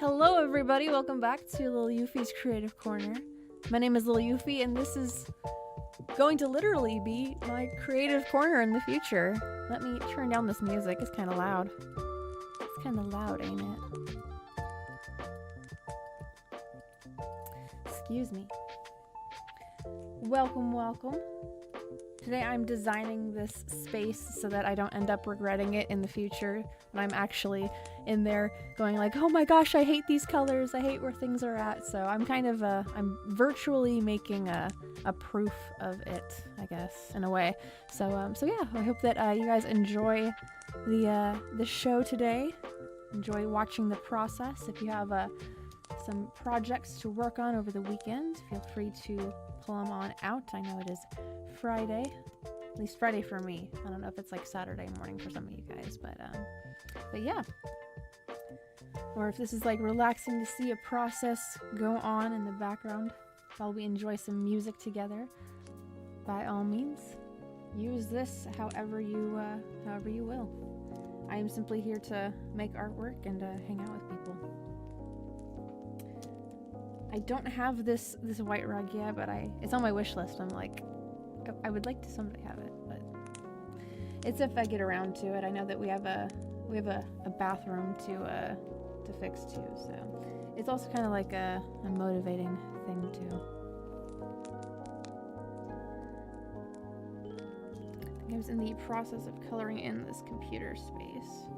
Hello everybody, welcome back to Lil Euphie's Creative Corner. My name is Lil Euphie and this is going to literally be my creative corner in the future. Let me turn down this music, it's kind of loud. It's kind of loud, ain't it? Excuse me. Welcome, welcome. Today I'm designing this space so that I don't end up regretting it in the future when I'm actually in there going like, oh my gosh, I hate these colors, I hate where things are at. So I'm kind of I'm virtually making a proof of it, I guess, in a way. So yeah, I hope that you guys enjoy the show today. Enjoy watching the process. If you have some projects to work on over the weekend, feel free to pull them on out. I know it is Friday, at least Friday for me. I don't know if it's like Saturday morning for some of you guys, but yeah. Or if this is like relaxing to see a process go on in the background while we enjoy some music together, by all means, use this however you will. I am simply here to make artwork and hang out with people. I don't have this white rug yet, but it's on my wish list. I'm like, I would like to someday have it, but it's if I get around to it. I know that we have a bathroom to fix too, so it's also kind of like a motivating thing too. I think I was in the process of coloring in this computer space.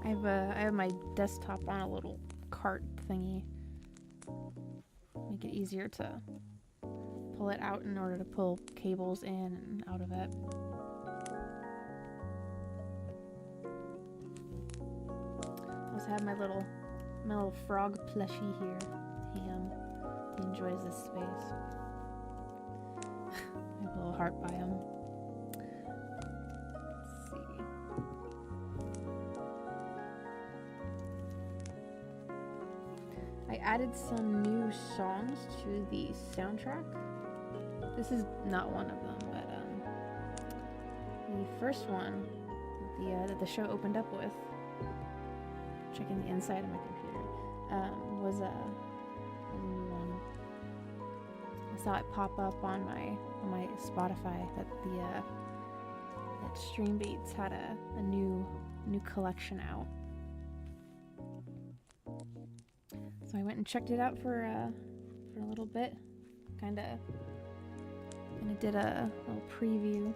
I have my desktop on a little cart thingy. Make it easier to pull it out in order to pull cables in and out of it. I also have my little frog plushie here, Ham. He enjoys this space. I have a little heart by him. I added some new songs to the soundtrack. This is not one of them, but the first one that the show opened up with, checking the inside of my computer, was a new one. I saw it pop up on my Spotify that that StreamBeats had a new collection out. So I went and checked it out for a little bit, kind of did a little preview.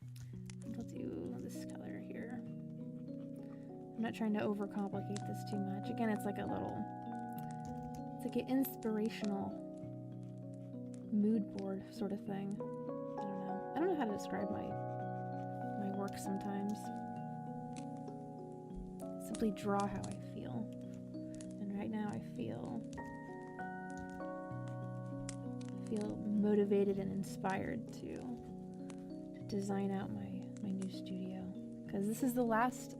I think I'll do this color here. I'm not trying to overcomplicate this too much. Again, it's like an inspirational mood board sort of thing. I don't know how to describe my work sometimes. Simply draw how I feel, and right now I feel motivated and inspired to design out my new studio, because this is the last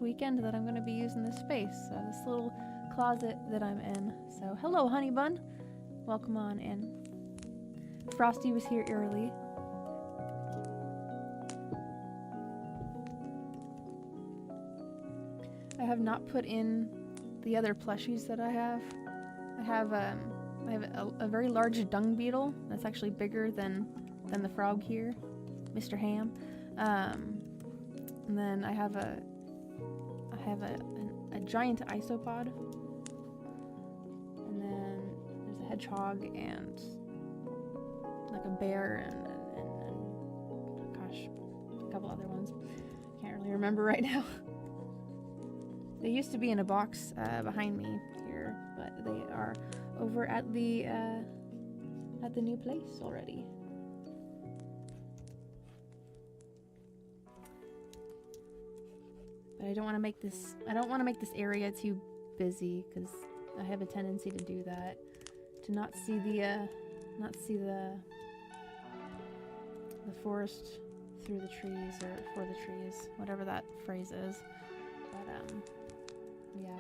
weekend that I'm going to be using this space. So this little closet that I'm in. So hello, honey bun, welcome on in. Frosty was here early. I have not put in the other plushies that I have. I have a very large dung beetle that's actually bigger than the frog here, Mr. Ham. And then I have a giant isopod. And then there's a hedgehog and like a bear and gosh, a couple other ones. Can't really remember right now. They used to be in a box behind me here, but they are over at the new place already. But I don't want to make this area too busy, because I have a tendency to do that, to not see the forest through the trees, or for the trees, whatever that phrase is. But yeah.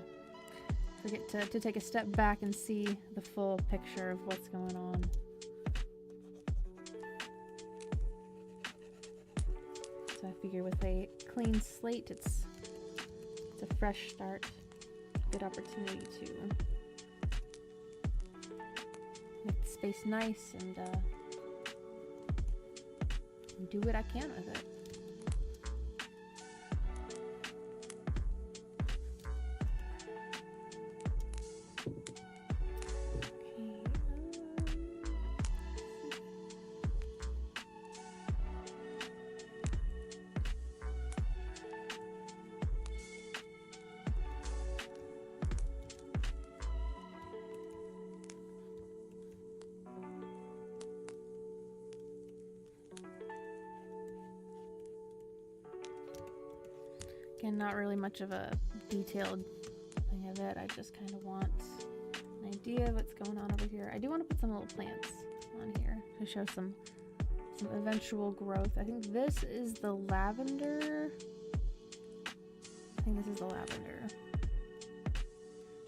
forget to take a step back and see the full picture of what's going on. So I figure with a clean slate, it's a fresh start, good opportunity to make the space nice and do what I can with it. Again, not really much of a detailed thing of it. I just kind of want an idea of what's going on over here. I do want to put some little plants on here to show some eventual growth. I think this is the lavender. I think this is the lavender.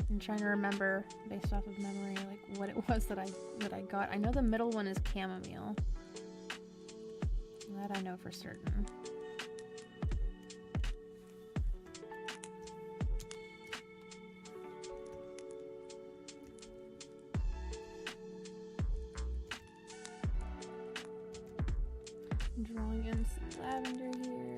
I'm trying to remember based off of memory like what it was that I got. I know the middle one is chamomile. That I know for certain. Drawing in some lavender here.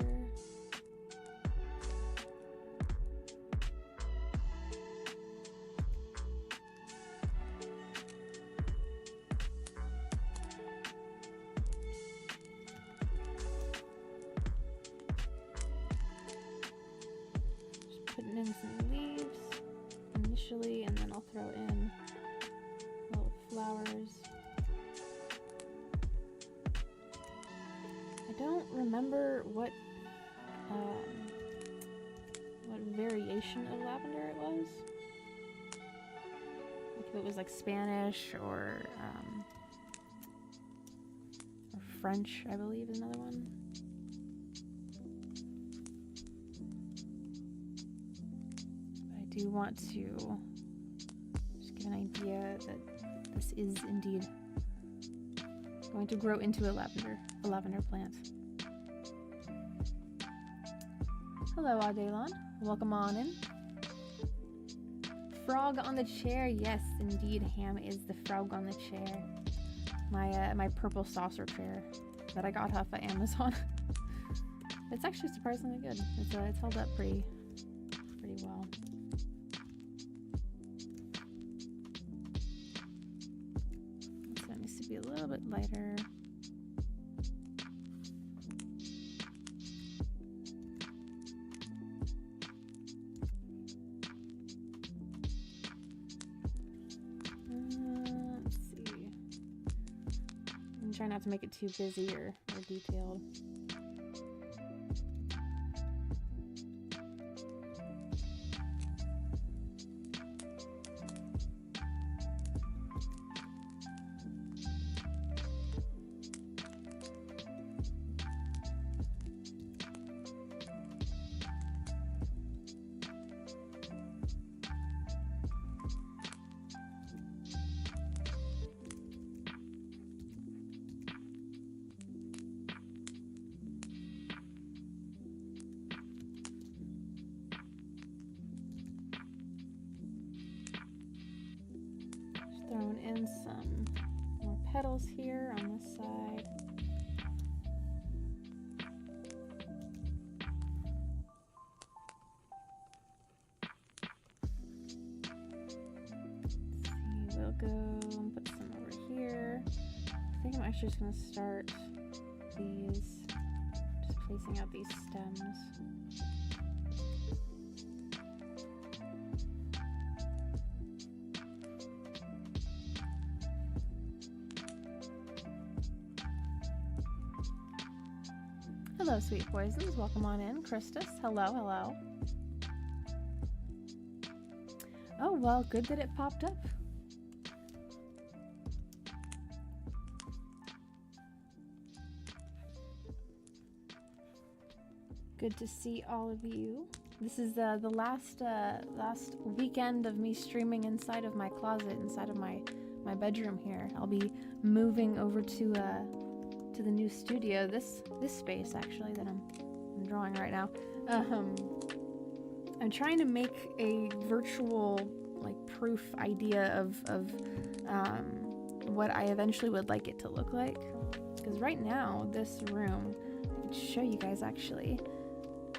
Just putting in some leaves initially, and then I'll throw in little flowers. I don't remember what variation of lavender it was. Like if it was like Spanish or French, I believe is another one. But I do want to just give an idea that this is indeed going to grow into a lavender plant. Hello, Adelon. Welcome on in. Frog on the chair. Yes, indeed, Ham is the frog on the chair. My purple saucer chair that I got off of Amazon. It's actually surprisingly good. It's held up pretty well. So it needs to be a little bit lighter. Let's see. I'm trying not to make it too busy or detailed. Throwing in some more petals here on this side. Let's see, we'll go and put some over here. I think I'm actually just going to start these, just placing out these stems. Hello, Sweet Poisons. Welcome on in. Christus, hello, hello. Oh, well, good that it popped up. Good to see all of you. This is the last weekend of me streaming inside of my closet, inside of my bedroom here. I'll be moving over to the new studio. This space actually that I'm drawing right now. I'm trying to make a virtual like proof idea of what I eventually would like it to look like. Because right now this room, I can show you guys actually.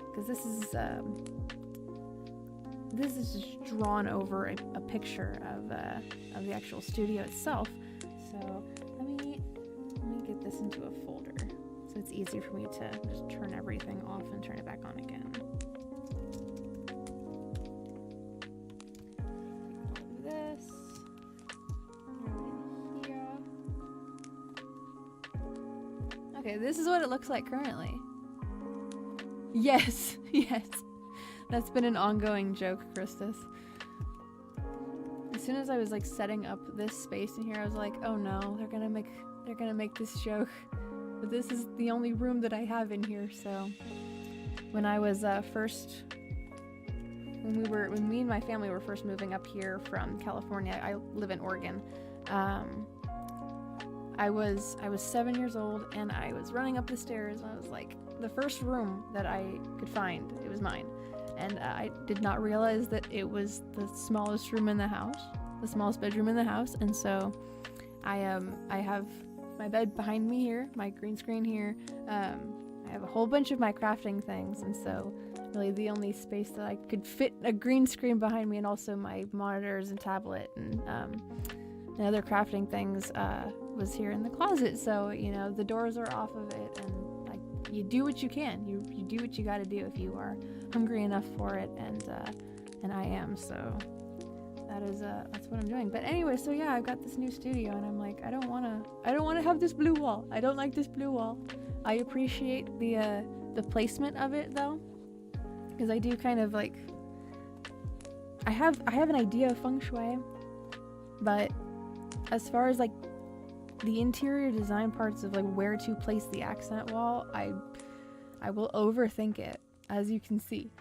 Because this is just drawn over a picture of the actual studio itself. So let me get this into a folder so it's easier for me to just turn everything off and turn it back on again. Do this. Here. Okay, this is what it looks like currently. Yes, yes. That's been an ongoing joke, Christus. As soon as I was like setting up this space in here, I was like, oh no, they're gonna make this joke. But this is the only room that I have in here. So when I was when me and my family were first moving up here from California, I live in Oregon. I was 7 years old and I was running up the stairs and I was like, the first room that I could find, it was mine. And I did not realize that it was the smallest room in the house, the smallest bedroom in the house. And so I have my bed behind me here, my green screen here. I have a whole bunch of my crafting things. And so really the only space that I could fit a green screen behind me and also my monitors and tablet and other crafting things was here in the closet. So, you know, the doors are off of it and you do what you can. You do what you got to do if you are hungry enough for it, and I am. So that's what I'm doing. But anyway, so yeah, I've got this new studio, and I'm like, I don't wanna have this blue wall. I don't like this blue wall. I appreciate the placement of it though, because I do kind of like. I have an idea of feng shui, but as far as like the interior design parts of like where to place the accent wall, I will overthink it, as you can see.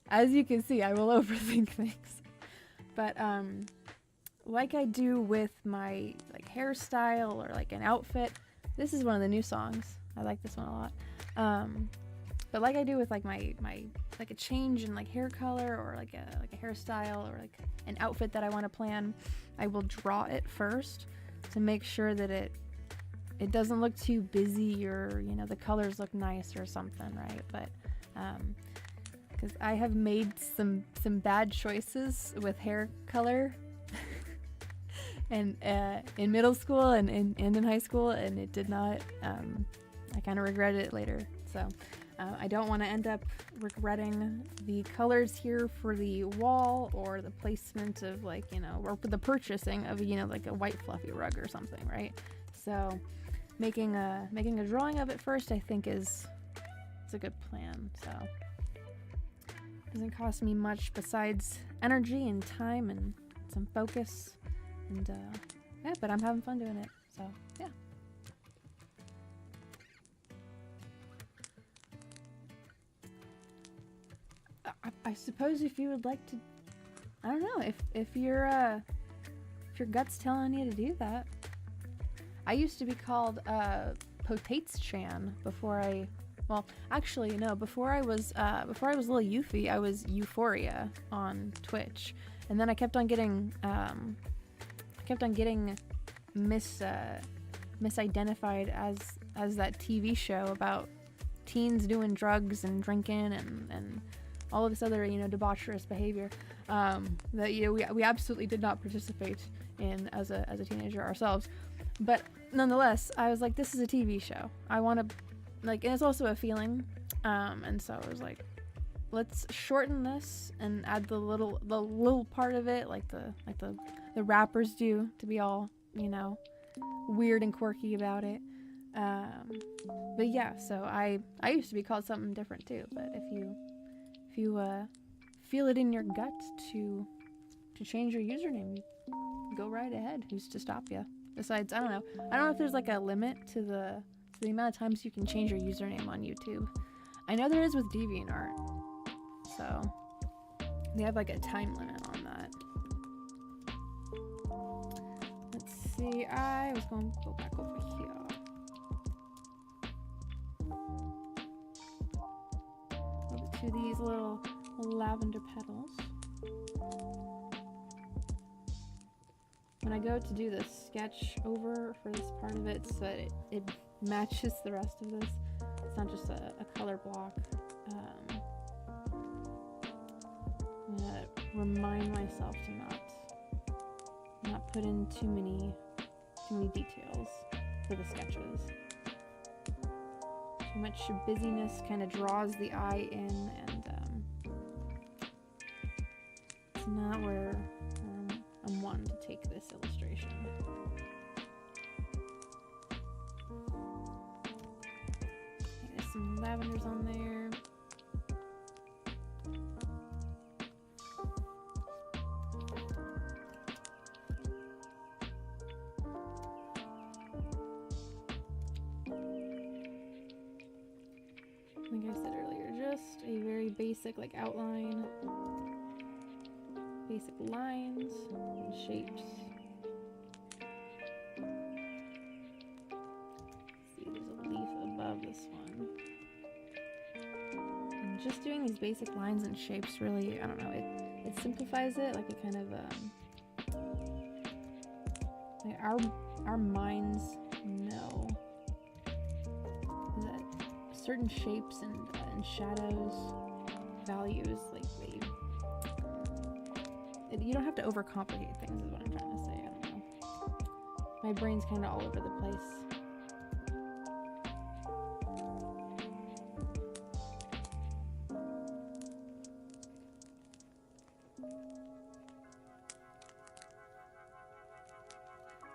I will overthink things. But like I do with my like hairstyle or like an outfit, this is one of the new songs. I like this one a lot. But like I do with like my like a change in like hair color or like a hairstyle or like an outfit that I want to plan, I will draw it first to make sure that it doesn't look too busy or, you know, the colors look nice or something, right? But because I have made some bad choices with hair color and in middle school and in high school, and it did not I kind of regretted it later. So I don't want to end up regretting the colors here for the wall or the placement of like, you know, or the purchasing of, you know, like a white fluffy rug or something, right? So making a drawing of it first, I think is a good plan. So it doesn't cost me much besides energy and time and some focus, and yeah, but I'm having fun doing it. So yeah. I suppose if you would like to, I don't know, if your gut's telling you to do that. I used to be called Potates Chan before I, well, actually no, before I was Lil Euphie, I was Euphoria on Twitch, and then I kept on getting misidentified as that TV show about teens doing drugs and drinking and all of this other, you know, debaucherous behavior that, you know, we absolutely did not participate in as a teenager ourselves. But nonetheless, I was like, this is a TV show. I want to, like, and it's also a feeling. And so I was like, let's shorten this and add the little part of it, like the rappers do, to be all, you know, weird and quirky about it. But yeah, so I used to be called something different too. But if you feel it in your gut to change your username, go right ahead. Who's to stop you? Besides, I don't know if there's like a limit to the amount of times you can change your username on YouTube. I know there is with DeviantArt. So They have like a time limit on that. Let's see, I was going to go back over here. Over to these little lavender petals. When I go to do the sketch over for this part of it so that it matches the rest of this, it's not just a color block. I'm gonna remind myself to not put in too many details for the sketches. Too much busyness kind of draws the eye in, and it's not where I'm wanting to take this illustration. Okay, there's some lavenders on there. Like I said earlier, just a very basic like outline, basic lines and shapes. See, there's a leaf above this one. And just doing these basic lines and shapes really, I don't know, it simplifies it. Like it kind of like our minds know that certain shapes and shadows, values, like you don't have to overcomplicate things is what I'm trying to say. I don't know. My brain's kind of all over the place.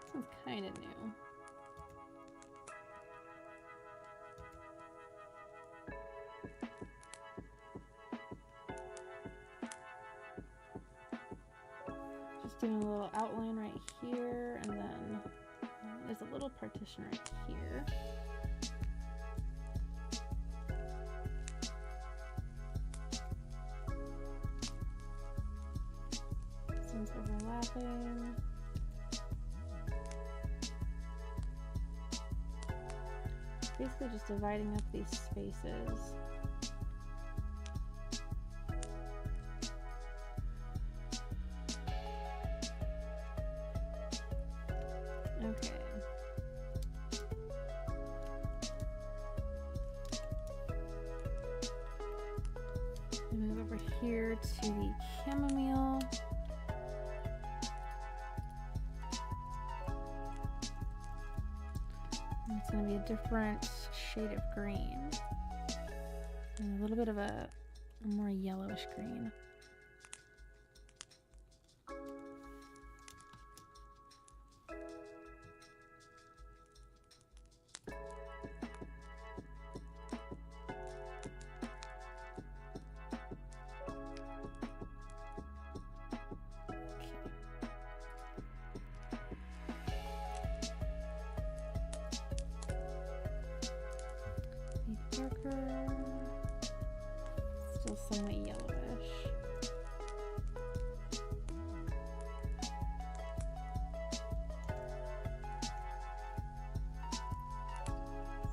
This one's kind of new. Doing a little outline right here, and then there's a little partition right here. This one's overlapping. Basically just dividing up these spaces. Okay. Move over here to the chamomile. And it's going to be a different shade of green. And a little bit of a more yellowish green. Darker, still somewhat yellowish.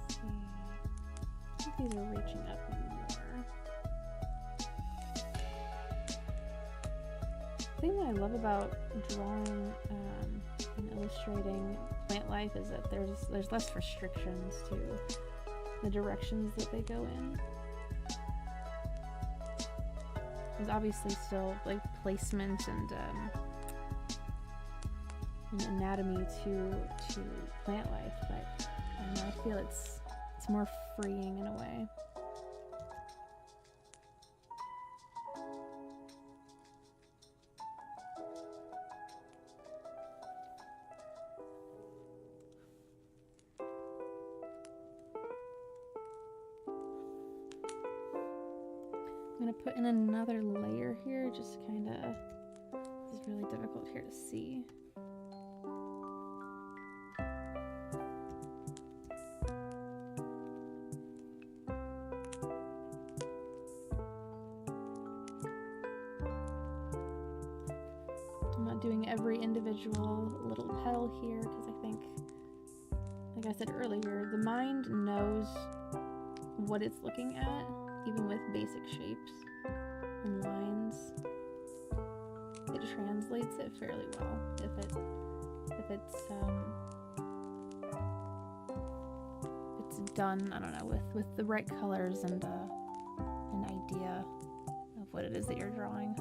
Let's see. I think these are reaching up more. The thing that I love about drawing and illustrating plant life is that there's less restrictions to the directions that they go in. There's obviously still like placement and anatomy to plant life, but I don't know, I feel it's more freeing in a way. I'm going to put in another layer here, just kind of, this is really difficult here to see. I'm doing every individual little petal here because I think, like I said earlier, the mind knows what it's looking at, even with basic shapes and lines. It translates it fairly well if it's done, I don't know, with the right colors and an idea of what it is that you're drawing.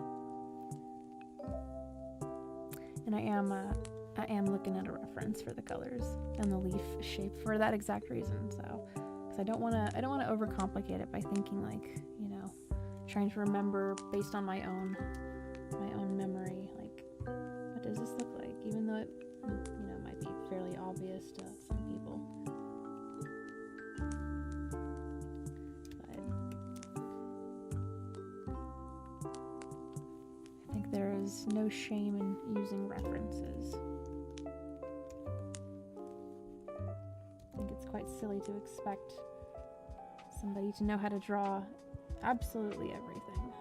And I am looking at a reference for the colors and the leaf shape for that exact reason. So, because I don't want to overcomplicate it by thinking like, you know, trying to remember based on my own memory, like, what does this look like? Even though it, you know, might be fairly obvious to some people. There is no shame in using references. I think it's quite silly to expect somebody to know how to draw absolutely everything.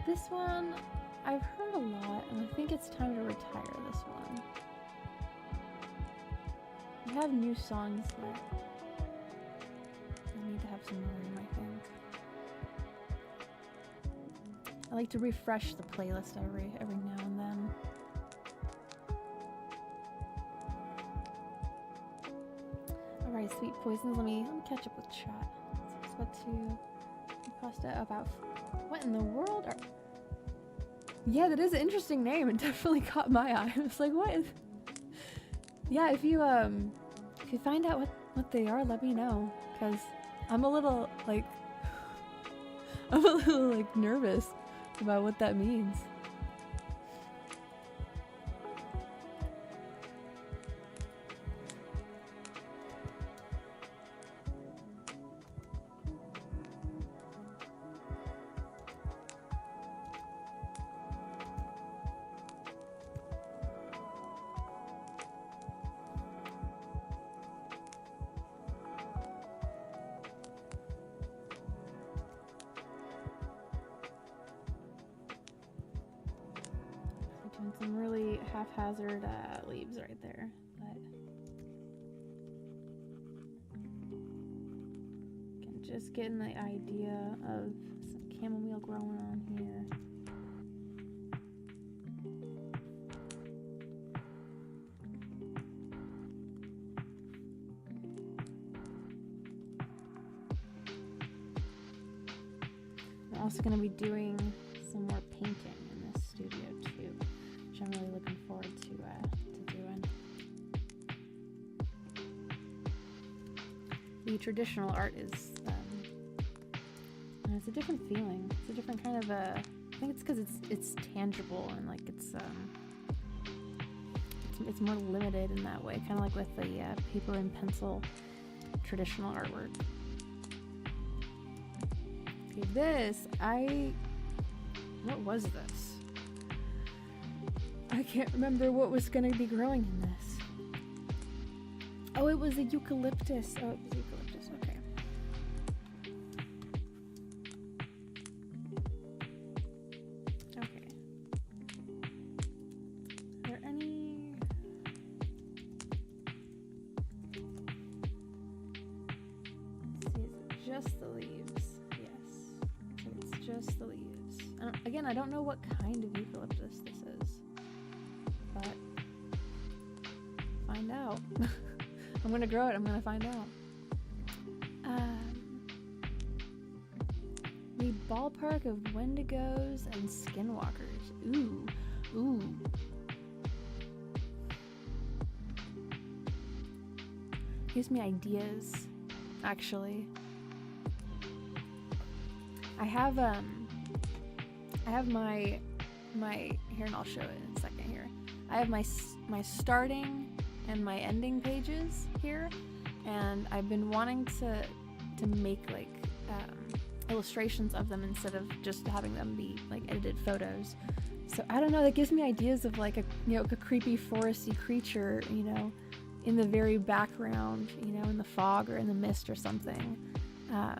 This one I've heard a lot, and I think it's time to retire this one. I have new songs that I need to have some room, I think. I like to refresh the playlist every now and then. Alright, Sweet Poisons, let me catch up with chat. So what to pasta about? What in the world are... Yeah, that is an interesting name. It definitely caught my eye. I was like, what is... Yeah, if you find out what they are, let me know. Because I'm a little, like... I'm a little, like, nervous about what that means. Some really haphazard leaves right there, but can just getting the idea of some chamomile growing on here. I'm also going to be doing some more painting in this studio too, which I'm really looking forward to doing. The traditional art is, it's a different feeling. It's a different kind of I think it's because it's tangible and like it's more limited in that way, kind of like with the paper and pencil traditional artwork. Okay, this what was this? I can't remember what was going to be growing in this. Oh, it was a eucalyptus. Oh, it was eucalyptus. Okay. Okay. Are there any... Let's see, is it just the leaves? Yes. Okay, it's just the leaves. Again, I don't know what kind of eucalyptus this is, but find out. I'm gonna grow it. I'm gonna find out. The ballpark of wendigos and skinwalkers. Ooh, ooh. Gives me ideas, actually. I have my here, and I'll show it in a second here. I have my starting and my ending pages here, and I've been wanting to make like illustrations of them instead of just having them be like edited photos. So I don't know, that gives me ideas of like a, you know, a creepy foresty creature, you know, in the very background, you know, in the fog or in the mist or something. I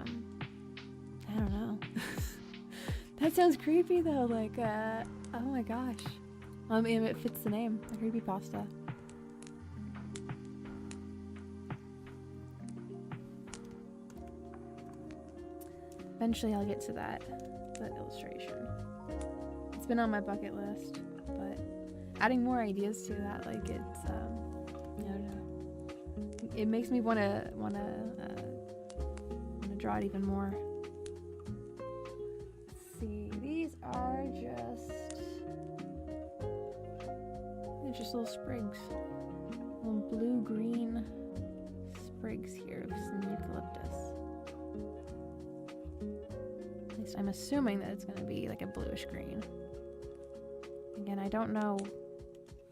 don't know. That sounds creepy though, like, oh my gosh. I mean, it fits the name, a creepypasta. Eventually I'll get to that illustration. It's been on my bucket list, but adding more ideas to that, like it's, I don't know. It makes me wanna draw it even more. Let's see, these are they're just little sprigs, little blue-green sprigs here of some eucalyptus. At least I'm assuming that it's gonna be like a bluish green. Again, I don't know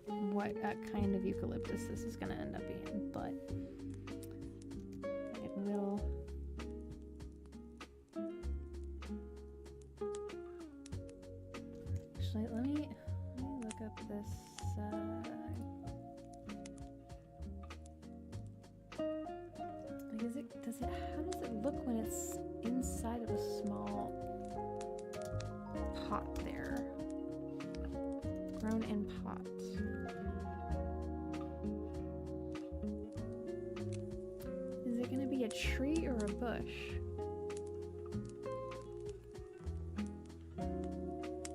what kind of eucalyptus this is gonna end up being, but it will. Actually, let me look up this. How does it look when it's inside of a small pot there? Grown in pot. Is it going to be a tree or a bush?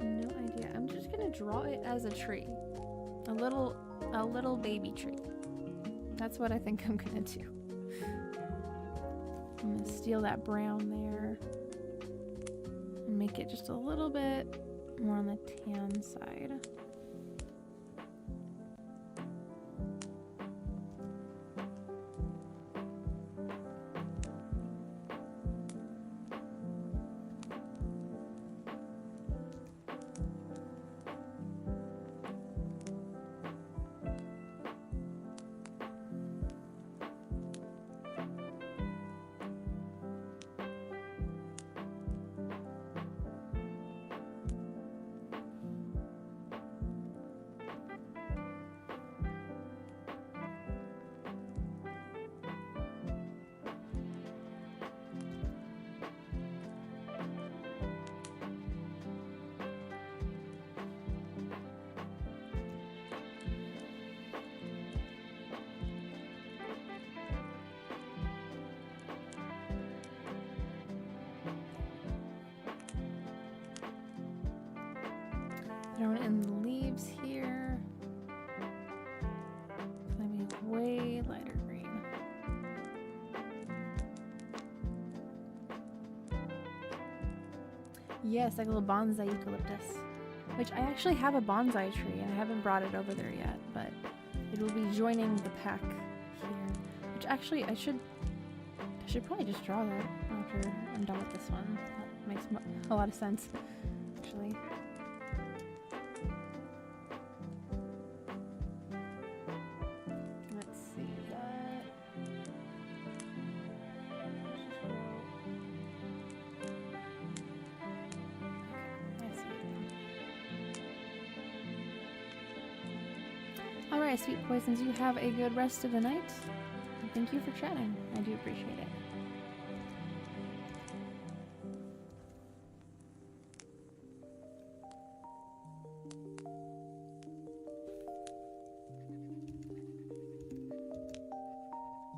No idea. I'm just going to draw it as a tree. A little baby tree. That's what I think I'm going to do. I'm going to steal that brown there and make it just a little bit more on the tan side. Thrown in the leaves here. Maybe way lighter green. Yes, like a little bonsai eucalyptus. Which I actually have a bonsai tree and I haven't brought it over there yet, but it will be joining the pack here. Which actually I should probably just draw that after I'm done with this one. That makes a lot of sense, actually. Alright, sweet poisons, you have a good rest of the night. And thank you for chatting. I do appreciate it.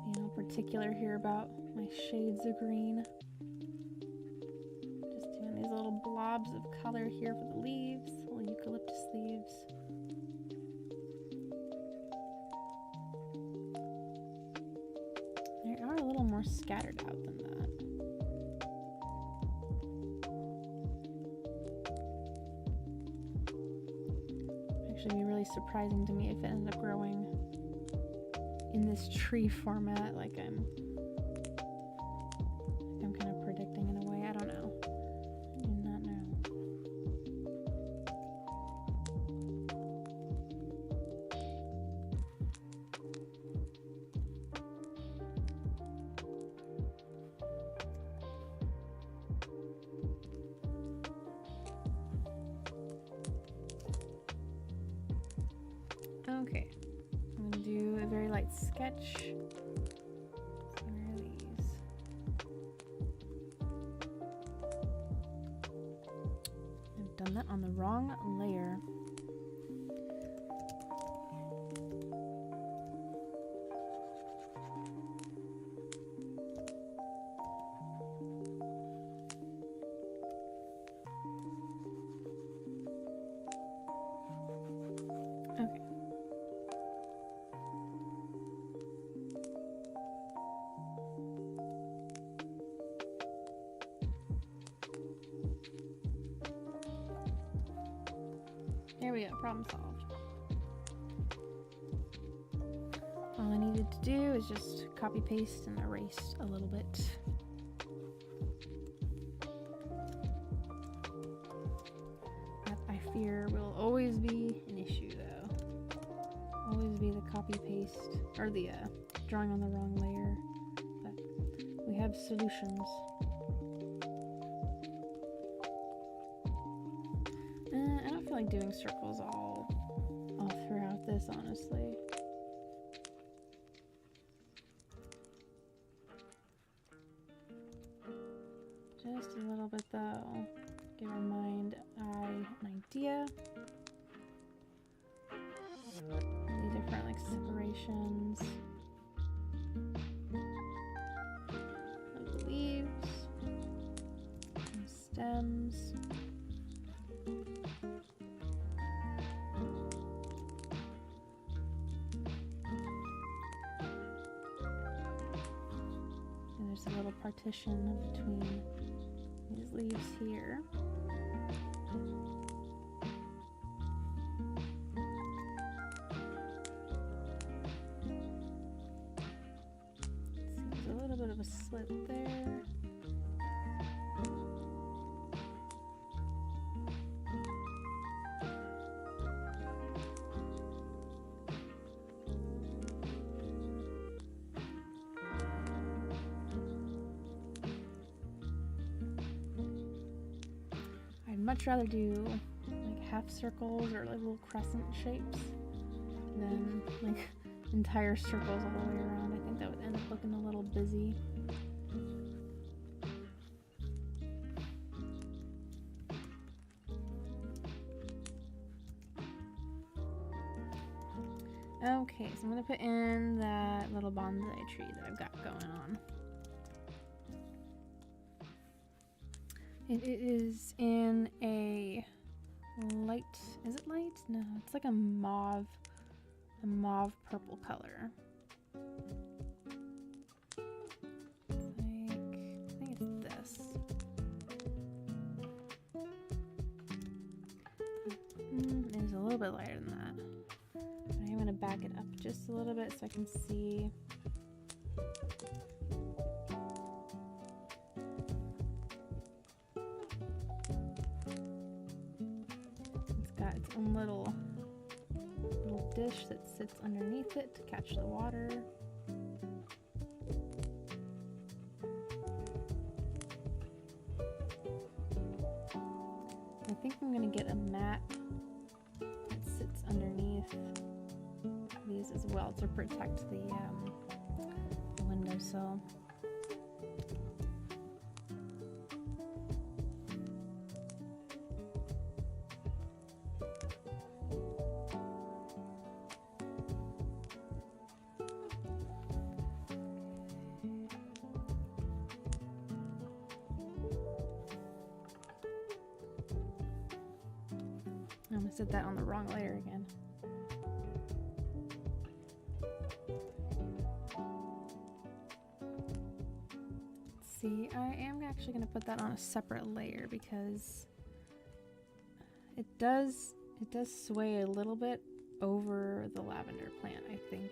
You know, particular here about my shades of green. Just doing these little blobs of color here for the leaves, little eucalyptus leaves. They are a little more scattered out than that. Actually, be really surprising to me if it ended up growing in this tree format, like I'm kind of predicting in a way. I don't know. I do not know. Okay, I'm gonna do a very light sketch. Where are these? I've done that on the wrong layer. There we go, problem solved. All I needed to do is just copy paste and erase a little bit. That I fear will always be an issue though. Always be the copy paste, or the drawing on the wrong layer. But we have solutions. I don't feel like doing circles all throughout this, honestly. Just a little bit though. Give our mind eye an idea. Really different like separations of the leaves and stems. A little partition between these leaves here. Seems a little bit of a slit there. Much rather do like half circles or like little crescent shapes than like entire circles all the way around. I think that would end up looking a little busy. Okay, so I'm gonna put in that little bonsai tree that I've got going on. It is in a light, is it light? No, it's like a mauve purple color. I think it's this. It is a little bit lighter than that. But I'm going to back it up just a little bit so I can see. Little dish that sits underneath it to catch the water. I think I'm going to get a mat that sits underneath these as well to protect the windowsill. I'm gonna set that on the wrong layer again. Let's see, I am actually gonna put that on a separate layer because it does sway a little bit over the lavender plant, I think.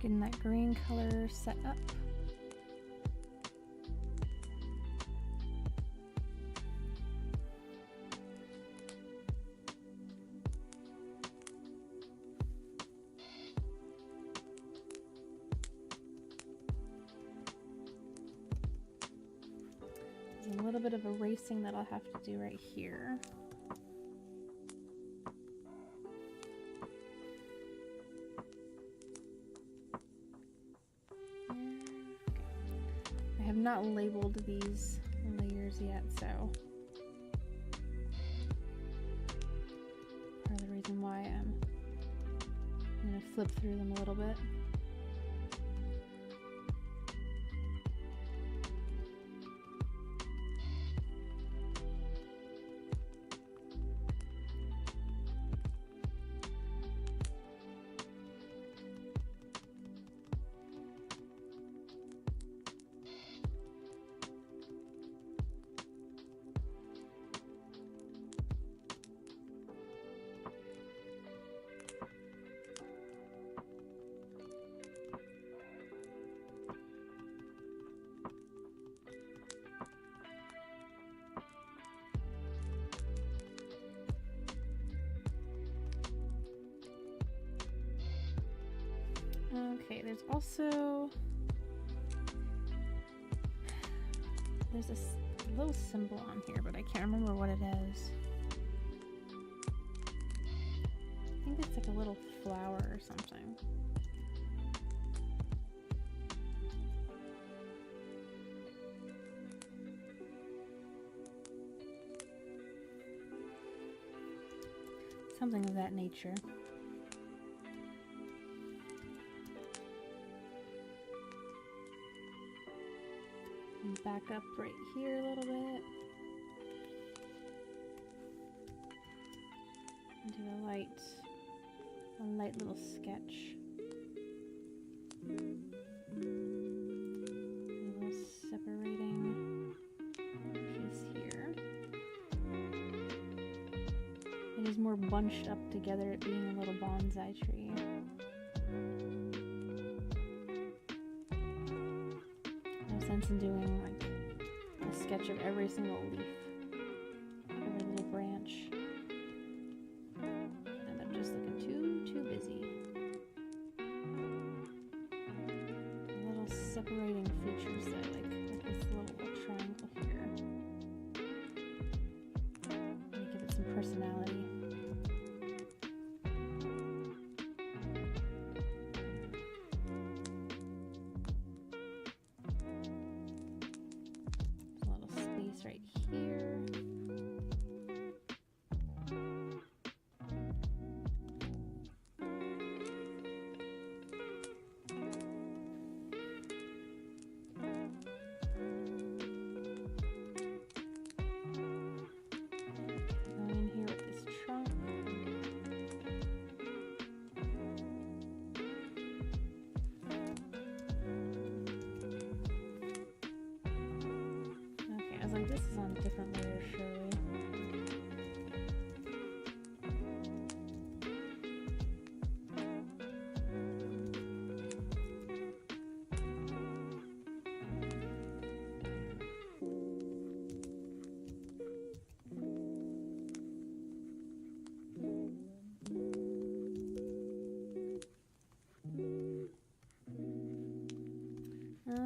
getting that green color set up. There's a little bit of erasing that I'll have to do right here. I have not labeled these layers yet, so part of the reason why I'm going to flip through them a little bit. Okay, there's also, there's this little symbol on here, but I can't remember what it is. I think it's like a little flower or something. Something of that nature. Back up right here a little bit. And do a light little sketch. A little separating piece here. It is more bunched up together, it being a little bonsai tree. Sense in doing like a sketch of every single leaf, every little branch. End up just looking too busy. Little separating features that like this little triangle here. And give it some personality. Right here. Going in here with this trunk. Like this is on a different layer, surely.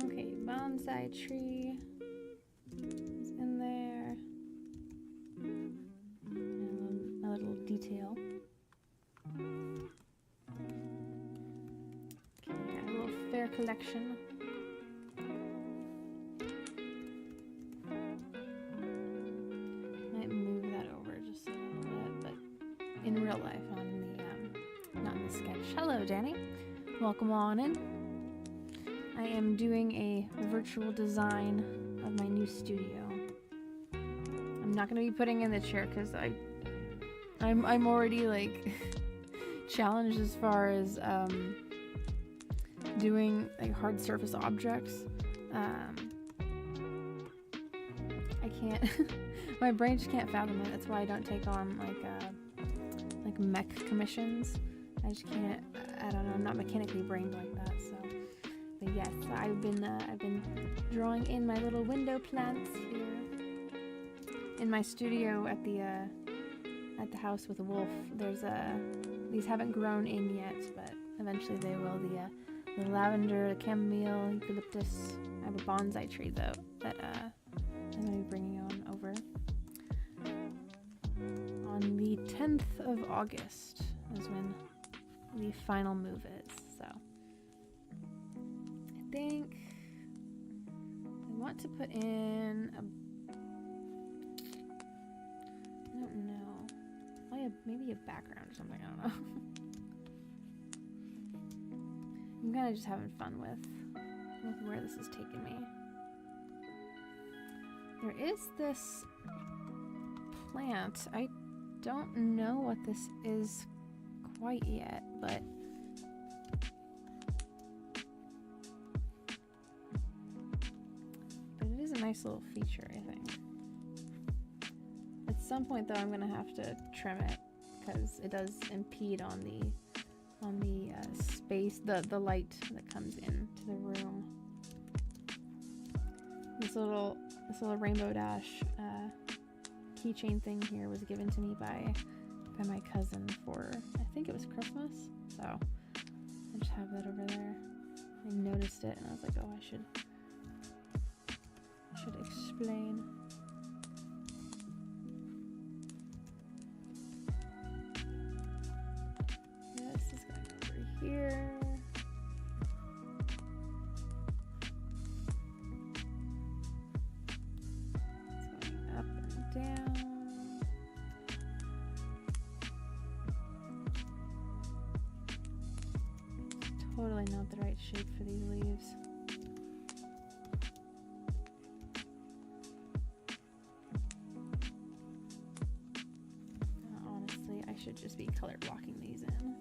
Okay, bonsai tree. In there, and a little detail. Okay, a little fair collection. Might move that over just a little bit, but in real life, not in the sketch. Hello, Danny. Welcome on in. I am doing a virtual design of my new studio. I'm not gonna be putting in the chair because I'm already like challenged as far as doing like hard surface objects. I can't my brain just can't fathom it. That's why I don't take on like mech commissions. I just can't, I don't know, I'm not mechanically brained like that, so. But yes, I've been drawing in my little window plants here. In my studio at the house with Wolf, there's these haven't grown in yet, but eventually they will. The lavender, the chamomile, eucalyptus. I have a bonsai tree though that I'm gonna be bringing on over on the 10th of August is when the final move is. So I think I want to put in a, I don't know, maybe a background or something. I don't know. I'm kind of just having fun with where this has taken me. There is this plant. I don't know what this is quite yet, but it is a nice little feature, I think. At some point, though, I'm gonna have to trim it because it does impede on the space, the light that comes into the room. This little rainbow dash keychain thing here was given to me by my cousin for, I think it was Christmas. So I just have that over there. I noticed it and I was like, oh, I should explain. This is going over here. It's going up and down. It's totally not the right shape for these leaves. Honestly, I should just be color blocking these in.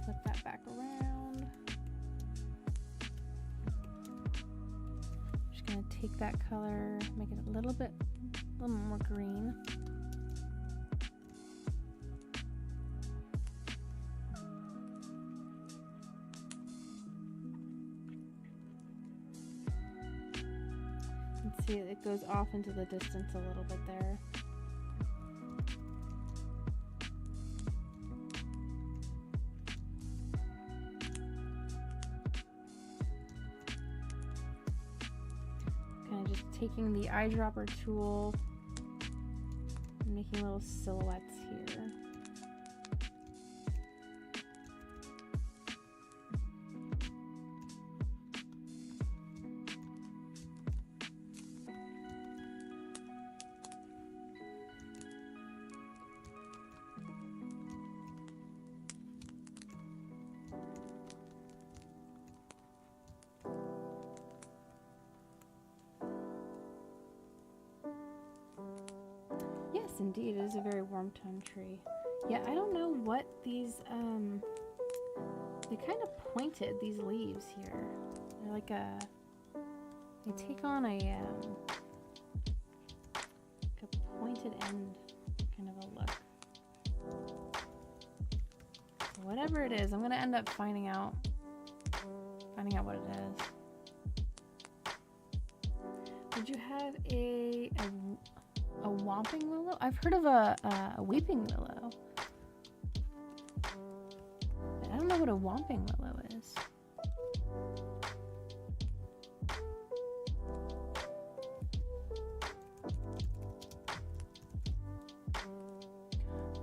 Flip that back around. Just gonna take that color, make it a little more green. See, it goes off into the distance a little bit there. Kind of just taking the eyedropper tool and making little silhouettes here. Yes, indeed, it is a very warm tone tree. Yeah, I don't know what these, they kind of pointed, these leaves here. They're like they take on a pointed end kind of a look. Whatever it is, I'm gonna end up finding out what it is. Did you have a whomping willow? I've heard of a weeping willow. But I don't know what a whomping willow is.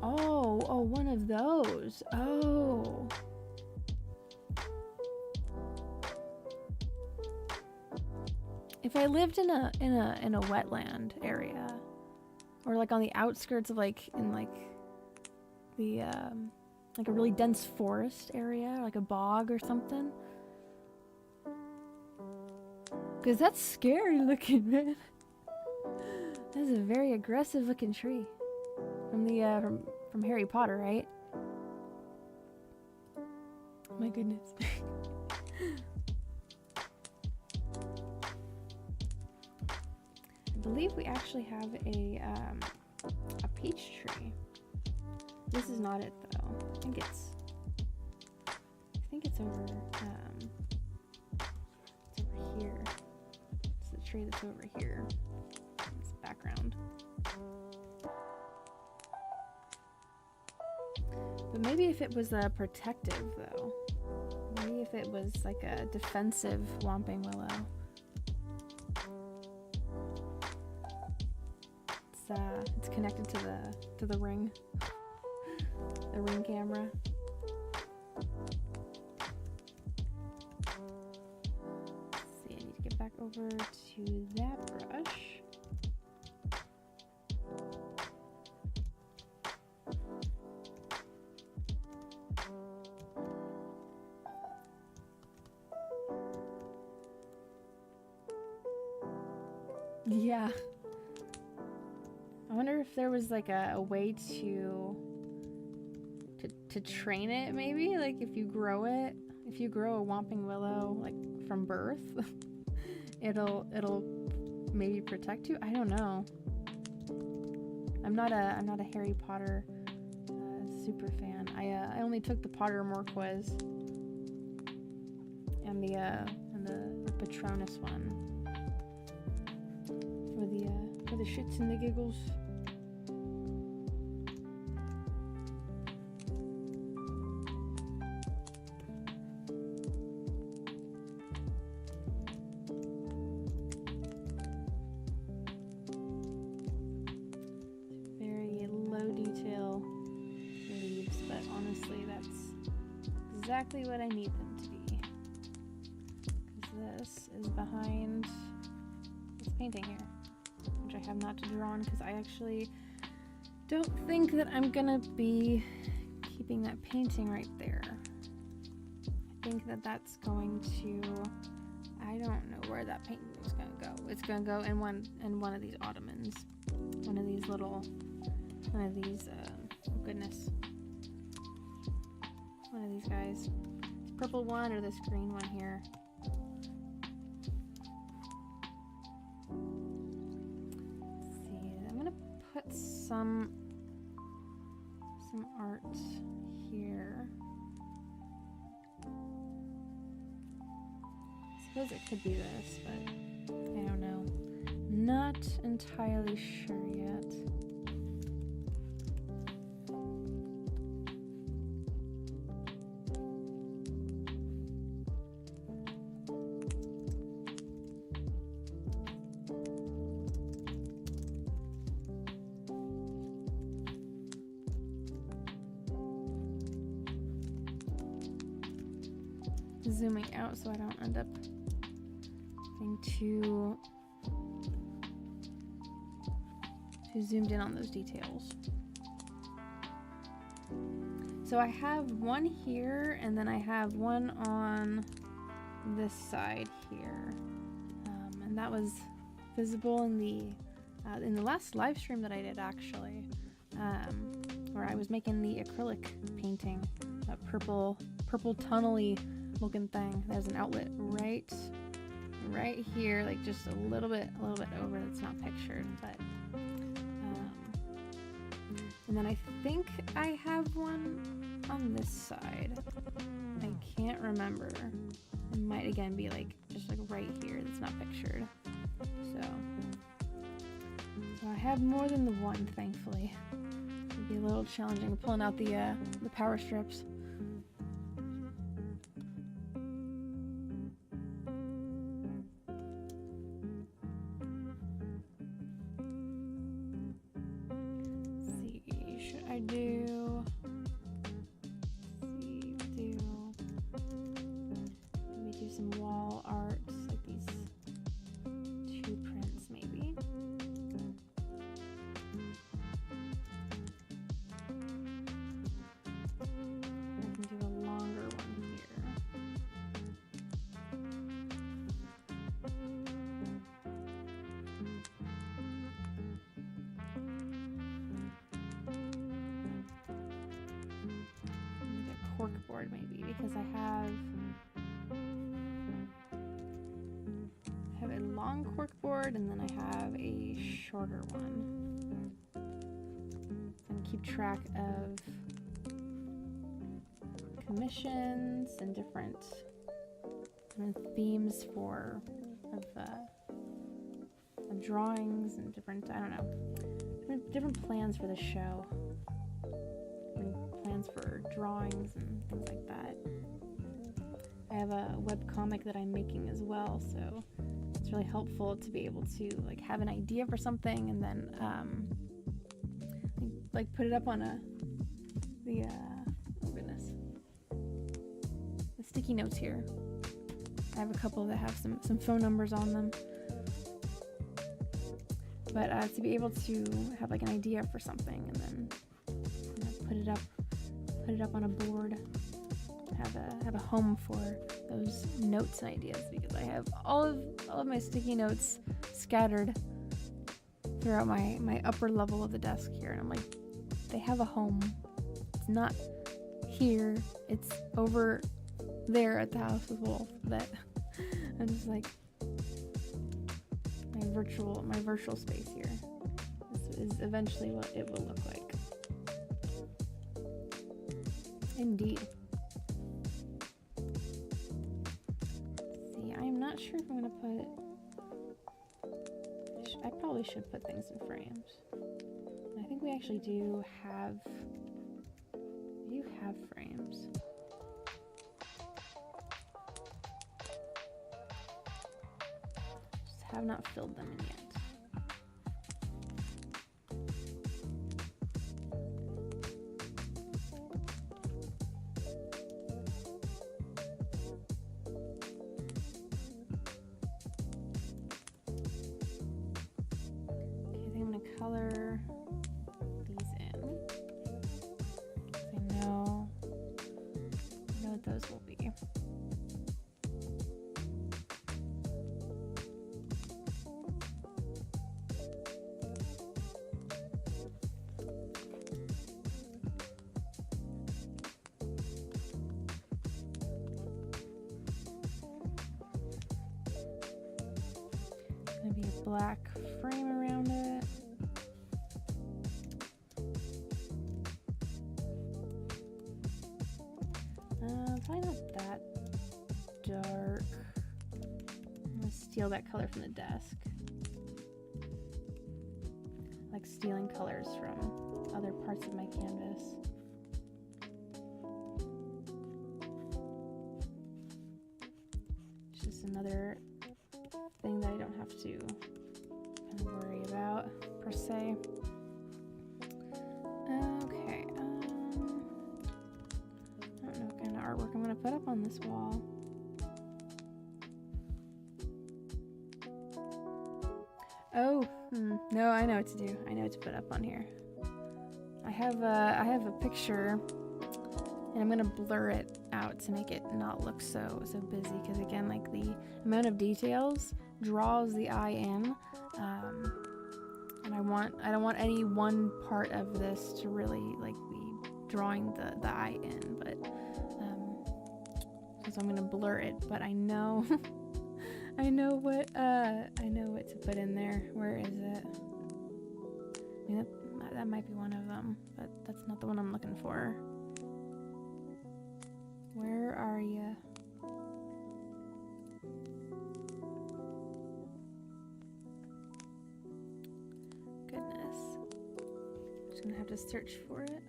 Oh, one of those. Oh. If I lived in a wetland area, or like on the outskirts of like the like a really dense forest area, like a bog or something, because that's scary looking, man. That's a very aggressive looking tree from the from Harry Potter, right? Oh my goodness. believe we actually have a peach tree. This is not it though. I think it's over here. It's the tree that's over here. This background. But maybe if it was protective though. Maybe if it was like a defensive Whomping Willow. It's connected to the ring. The ring camera. Let's see, I need to get back over to that brush. Yeah. I wonder if there was like a way to train it, maybe, like if you grow a Whomping Willow like from birth, it'll maybe protect you. I don't know. I'm not a Harry Potter super fan. I only took the Pottermore quiz and the Patronus one for the shits and the giggles. Exactly what I need them to be, because this is behind this painting here, which I have not drawn because I actually don't think that I'm gonna be keeping that painting right there. I think that that's going to, I don't know where that painting is gonna go. It's gonna go in one of these ottomans, one of these oh goodness. One of these guys. This purple one or this green one here. Let's see. I'm gonna put some art here. I suppose it could be this, but I don't know. Not entirely sure yet. Zooming out so I don't end up being too zoomed in on those details. So I have one here, and then I have one on this side here, and that was visible in the last live stream that I did, actually, where I was making the acrylic painting, that purple tunnely looking thing. There's an outlet right here, like just a little bit over. That's not pictured, but and then I think I have one on this side. I can't remember. It might again be like just like right here. That's not pictured. So I have more than the one, thankfully. It'd be a little challenging pulling out the power strips. Corkboard maybe, because I have a long corkboard, and then I have a shorter one. And keep track of commissions and different themes of drawings and different, I don't know, different plans for the show. And plans for drawings and things like that. I have a webcomic that I'm making as well, so it's really helpful to be able to like have an idea for something and then like put it up on the sticky notes here. I have a couple that have some phone numbers on them. But to be able to have like an idea for something and then put it up on a board, have a home for those notes and ideas, because I have all of my sticky notes scattered throughout my upper level of the desk here, and I'm like, they have a home. It's not here. It's over there at the house with Wolf. That I'm just like my virtual space here. This is eventually what it will look like. Indeed. See, I'm not sure if I'm gonna put. I probably should put things in frames. I think we actually do have. We do have frames. Just have not filled them in yet. Color these in. I know what those will be. Gonna be a black frame around it. Probably not that dark. I'm gonna steal that color from the desk. I like stealing colors from other parts of my canvas. It's just another thing that I don't have to kind of worry about, per se. Okay. I don't know what kind of artwork I'm going to put up on this wall. Oh, no, I know what to do. I know what to put up on here. I have a picture, and I'm going to blur it out to make it not look so busy, because again, like the amount of details draws the eye in, and I don't want any one part of this to really like be drawing the eye in, but so I'm gonna blur it, but I know I know what to put in there. Where is it? I mean, that might be one of them, but that's not the one I'm looking for. Where are you? Goodness. Just gonna have to search for it.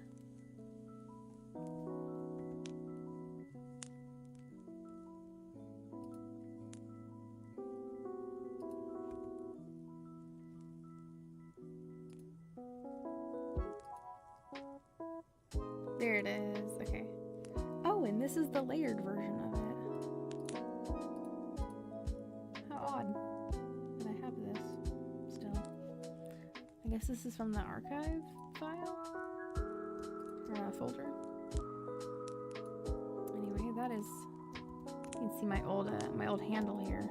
There it is. Okay. Oh, and this is the layered version of it. How odd that I have this still. I guess this is from the archive file or folder. Anyway, that is. You can see my old handle here.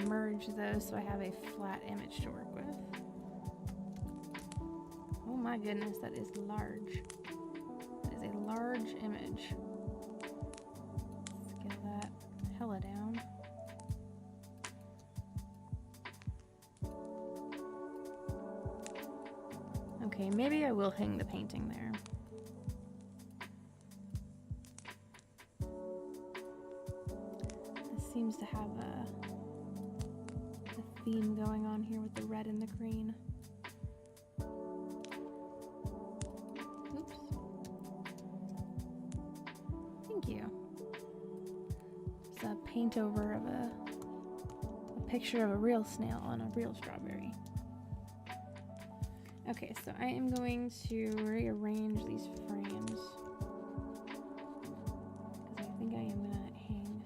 merge those so I have a flat image to work with. Oh my goodness, that is large. That is a large image. Let's scale that hella down. Okay, maybe I will hang the painting there. This seems to have a theme going on here with the red and the green. Oops. Thank you. It's a paint over of a picture of a real snail on a real strawberry. Okay, so I am going to rearrange these frames because I think I am gonna hang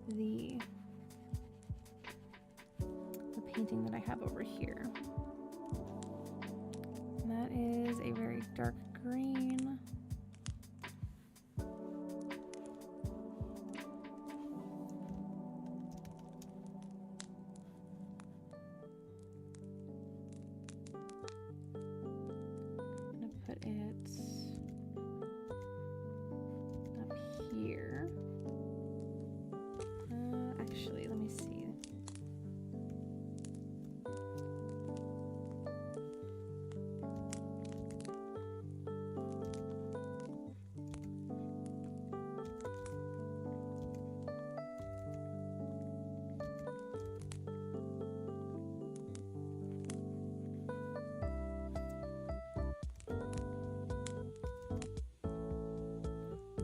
the painting that I have over here. And that is a very dark green. Put it up here. Actually, let me see.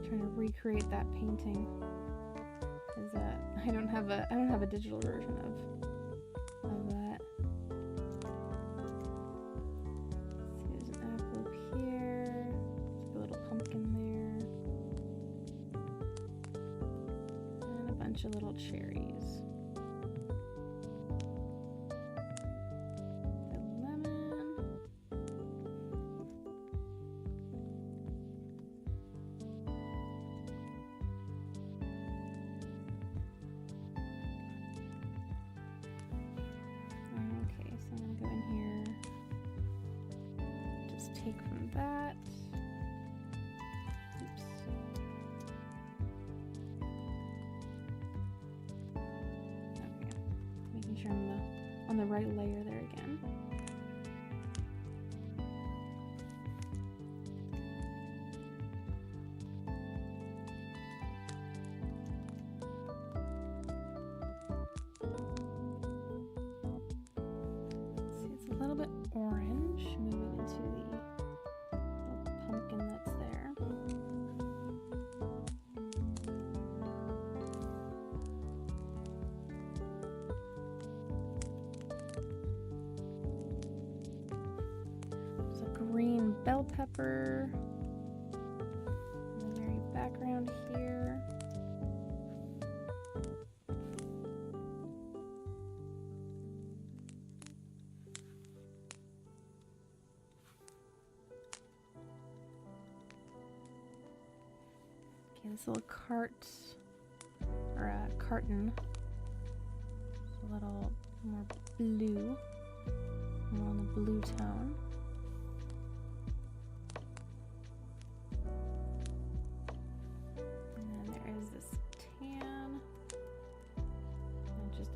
Trying to recreate that painting because I don't have a digital version of that. Let's see, there's an apple up here. There's a little pumpkin there, and a bunch of little cherries. Take from that. Oops. Okay. Making sure I'm on the right layer there again. See, it's a little bit orange, moving into the pumpkin that's there. There's a green bell pepper in the very background here. This little cart, or a carton, it's a little more blue, more on the blue tone. And then there is this tan, and just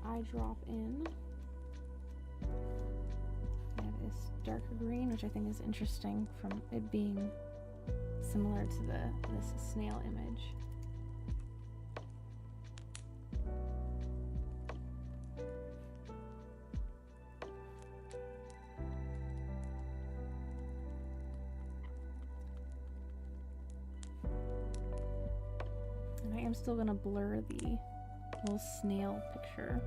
eye drop in. I have this darker green, which I think is interesting from it being similar to this snail image. And I am still gonna blur the little snail picture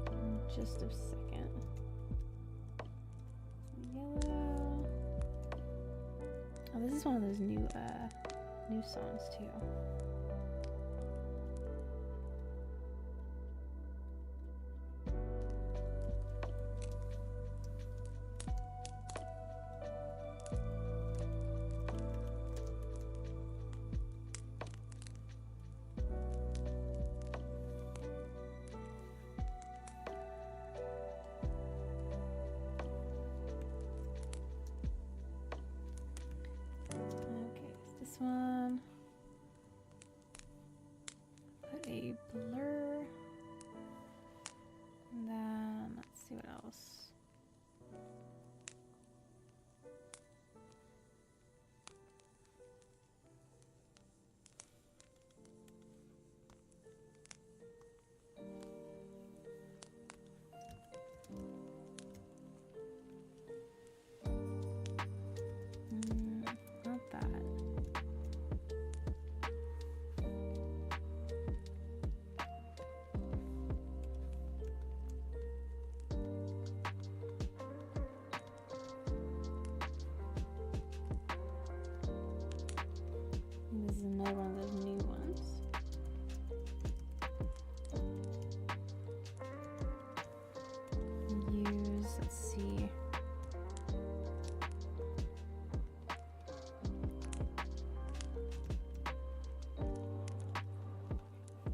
in just a second. Yellow. Oh, this is one of those new songs too. maybe blur. And then let's see what else. Not that. This is another one of those new ones. Use, let's see.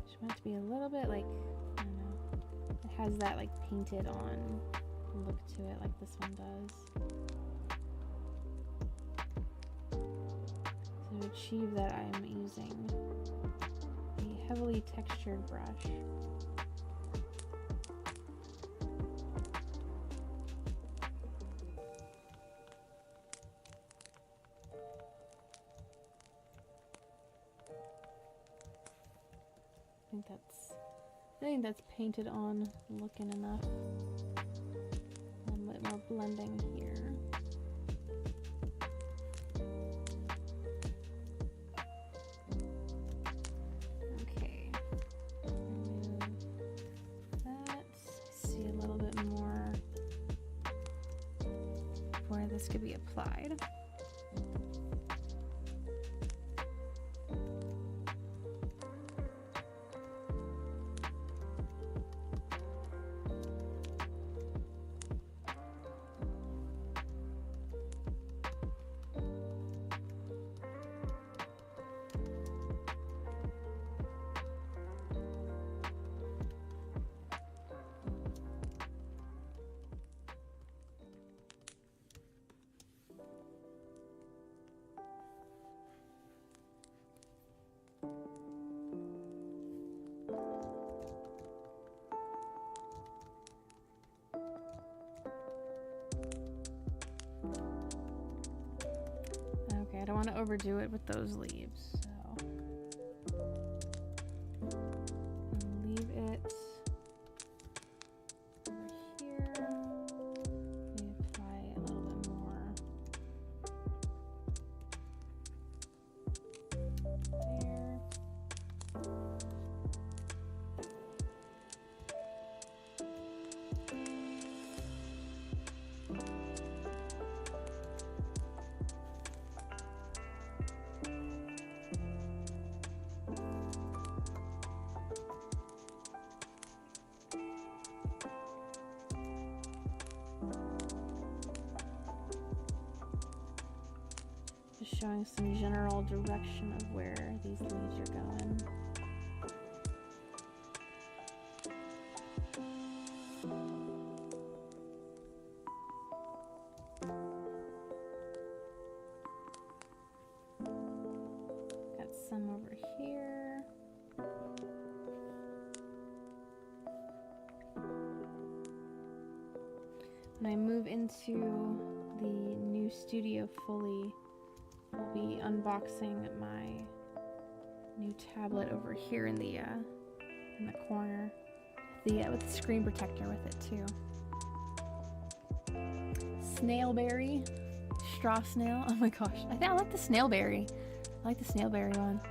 Just want it to be a little bit like, I don't know, it has that like painted on look to it like this one does. To achieve that, I am using a heavily textured brush. I think that's painted on looking enough. A little bit more blending here. Okay. Remove that. See a little bit more where this could be applied. Okay, I don't want to overdo it with those leaves, so I'll leave it over here. Maybe apply a little bit more there. Just showing some general direction of where these leaves are going. Got some over here. When I move into the new studio fully, I'll be unboxing my new tablet over here in the corner, with the screen protector with it too. Snailberry, straw snail. Oh my gosh, I think I like the snailberry. I like the snailberry one.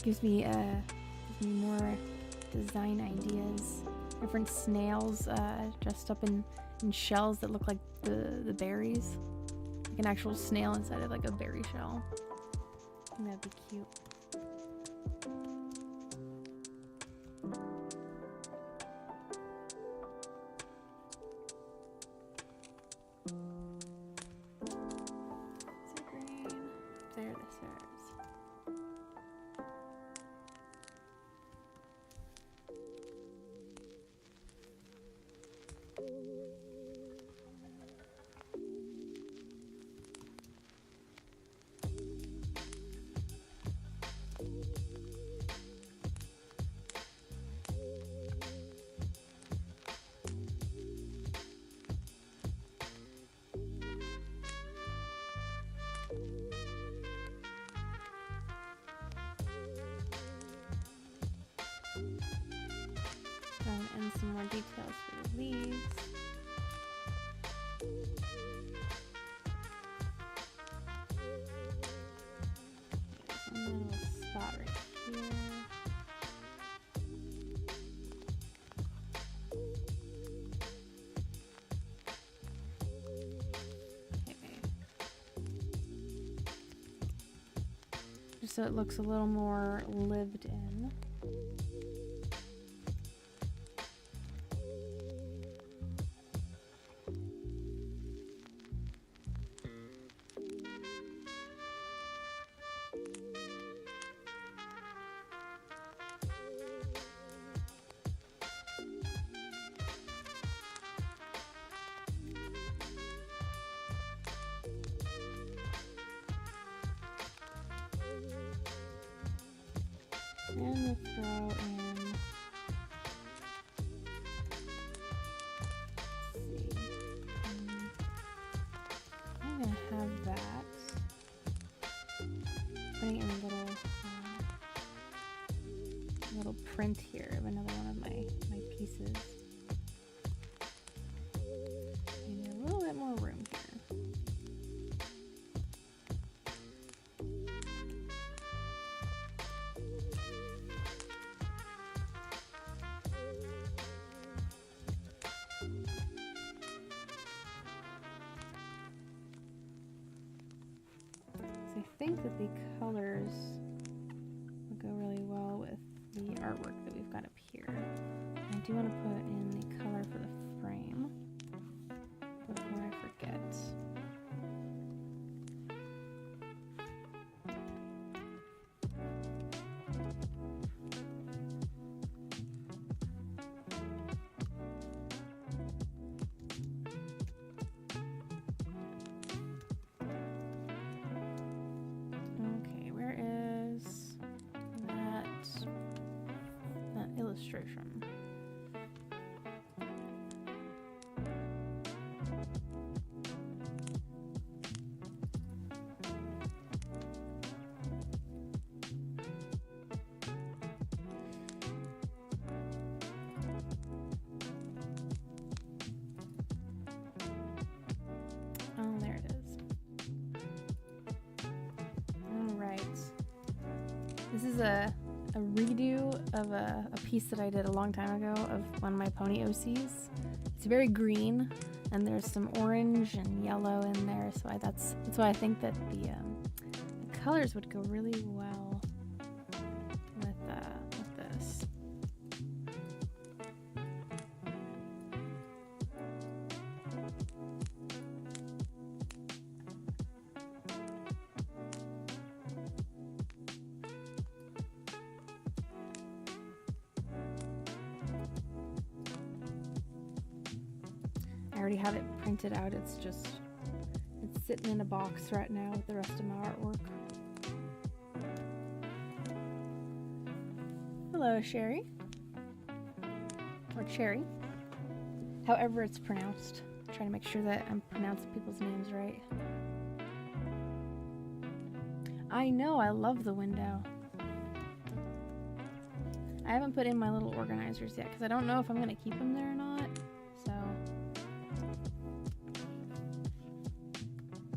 Gives me more design ideas. Different snails dressed up in shells that look like the berries. Like an actual snail inside of like a berry shell. I think that'd be cute. Is it green? There this is. more details for the leaves. There's a little spot right here. So it looks a little more lived in. And we'll throw in, let's see, I'm gonna have that, putting in a little print here of another one of my pieces. Maybe a little bit more room here. I think that the colors will go really well with the artwork that we've got up here. I do want to put in the color for the frame before I forget. Illustration. Oh, there it is. All right. This is a redo of a piece that I did a long time ago of one of my pony OCs. It's very green and there's some orange and yellow in there, so that's why I think that the colors would go really well with this. I already have it printed out. It's sitting in a box right now with the rest of my artwork. Hello, Sherry. Or Cherry. However it's pronounced. I'm trying to make sure that I'm pronouncing people's names right. I know, I love the window. I haven't put in my little organizers yet because I don't know if I'm going to keep them there or not. So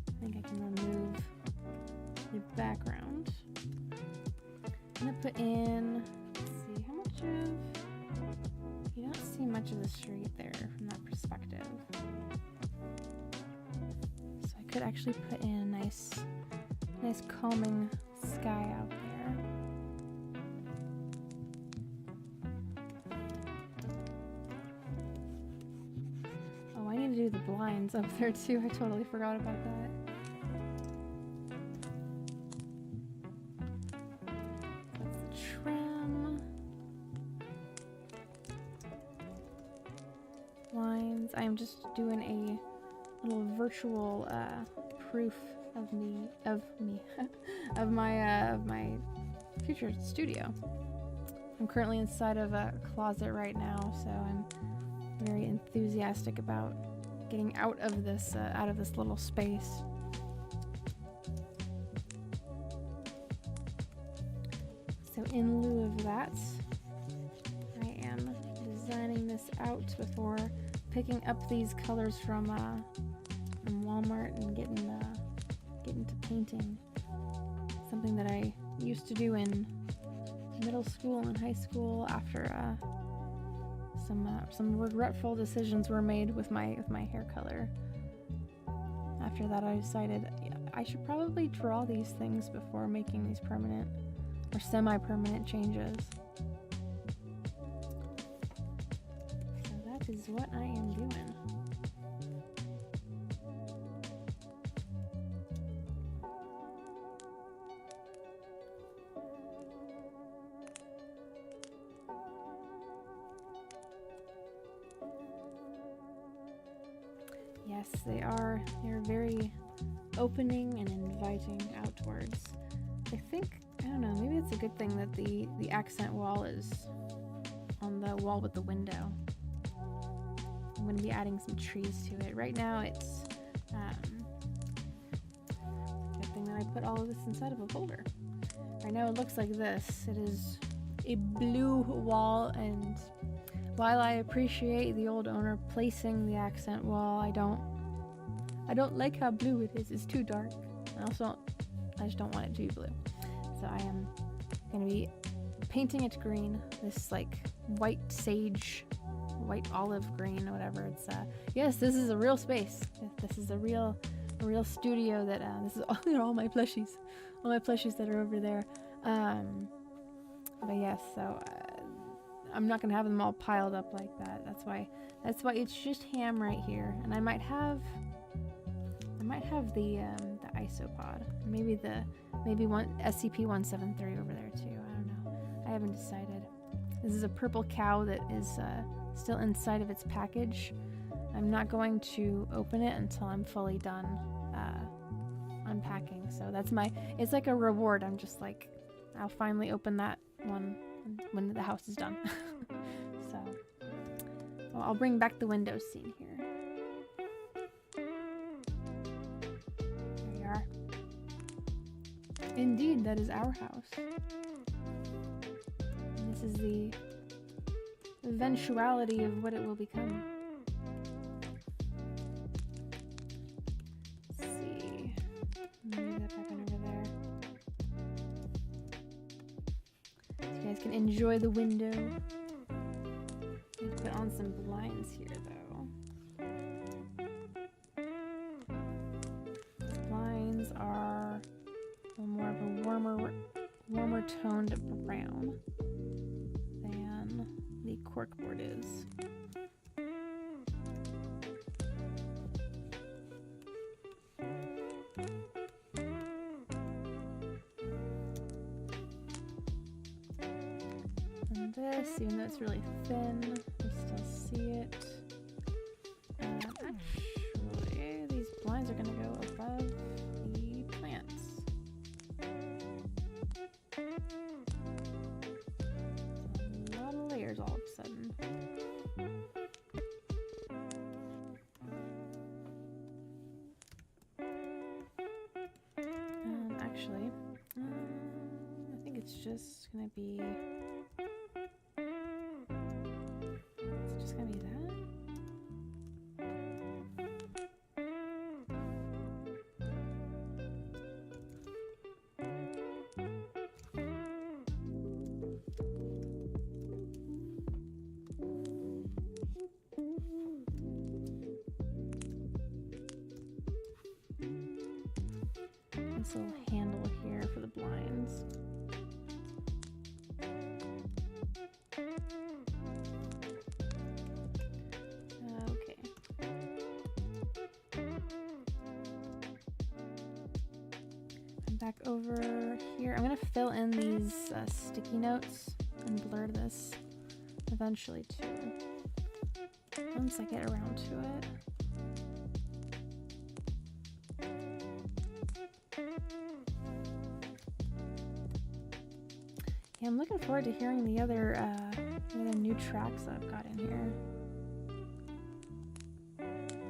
I think I can remove the background. I'm going to put in, let's see, how much of, you don't see much of the street there from that perspective. So I could actually put in a nice calming sky out there. Oh, I need to do the blinds up there too. I totally forgot about that. That's the trim. Lines. I'm just doing a little virtual proof of my future studio. I'm currently inside of a closet right now, so I'm very enthusiastic about getting out of this little space. So in lieu of that, I am designing this out before picking up these colors from Walmart and getting into painting. Something that I used to do in middle school and high school after some regretful decisions were made with my hair color. After that, I decided I should probably draw these things before making these permanent or semi-permanent changes. So that is what I am doing. Yes, they are. They're very opening and inviting outwards. I think, I don't know, maybe it's a good thing that the accent wall is on the wall with the window. I'm going to be adding some trees to it. Right now it's good thing that I put all of this inside of a folder. Right now it looks like this. It is a blue wall, and while I appreciate the old owner placing the accent wall, I don't like how blue it is. It's too dark. I just don't want it to be blue. So I am going to be painting it green. This like white sage, white olive green, whatever. It's yes, this is a real space. This is a real studio. That this is all my plushies, that are over there. But yes, so. I'm not gonna have them all piled up like that. That's why it's just ham right here, and I might have the isopod, maybe one SCP-173 over there too. I don't know. I haven't decided. This is a purple cow that is still inside of its package. I'm not going to open it until I'm fully done unpacking. So it's like a reward. I'm just like, I'll finally open that one when the house is done. So I'll bring back the window scene here. There we are. Indeed, that is our house. And this is the eventuality of what it will become. Let's see. Move that back on over there. You guys can enjoy the window. Need to put on some blinds here, though. Blinds are a little more of a warmer toned brown than the corkboard is. This, even though it's really thin, you still see it. Actually, these blinds are going to go above the plants. A lot of layers all of a sudden. Actually, I think it's just going to be... It's gonna be that. This little handle here for the blinds. Back over here. I'm going to fill in these sticky notes and blur this eventually too, once I get around to it. Yeah, I'm looking forward to hearing the other new tracks that I've got in here.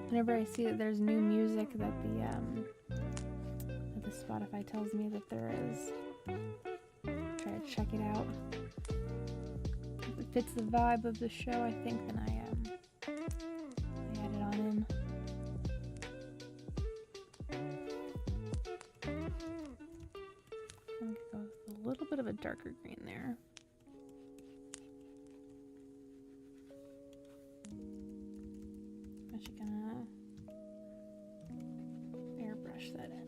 Whenever I see that there's new music that the Spotify tells me that there is, try to check it out. If it fits the vibe of the show, I think, then I add it on in. I'm gonna go with a little bit of a darker green there. I'm actually gonna airbrush that in.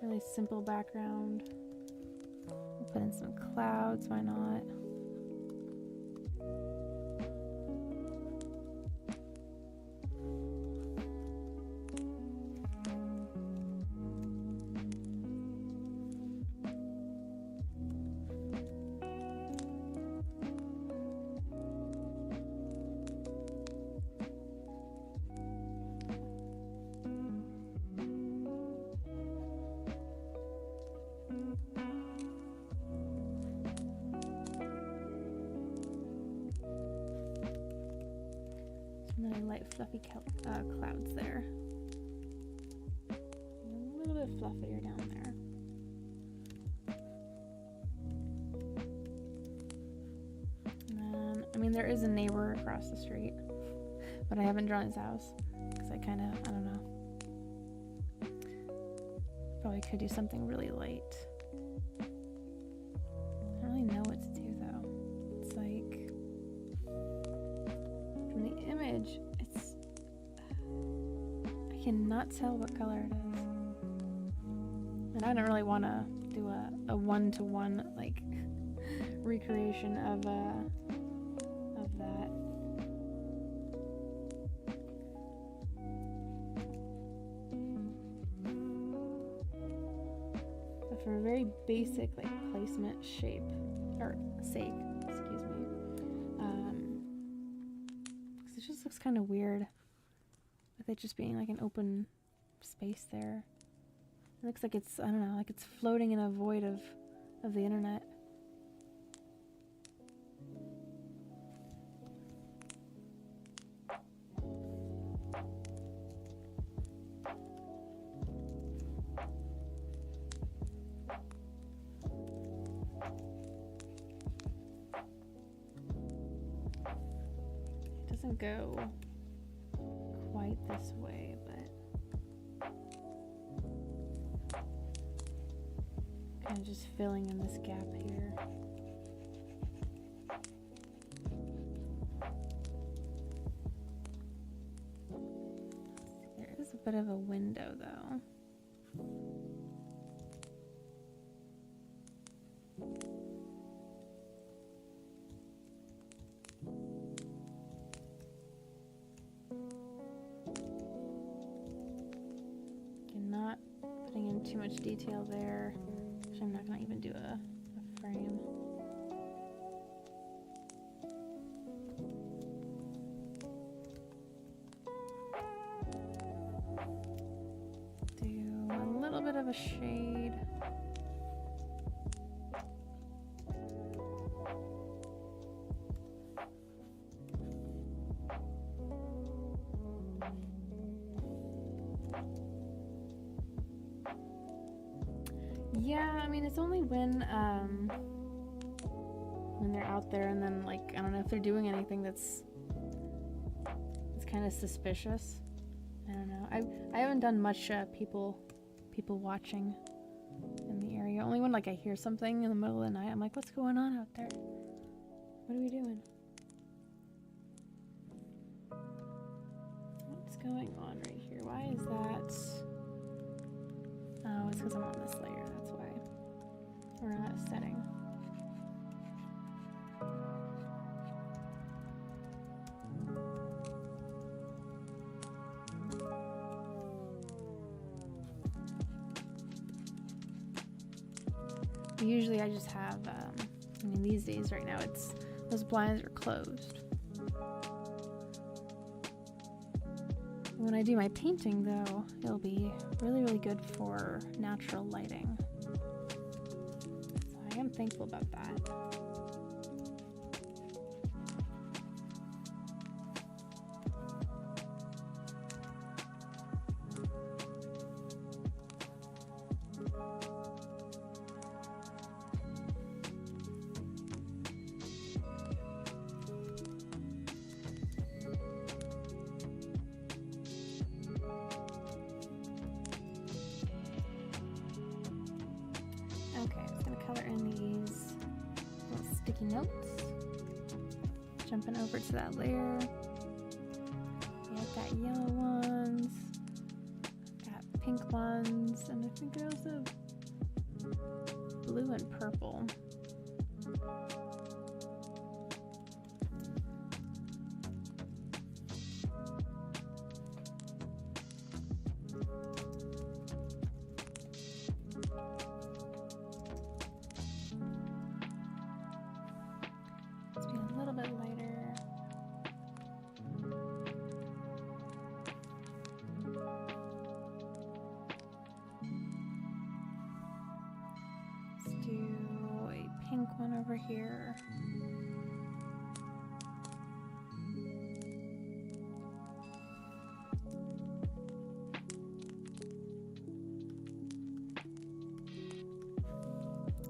Really simple background. We'll put in some clouds, why not? Really light fluffy clouds there. A little bit fluffier down there. And then, I mean, there is a neighbor across the street, but I haven't drawn his house because I don't know. Probably could do something really light. I don't really know what to do though. It's like, from the image, I cannot tell what color it is. And I don't really want to do a one-to-one like recreation of that. But for a very basic like placement sake, excuse me, because it just looks kind of weird with it just being like an open space there. It looks like it's, I don't know, like it's floating in a void of the internet. It doesn't go quite this way, but kind of just filling in this gap here. There is a bit of a window though. Not putting in too much detail there. Actually, I'm not going to even do a frame. Do a little bit of a shade. Yeah, I mean, it's only when they're out there and then, like, I don't know if they're doing anything it's kind of suspicious. I don't know. I haven't done much people watching in the area. Only when, like, I hear something in the middle of the night, I'm like, what's going on out there? What are we doing? What's going on right here? Why is that? Oh, it's because I'm on this layer, that's why. Or not setting. Usually I just have, I mean, these days right now, it's, those blinds are closed. When I do my painting though, it'll be really, really good for natural lighting. So I am thankful about that. notes. Jumping over to that layer. Yeah, I've got yellow ones, got pink ones, and I think I also have blue and purple. Over here.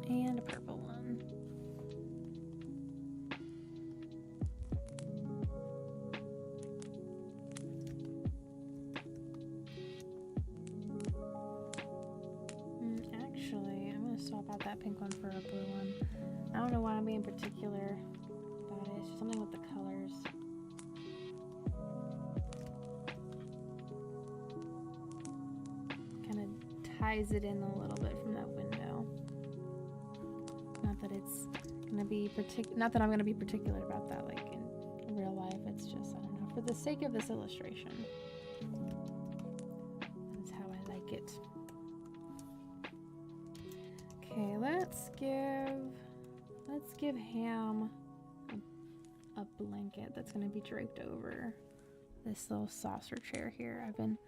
And a purple one. Actually, I'm going to swap out that pink one for a blue one. I don't know why I'm being particular about it. It's just something with the colors. Kind of ties it in a little bit from that window. Not that it's gonna be not that I'm gonna be particular about that, like in real life. It's just, I don't know, for the sake of this illustration. That's how I like it. Okay, let's give Ham a blanket that's going to be draped over this little saucer chair here. I've been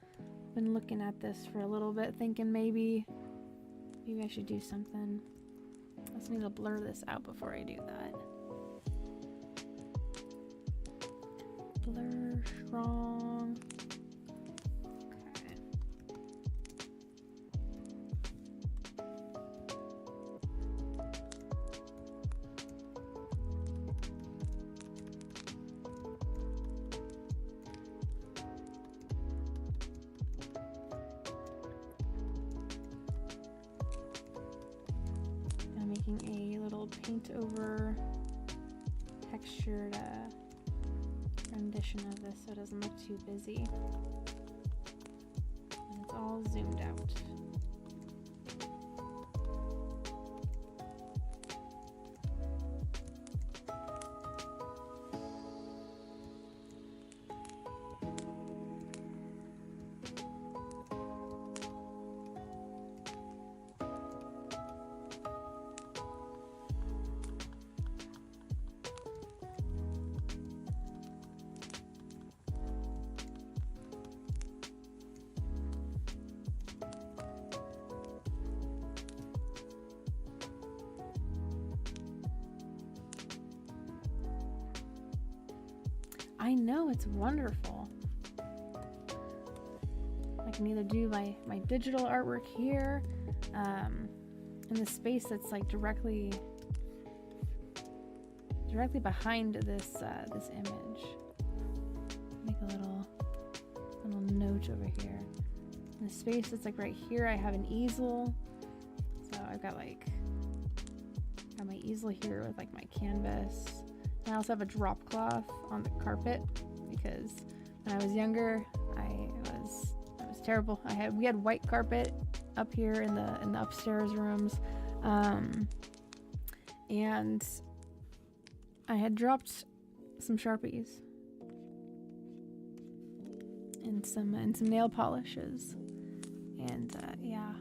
looking at this for a little bit, thinking maybe I should do something. I just need to blur this out before I do that. Blur strong. Making a little paint over textured rendition of this so it doesn't look too busy. And it's all zoomed out. I know, it's wonderful. I can either do my digital artwork here, in the space that's like directly behind this this image. Make a little note over here. In the space that's like right here, I have an easel. So I've got my easel here with like my canvas. I also have a drop cloth on the carpet because when I was younger, I was terrible. We had white carpet up here in the upstairs rooms, and I had dropped some Sharpies and some nail polishes, and yeah.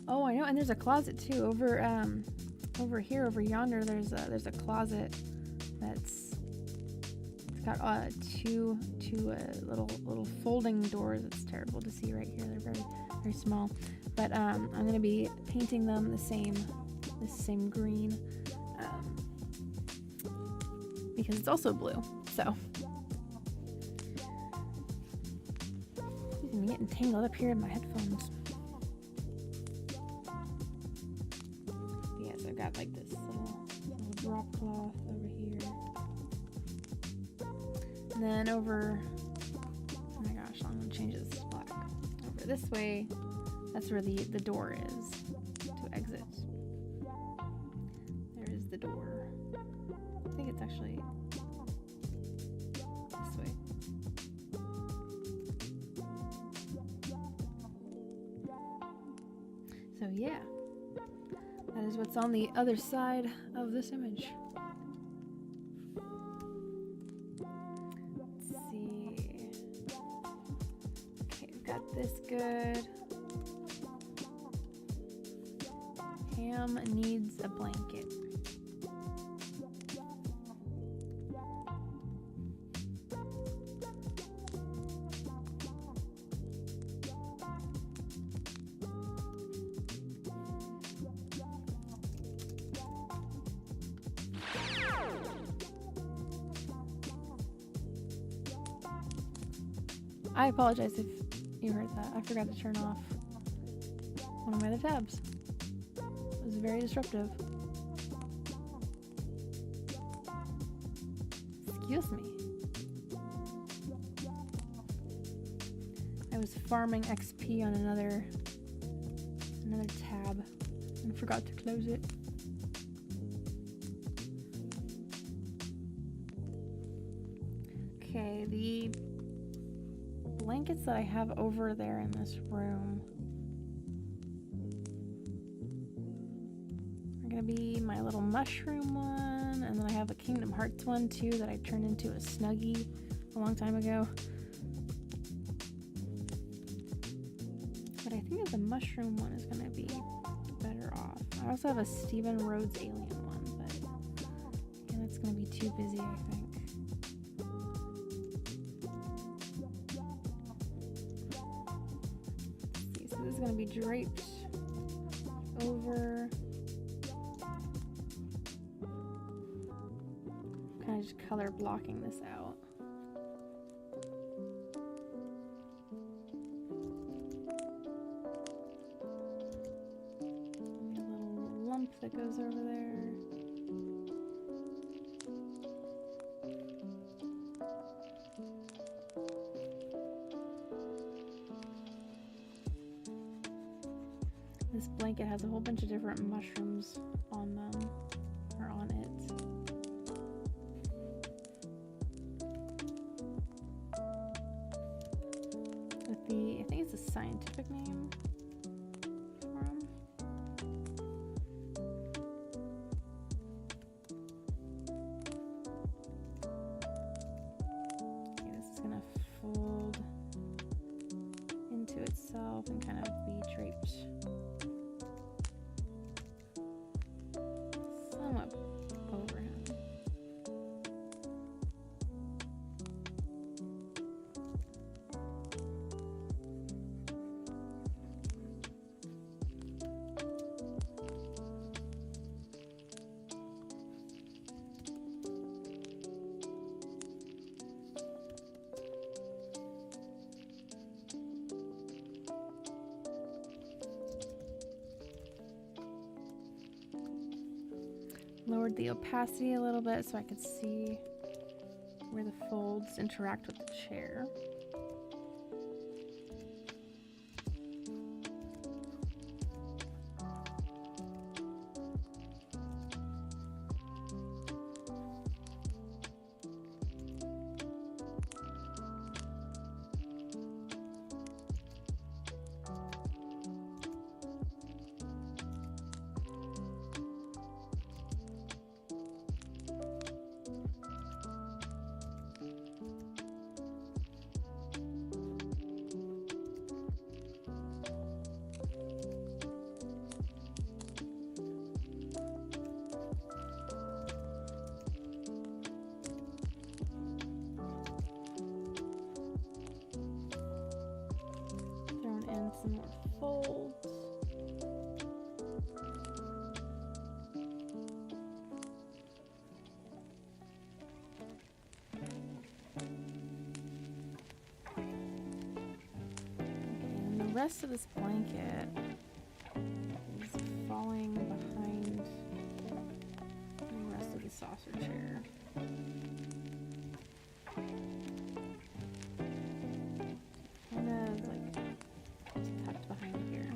Oh, I know. And there's a closet too over here, over yonder. There's a closet. It's got two little folding doors. It's terrible to see right here. They're very, very small. But I'm gonna be painting them this same green because it's also blue. So I'm getting tangled up here in my headphones. Yeah, so I've got like this little drop cloth over here. And then over, oh my gosh, I'm gonna change this to black. Over this way, that's where the door is to exit. There is the door. So yeah, that is what's on the other side of this image. Let's see. Okay, we've got this good. Ham needs a blanket. I apologize if you heard that. I forgot to turn off one of my other tabs. It was very disruptive. Excuse me. I was farming XP on another tab and forgot to close it. Okay, the blankets that I have over there in this room are gonna be my little mushroom one, and then I have a Kingdom Hearts one too that I turned into a Snuggie a long time ago. But I think that the mushroom one is gonna be better off. I also have a Steven Rhodes alien one, but again, it's gonna be too busy, I think. This is going to be draped over, kind of just color blocking this out. Maybe a little lump that goes over there. This blanket has a whole bunch of different mushrooms on them, or on it. With the, I think it's a scientific name for them. Okay, this is gonna fold into itself and kind of be draped somewhat over him. Lowered the opacity a little bit so I could see where the folds interact with the chair. Some more folds. And the rest of this blanket is falling behind the rest of the saucer chair. Kind of like tucked behind here.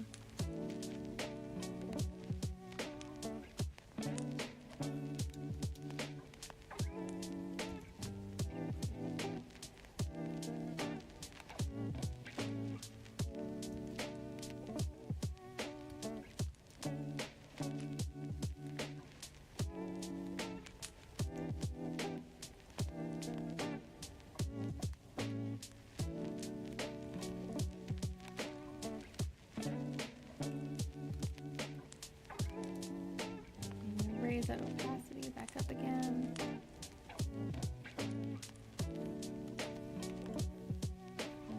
that opacity back up again.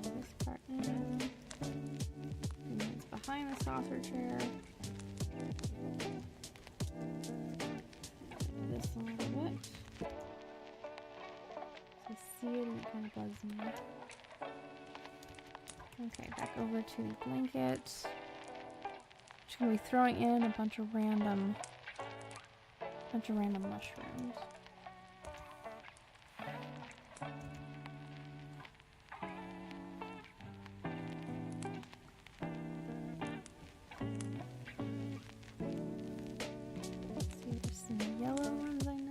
Pull this part in. And it's behind the saucer chair. This a little bit. So see it and it kind of bugs me. Okay, back over to the blanket. Just gonna be throwing in a bunch of random mushrooms. Let's see, there's some yellow ones I know.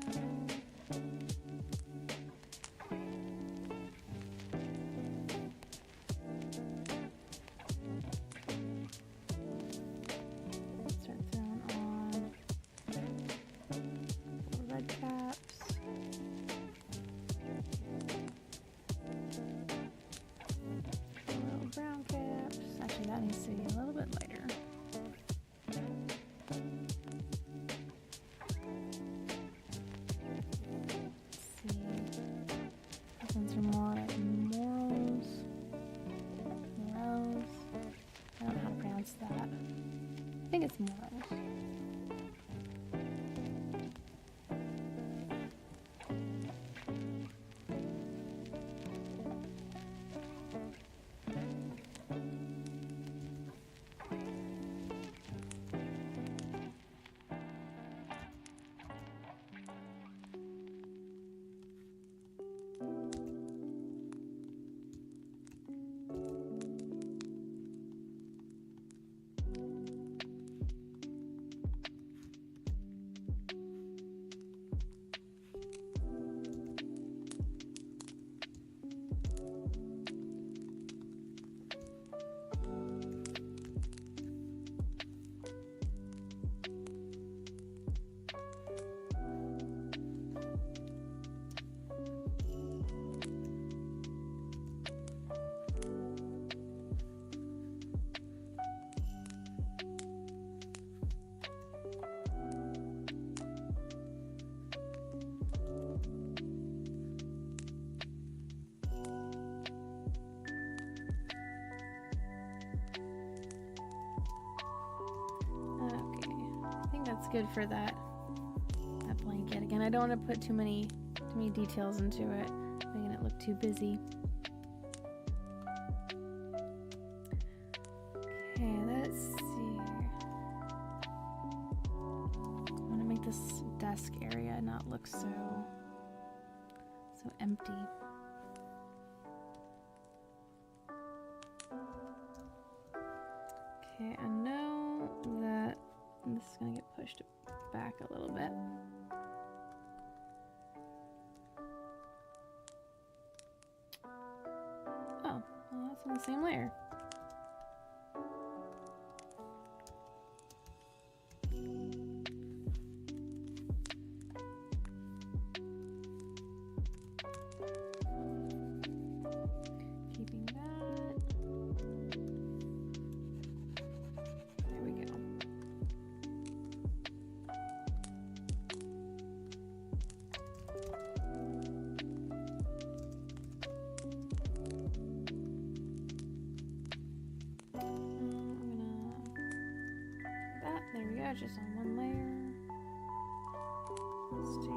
Start throwing on red caps. Little brown caps. Actually, that needs to be a little bit lighter. Let's see. These ones are more like morels. Morels. I don't know how to pronounce that. I think it's morels. That's good for that blanket. Again, I don't want to put too many details into it, making it look too busy. Okay, let's see. I want to make this desk area not look so empty. Okay, I know that this is going to get pushed back a little bit. Oh, well, that's on the same layer. Keeping that. There we go. There we go, just on one layer. Let's do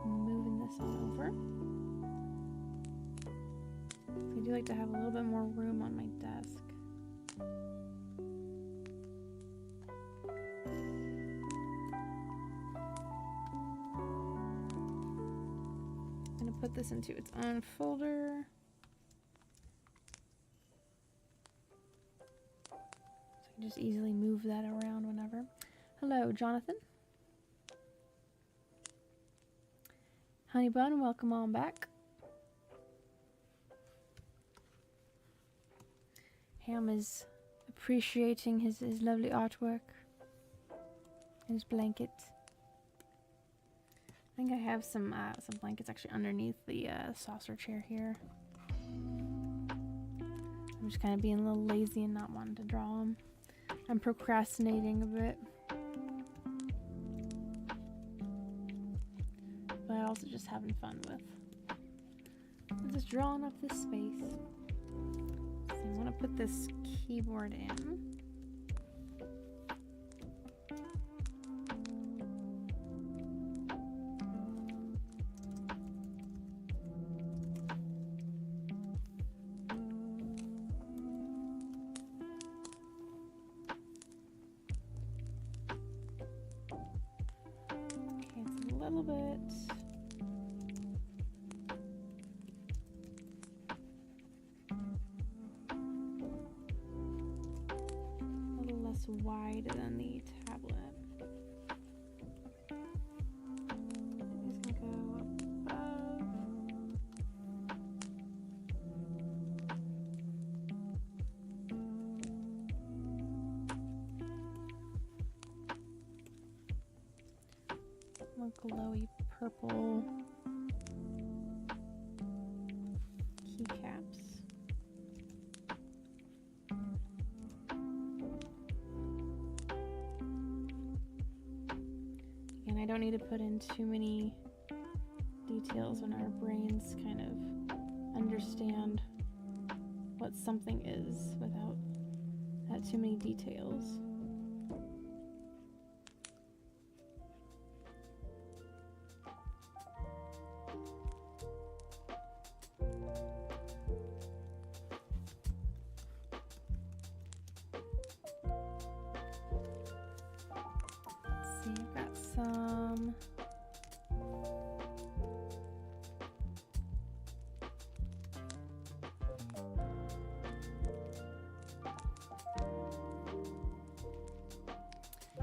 moving this on over. So I do like to have a little bit more room on my desk. I'm going to put this into its own folder. Just easily move that around whenever. Hello, Jonathan. Honey Bun, welcome on back. Ham is appreciating his lovely artwork. His blanket. I think I have some blankets actually underneath the saucer chair here. I'm just kind of being a little lazy and not wanting to draw them. I'm procrastinating a bit. also just having fun with. I'm just drawing up this space. So I want to put this keyboard in. Wide than the tablet. Just gonna go above. More glowy purple keycaps. I don't need to put in too many details when our brains kind of understand what something is without too many details.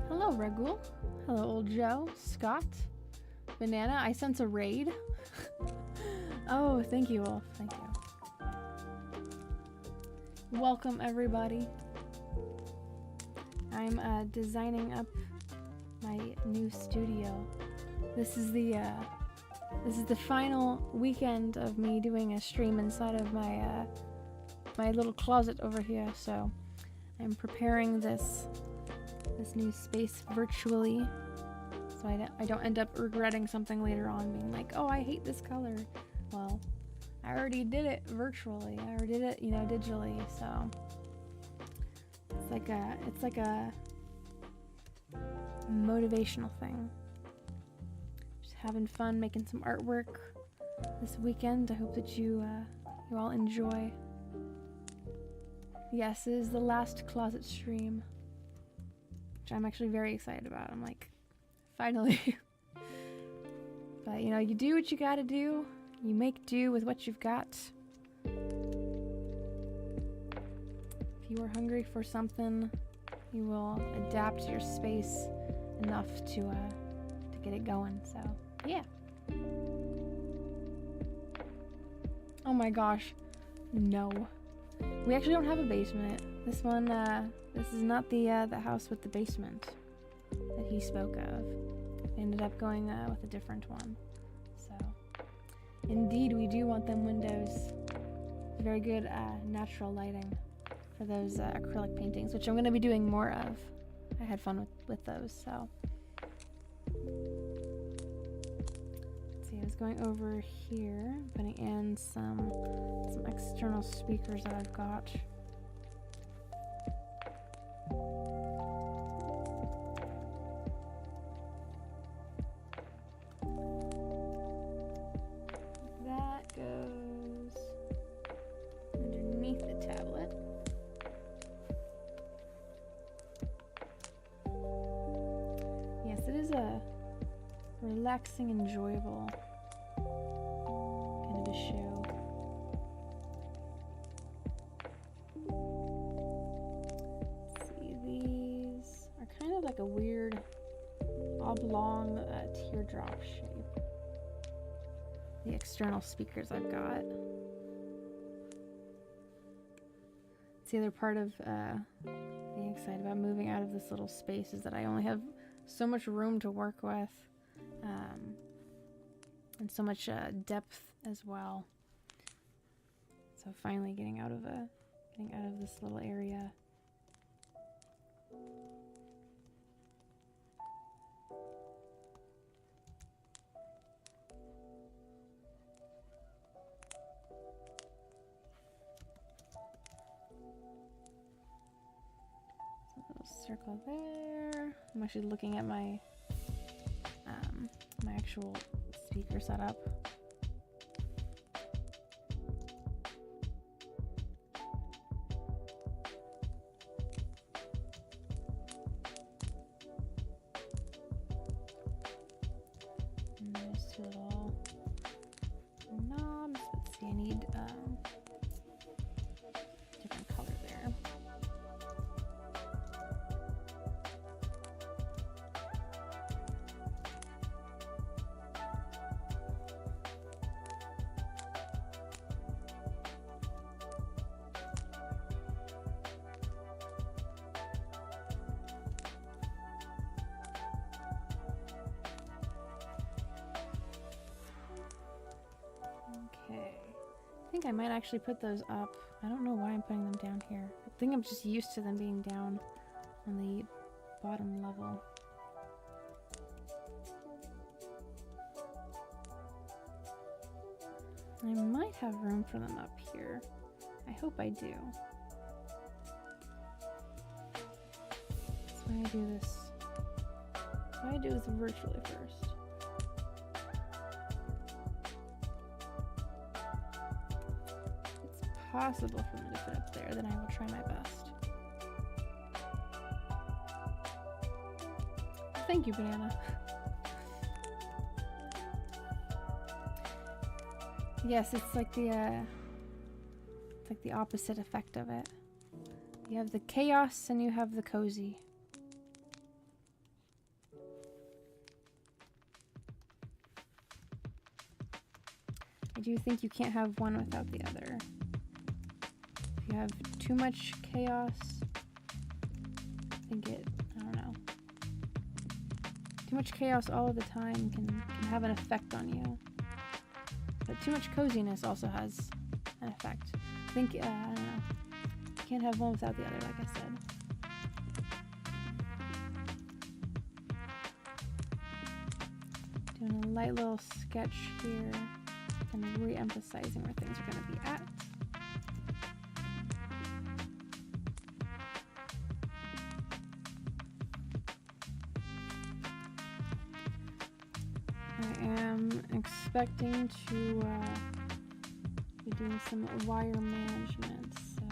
Hello, Regul. Hello, Old Joe. Scott. Banana. I sense a raid. Oh, thank you, Wolf. Thank you. Welcome, everybody. I'm designing up my new studio. This is the final weekend of me doing a stream inside of my my little closet over here. So I'm preparing this new space virtually, so I don't end up regretting something later on, being like, oh, I hate this color. Well, I already did it virtually. I already did it, digitally. So it's like a motivational thing. Just having fun making some artwork this weekend. I hope that you all enjoy. Yes, it is the last closet stream, which I'm actually very excited about. I'm like, finally. But you do what you gotta do. You make do with what you've got. If you are hungry for something, you will adapt your space enough to get it going. So yeah. Oh my gosh, no. We actually don't have a basement. This one, this is not the house with the basement that he spoke of. We ended up going with a different one. So, indeed, we do want them windows. Very good natural lighting for those acrylic paintings, which I'm going to be doing more of. I had fun with those, so. Let's see, I was going over here, putting in some external speakers that I've got. That goes underneath the tablet. Yes, it is a relaxing, enjoyable kind of a show. Like a weird oblong teardrop shape. The external speakers I've got. It's the other part of being excited about moving out of this little space is that I only have so much room to work with, and so much depth as well. So finally getting out of this little area. circle there. I'm actually looking at my my actual speaker setup. And there's two little knobs. Let's see, I need different color there. Okay, I think I might actually put those up. I don't know why I'm putting them down here. I think I'm just used to them being down on the bottom level. I might have room for them up here. I hope I do. That's why I do this. That's why I do this virtually first. Possible for me to fit up there, then I will try my best. Thank you, Banana. Yes, it's like the opposite effect of it. You have the chaos and you have the cozy. I do think you can't have one without the other. If you have too much chaos, I don't know. Too much chaos all of the time can have an effect on you. But too much coziness also has an effect. I think, I don't know. You can't have one without the other, like I said. Doing a light little sketch here, kind of re-emphasizing where things are going to be at. I am expecting to be doing some wire management, so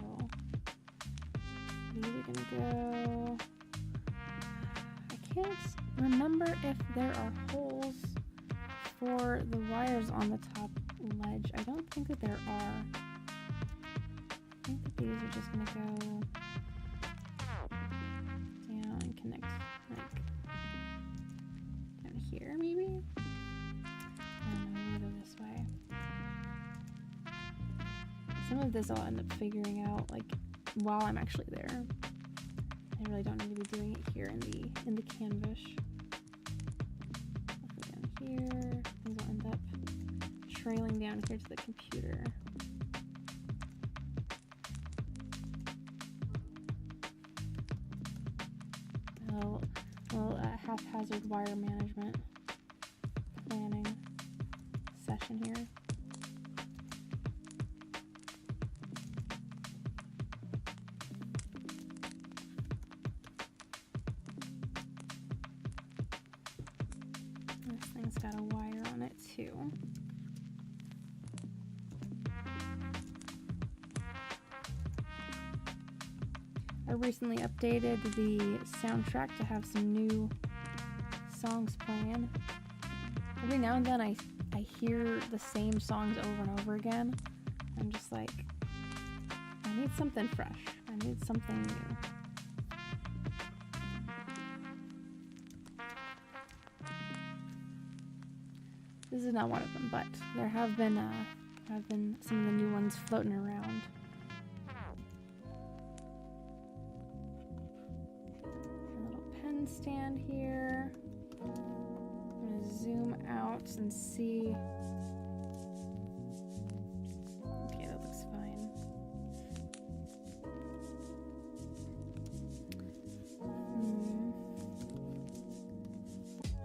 these are gonna go. I can't remember if there are holes for the wires on the top ledge. I don't think that there are. I think that these are just gonna go down and connect like down here, maybe. This way. Some of this I'll end up figuring out like while I'm actually there. I really don't need to be doing it here in the canvas. Down here, things will end up trailing down here to the computer. Well, haphazard wire management planning session here. This thing's got a wire on it too. I recently updated the soundtrack to have some new songs playing. Every now and then I hear the same songs over and over again. I'm just like, I need something fresh. I need something new. This is not one of them, but there have been some of the new ones floating around. A little pen stand here. I'm gonna zoom out and see. Okay, that looks fine.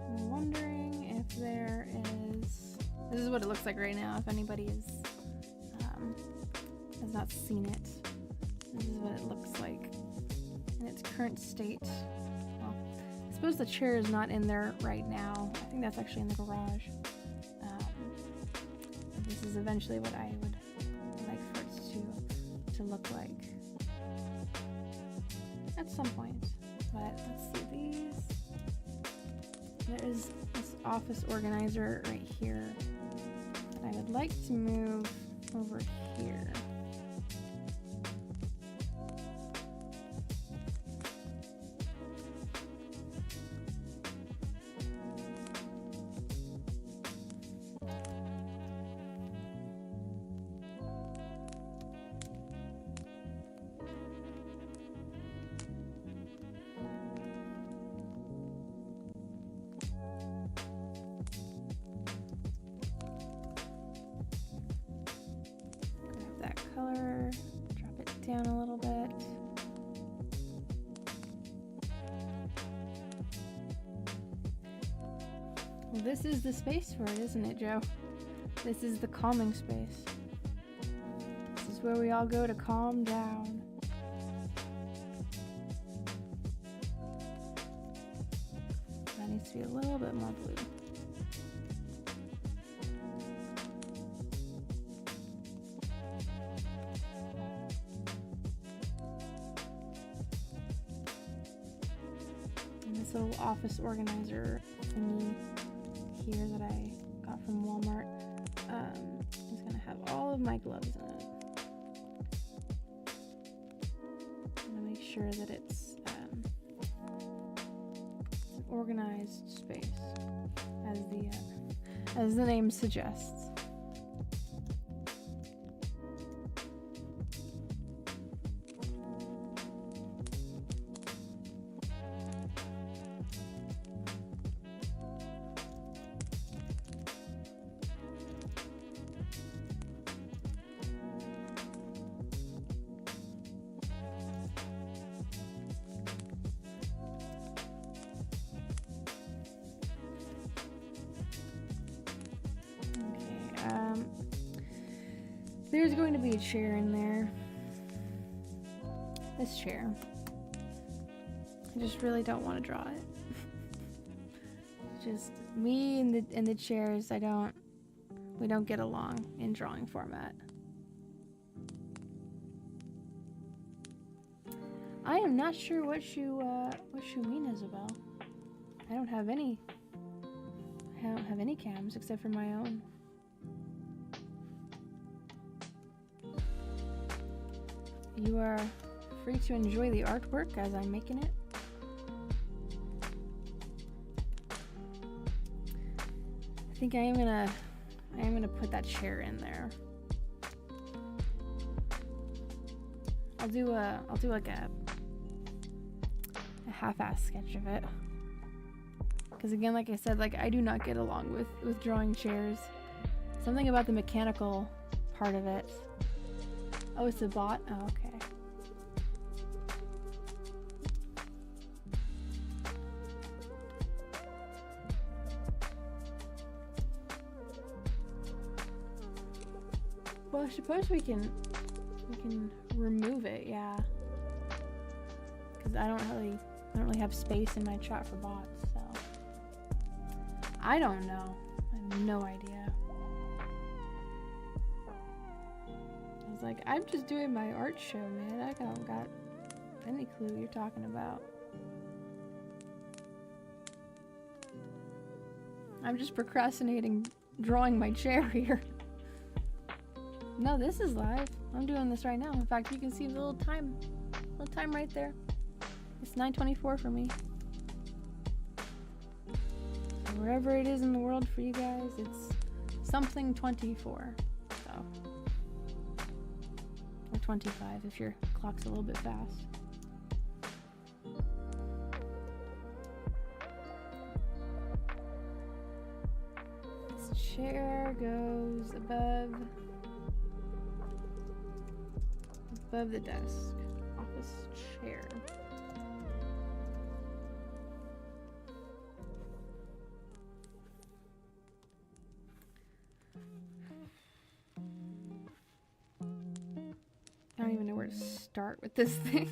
I'm wondering if there is. This is what it looks like right now. If anybody has not seen it, this is what it looks like. in its current state. Well, I suppose the chair is not in there right now. I think that's actually in the garage. This is eventually what I would like for it to look like at some point. But let's see these. There is this office organizer right here that I would like to move over here. Color, drop it down a little bit. Well, this is the space for it, isn't it, Joe? This is the calming space. This is where we all go to calm down. That needs to be a little bit more blue. Little office organizer thingy here that I got from Walmart is gonna have all of my gloves in it. I'm gonna make sure that it's an organized space, as the name suggests. There's going to be a chair in there. This chair. I just really don't want to draw it. Just me and the chairs, we don't get along in drawing format. I am not sure what you mean, Isabel. I don't have any cams except for my own. You are free to enjoy the artwork as I'm making it. I think I am gonna put that chair in there. I'll do like a half-ass sketch of it. Because again, like I said, like I do not get along with drawing chairs. Something about the mechanical part of it. Oh, it's a bot? Oh, okay. Well, I suppose we can remove it, yeah. Because I don't really have space in my chat for bots, so I don't know. I have no idea. I was like, I'm just doing my art show, man. I don't got any clue what you're talking about. I'm just procrastinating drawing my chair here. No, this is live. I'm doing this right now. In fact, you can see the little time right there. It's 9:24 for me. So wherever it is in the world for you guys, it's something 24. So, or 25 if your clock's a little bit fast. This chair goes above the desk. Office chair. I don't even know where to start with this thing.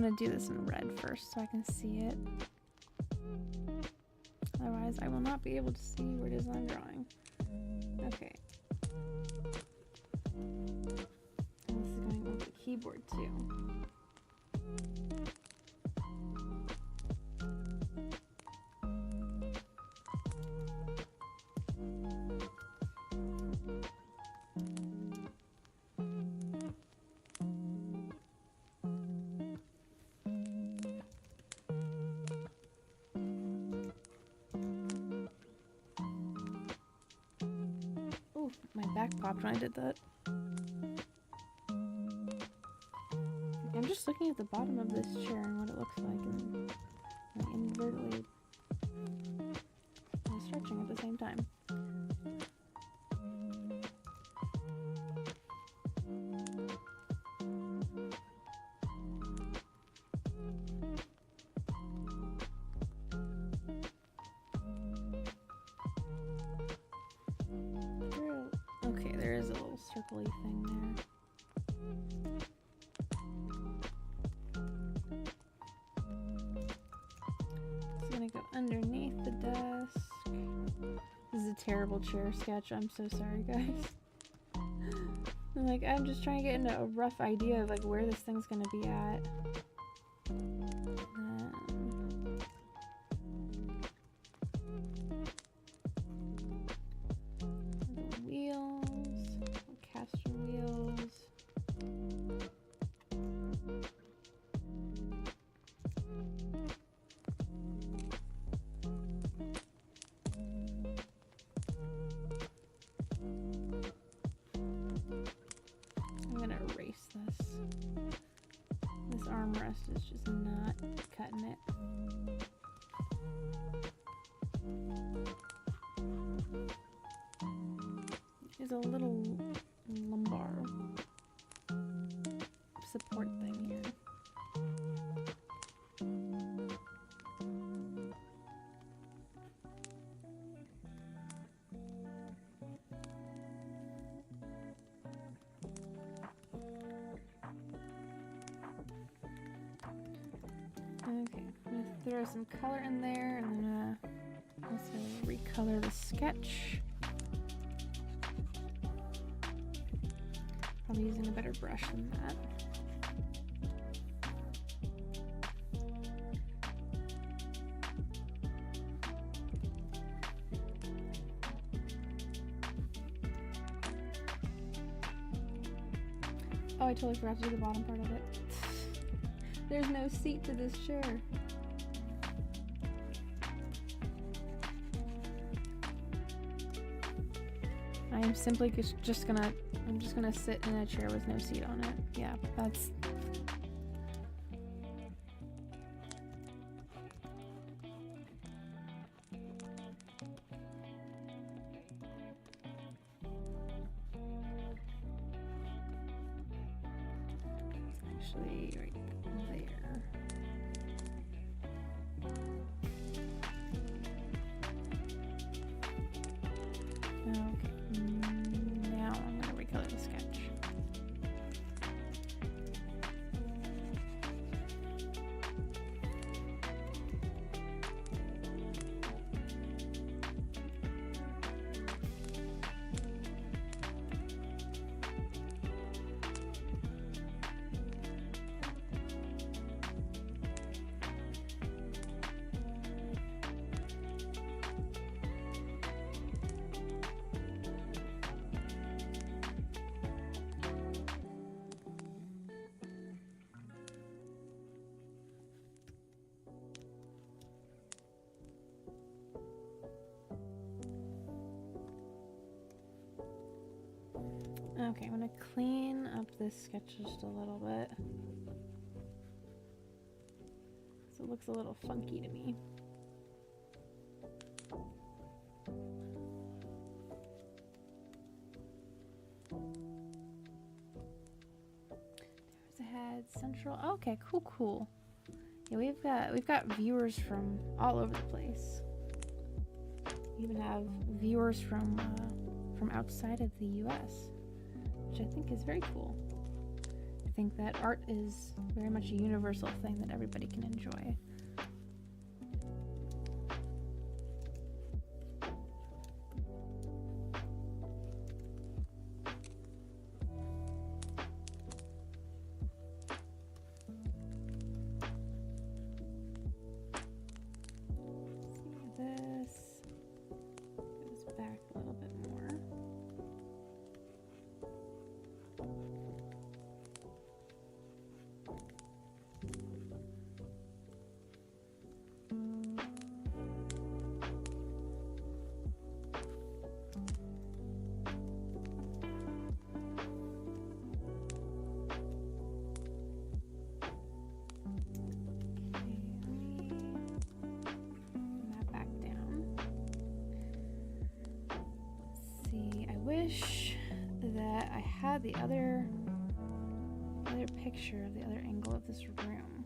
gonna do this in red first so I can see it. Otherwise, I will not be able to see what it is I'm drawing. Okay. And this is going on the keyboard too. My back popped when I did that. I'm just looking at the bottom of this chair and what it looks like, and like inadvertently stretching at the same time. Okay, there is a little circle-y thing there. It's gonna go underneath the desk. This is a terrible chair sketch. I'm so sorry, guys. I'm just trying to get into a rough idea of like where this thing's gonna be at. Armrest is just not cutting it. There's a little lumbar support thing here. Okay, I'm gonna throw some color in there, and then also recolor the sketch. Probably using a better brush than that. Oh, I totally forgot to do the bottom part of it. There's no seat to this chair. I am simply just gonna sit in a chair with no seat on it. Yeah, that's... actually right there. Okay, now I'm gonna recolor the sketch. Okay, I'm gonna clean up this sketch just a little bit. So it looks a little funky to me. There's a head central. Oh, okay, cool. Yeah, we've got viewers from all over the place. We even have viewers from outside of the U.S., which I think is very cool. think that art is very much a universal thing that everybody can enjoy. That I had the other picture of the other angle of this room.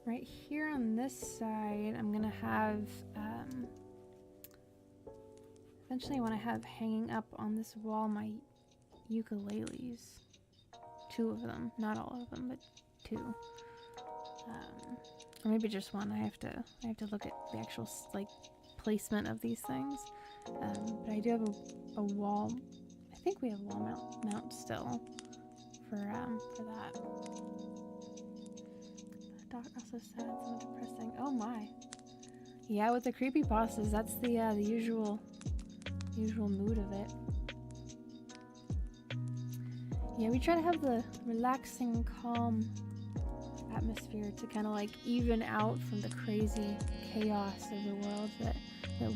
Right here on this side, I'm gonna have eventually I want to have hanging up on this wall my ukuleles. 2 of them, not all of them, but 2. Or maybe just one. I have to look at the actual like placement of these things. But I do have a wall. I think we have a wall mount still for that. The doc also said something depressing. Oh my. Yeah, with the creepypastas, that's the usual mood of it. Yeah, we try to have the relaxing, calm atmosphere to kind of like even out from the crazy chaos of the world that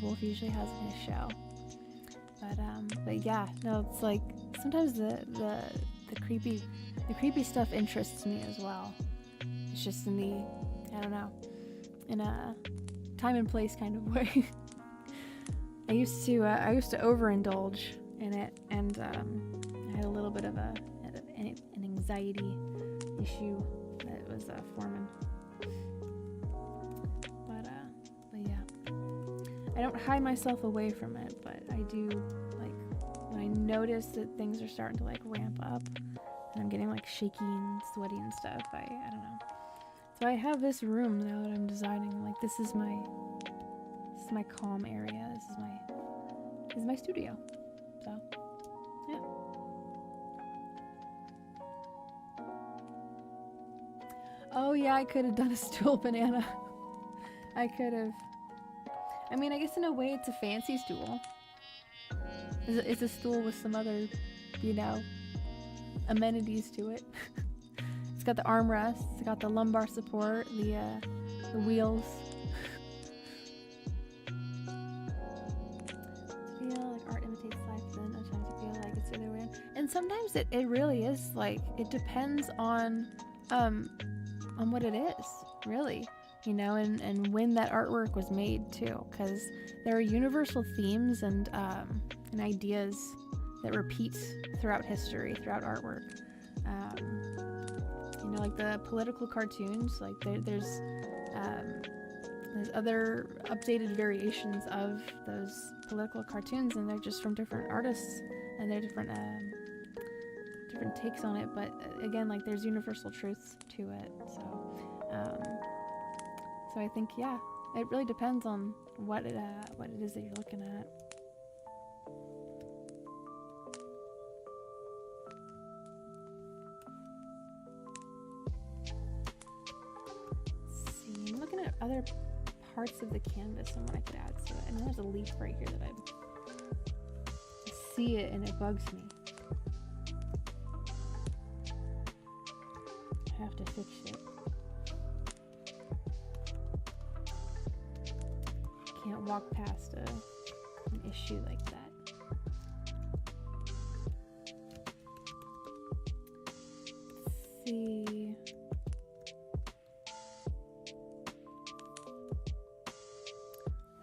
Wolf usually has in his show. But yeah, no, it's like sometimes the creepy stuff interests me as well. It's just in the, I don't know, in a time and place kind of way. I used to overindulge in it, and I had a little bit of an anxiety issue that was forming. But yeah, I don't hide myself away from it, but I do, like, when I notice that things are starting to like ramp up and I'm getting like shaky and sweaty and stuff, I don't know. So I have this room now that I'm designing. Like, this is my calm area. This is my studio. So yeah. Oh yeah, I could have done a stool banana. I could have. I mean, I guess in a way it's a fancy stool. It's a stool with some other, you know, amenities to it. It's got the armrest, it's got the lumbar support, the wheels. Feel like art imitates life, then other times you feel like it's the other way. And sometimes it really is, like, it depends on what it is, really, you know, and when that artwork was made too, because there are universal themes and ideas that repeat throughout history, throughout artwork. You know, like the political cartoons, like there's other updated variations of those political cartoons, and they're just from different artists, and they're different takes on it. But again, like, there's universal truths to it. So I think, yeah, it really depends on what it is that you're looking at. Let's see, I'm looking at other parts of the canvas and what I could add to it. And there's a leaf right here that I see it and it bugs me. I have to fix it. Can't walk past an issue like that. Let's see.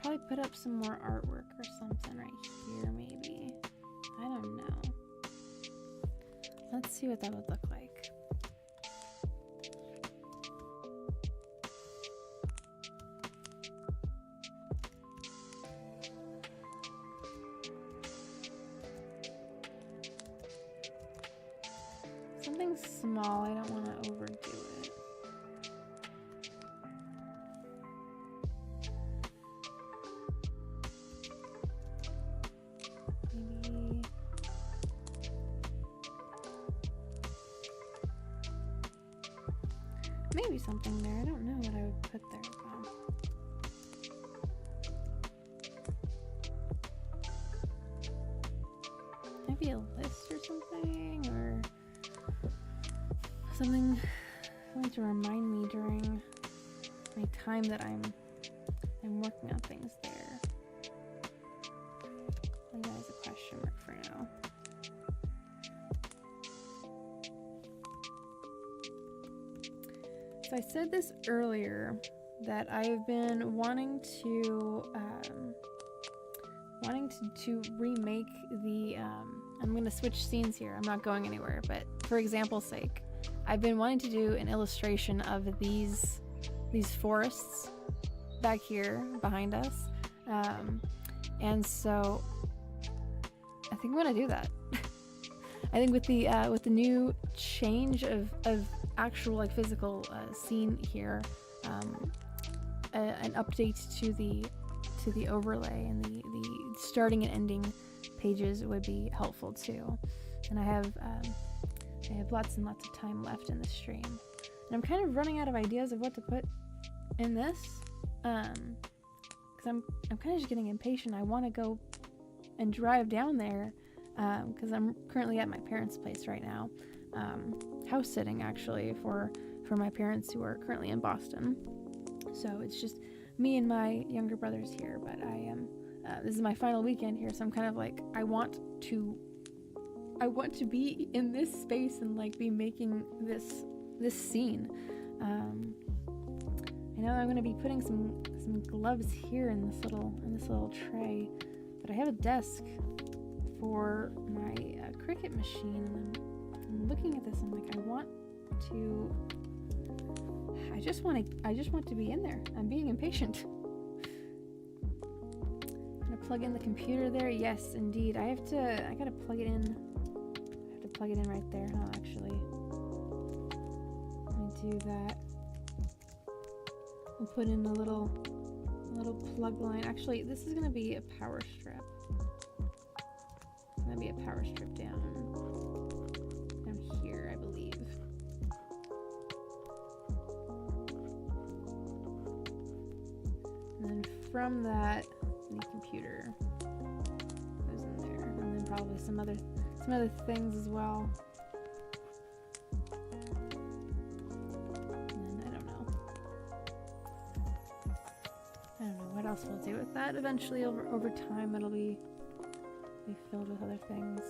Probably put up some more artwork or something right here, maybe. I don't know. Let's see what that would look like. small. I don't want to overdo it. Maybe something there. I don't know what I would put there. Maybe a list or something, or something to remind me during my time that I'm working on things there. I think that is a question mark for now. So I said this earlier that I've been wanting to remake the I'm going to switch scenes here. I'm not going anywhere, but for example's sake, I've been wanting to do an illustration of these forests back here behind us, and so I think I'm going to do that. I think with the new change of actual like physical scene here, an update to the overlay and the starting and ending pages would be helpful too. And I have lots and lots of time left in the stream, and I'm kind of running out of ideas of what to put in this, because I'm kind of just getting impatient. I want to go and drive down there, because I'm currently at my parents' place right now, house sitting actually for my parents who are currently in Boston. So it's just me and my younger brothers here, but I am this is my final weekend here, so I'm kind of like, I want to be in this space and like be making this scene. I know I'm going to be putting some gloves here in this little tray, but I have a desk for my Cricut machine, and I'm looking at this and like, I just want to be in there. I'm being impatient. I'm gonna plug in the computer there. Yes, indeed. I gotta plug it in. I have to plug it in right there, huh? Actually, let me do that. We'll put in a little plug line. Actually, this is gonna be a power strip. It's gonna be a power strip down here, I believe. And then from that, the computer goes in there, and then probably some other things as well. And then I don't know what else we'll do with that. Eventually, over time, it'll be filled with other things.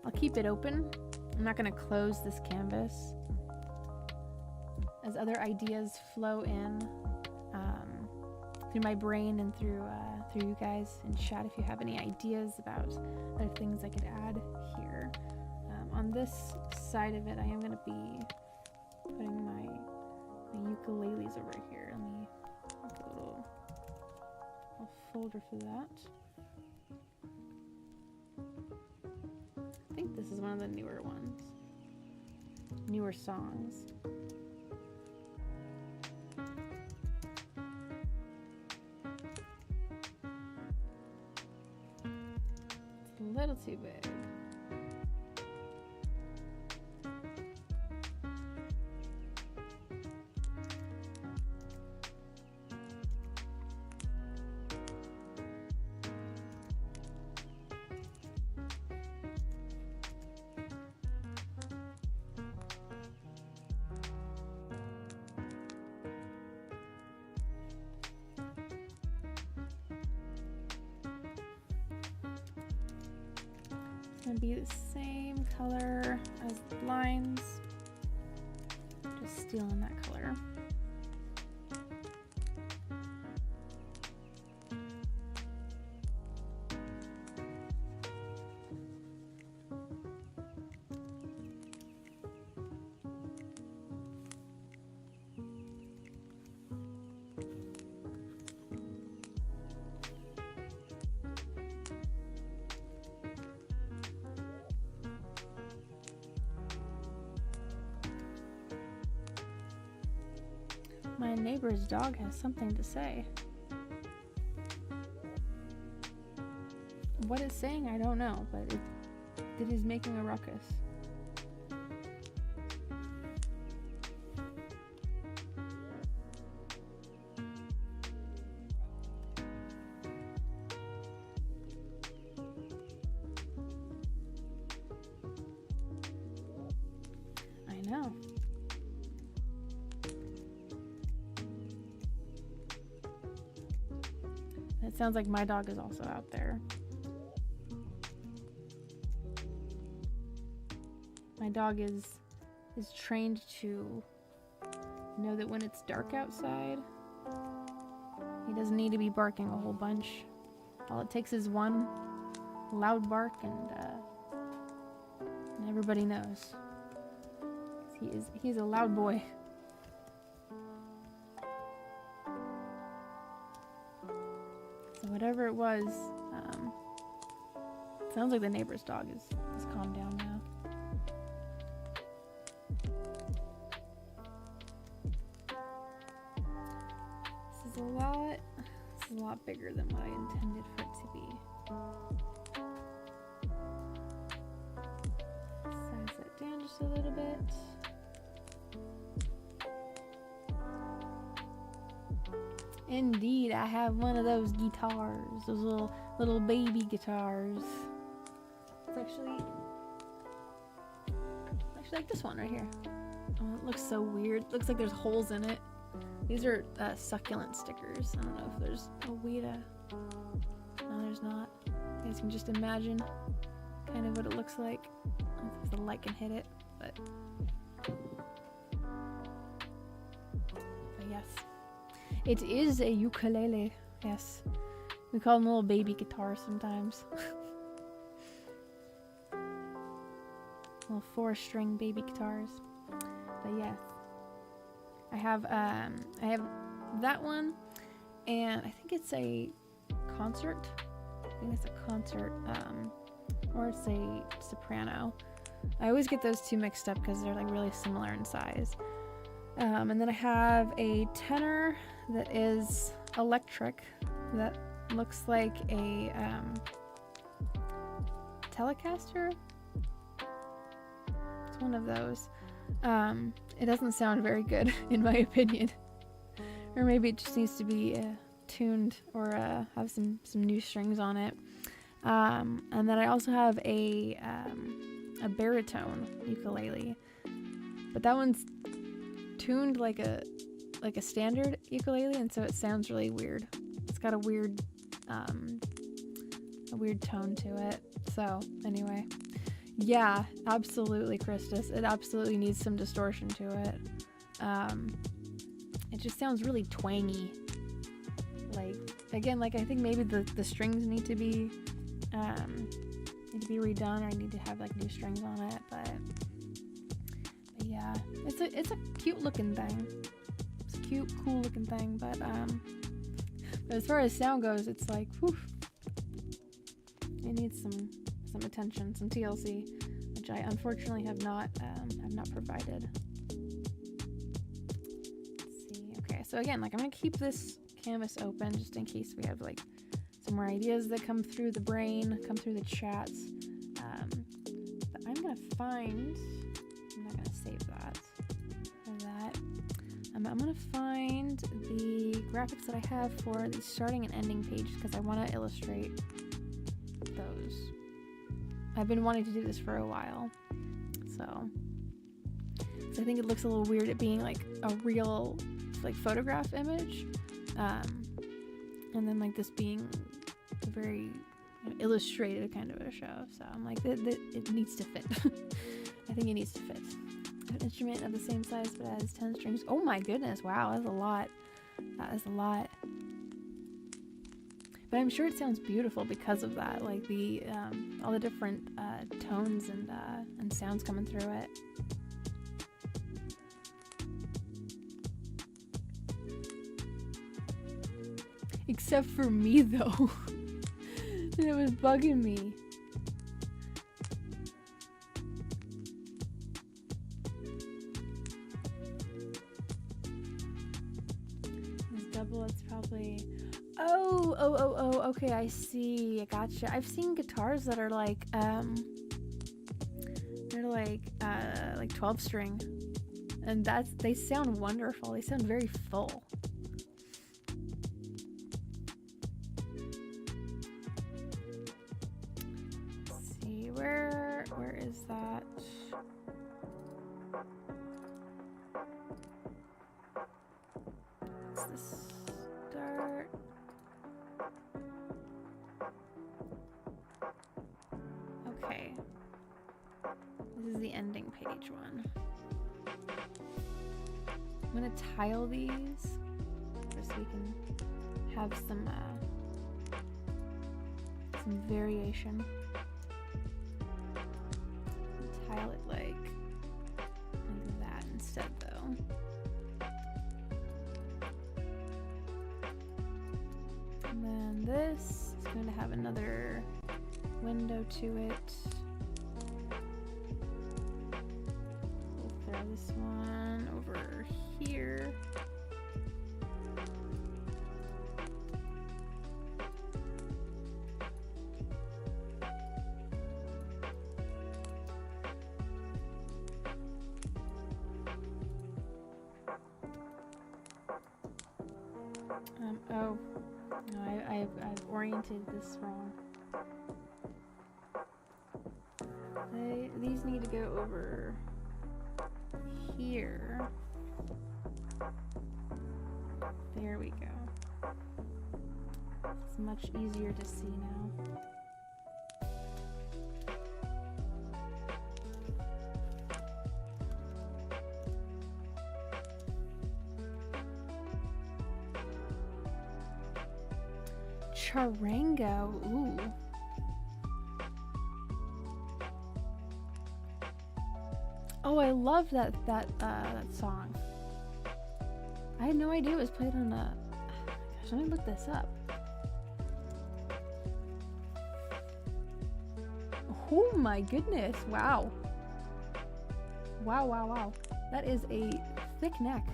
I'll keep it open. I'm not going to close this canvas as other ideas flow in through my brain and through you guys in chat. If you have any ideas about other things I could add here. On this side of it, I am going to be putting my ukuleles over here. Let me make a little folder for that. I think this is one of the newer ones. Newer songs. It's a little too big. Gonna be the same color as the blinds, just stealing that color. My neighbor's dog has something to say. What it's saying, I don't know, but it is making a ruckus. I know. It sounds like my dog is also out there. My dog is trained to know that when it's dark outside, he doesn't need to be barking a whole bunch. All it takes is one loud bark, and everybody knows. He's a loud boy. So whatever it was, sounds like the neighbor's dog is calmed down now. This is a lot bigger than what I intended for it to be. Size it down just a little bit. Indeed, I have one of those guitars, those little baby guitars. It's actually like this one right here. Oh, it looks so weird. It looks like there's holes in it. These are succulent stickers. I don't know if there's a way to... No, there's not. You guys can just imagine kind of what it looks like. I don't know if the light can hit it, but yes. It is a ukulele, yes. We call them little baby guitars sometimes. Little 4-string baby guitars. But yes. I have that one, and I think it's a concert. I think it's a concert, or it's a soprano. I always get those two mixed up because they're like really similar in size. And then I have a tenor that is electric that looks like a Telecaster. It's one of those. It doesn't sound very good in my opinion, or maybe it just needs to be tuned or have some new strings on it. And then I also have a baritone ukulele, but that one's tuned like a standard ukulele, and so it sounds really weird. It's got a weird tone to it. So anyway, yeah, absolutely, Christus. It absolutely needs some distortion to it. It just sounds really twangy. Like, again, like I think maybe the strings need to be redone, or I need to have like new strings on it. But yeah, it's a cute looking thing. It's a cute, cool looking thing. But as far as sound goes, it's like, whew, it needs some attention, some TLC, which I unfortunately have not provided. Let's see. Okay, so again, like I'm gonna keep this canvas open just in case we have like some more ideas that come through the brain, come through the chats. But I'm gonna find. I'm not gonna save that. For that, I'm gonna find the graphics that I have for the starting and ending page because I want to illustrate those. I've been wanting to do this for a while, so I think it looks a little weird at being like a real like photograph image, and then like this being a very illustrated kind of a show. So I'm like, it needs to fit. I think it needs to fit. An instrument of the same size but has 10 strings. Oh my goodness! Wow, that's a lot. That is a lot. But I'm sure it sounds beautiful because of that, like the all the different tones and sounds coming through it. Except for me, though, and it was bugging me. see. Oh, okay, I see. I gotcha. I've seen guitars that are like, they're like 12 string. And they sound wonderful. They sound very full. Let's see, where is that? What's this? Start. Okay. This is the ending page one. I'm gonna tile these just so we can have some variation. Tile it like that instead, though. And then this is going to have another window to it. We'll throw this one over here. Oh, no, I've oriented this wrong. These need to go over here. There we go. It's much easier to see now. Charango, ooh. Oh, I love that song. I had no idea it was played on a. Gosh, let me look this up. Oh my goodness! Wow. Wow. That is a thick neck.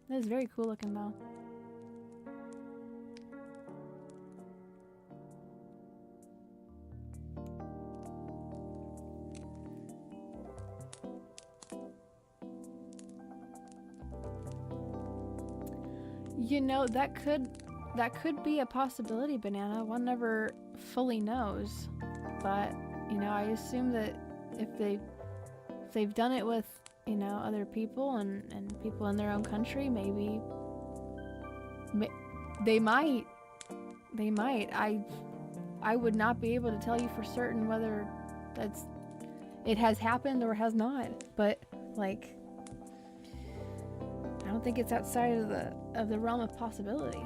That is very cool looking though. You know, that could be a possibility, Banana. One never fully knows. But, you know, I assume that if they've done it with, you know, other people and people in their own country, maybe they might. I would not be able to tell you for certain whether it has happened or has not, but like I don't think it's outside of the realm of possibility.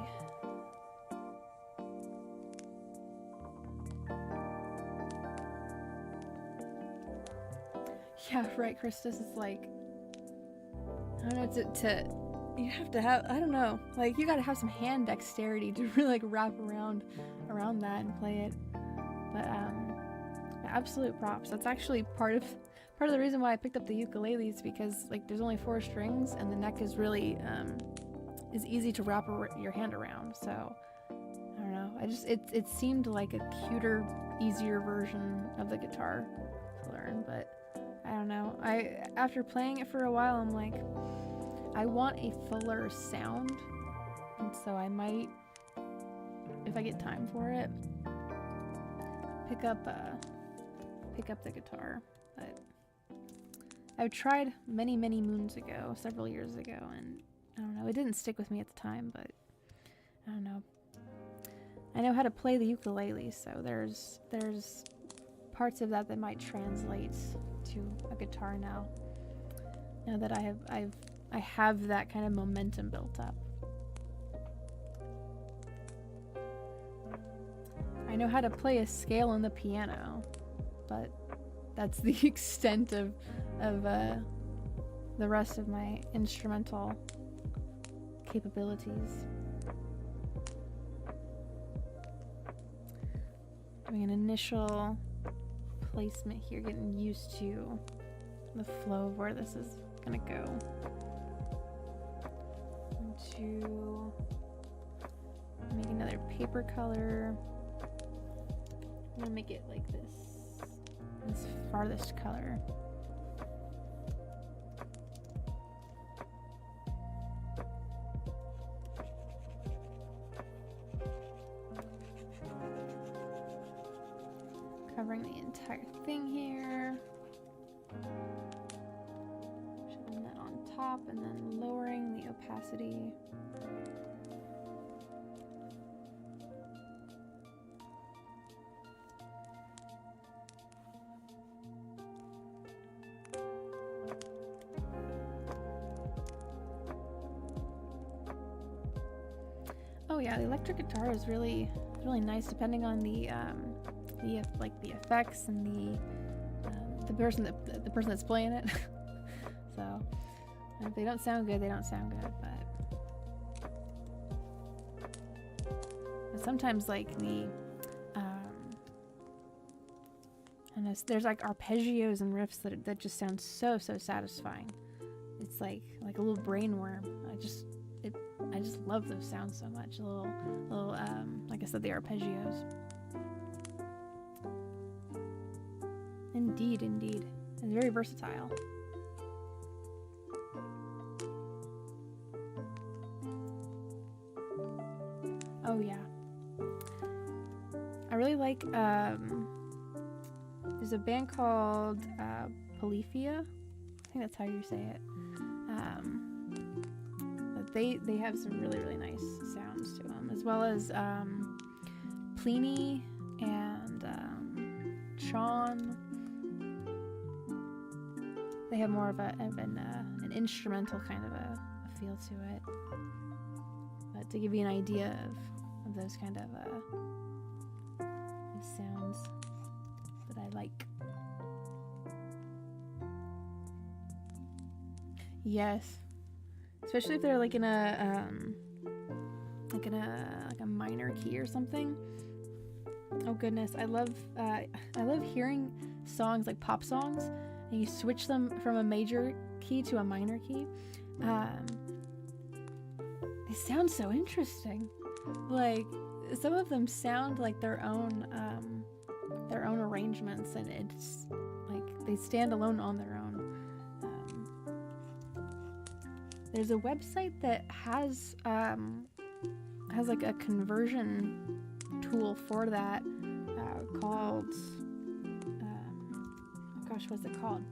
Yeah, right, Christus. It's like, I don't know, you have to have, I don't know, like you gotta have some hand dexterity to really like wrap around that and play it. But absolute props. That's actually part of the reason why I picked up the ukulele, is because like there's only 4 strings and the neck is really is easy to wrap your hand around. So I don't know. It seemed like a cuter, easier version of the guitar to learn, but I don't know. After playing it for a while, I'm like, I want a fuller sound, and so I might, if I get time for it, pick up the guitar. But I've tried many moons ago, several years ago, and I don't know, it didn't stick with me at the time, but I don't know. I know how to play the ukulele, so there's parts of that might translate to a guitar now that I have that kind of momentum built up. I know how to play a scale on the piano, but that's the extent of the rest of my instrumental capabilities. Doing an initial placement here, getting used to the flow of where this is gonna go. To make another paper color. I'm gonna make it like this farthest color. Covering the entire thing here. Showing that on top and then lowering the opacity. Oh yeah, the electric guitar is really nice, depending on the effects and the person that's playing it. So if they don't sound good, they don't sound good. But sometimes like and there's like arpeggios and riffs that just sound so satisfying. It's like a little brainworm. I just love those sounds so much. Little like I said, the arpeggios. Indeed. It's very versatile. Oh yeah. I really like there's a band called Polyphia. I think that's how you say it. But they have some really nice sounds to them, as well as Pliny and Sean. They have more of an instrumental kind of a feel to it. But to give you an idea of those kind of sounds that I like. Yes, especially if they're like in a minor key or something. Oh goodness, I love hearing songs like pop songs, and you switch them from a major key to a minor key. They sound so interesting. Like some of them sound like their own arrangements, and it's like they stand alone on their own. There's a website that has like a conversion tool for that called gosh, what's it called?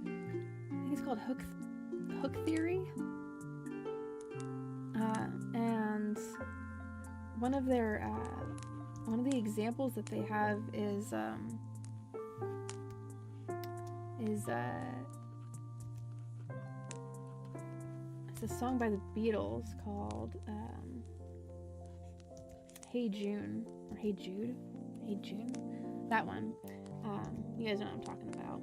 I think it's called Hook Theory. And one of the examples that they have is it's a song by the Beatles called Hey June, or Hey Jude, Hey June, that one. You guys know what I'm talking about.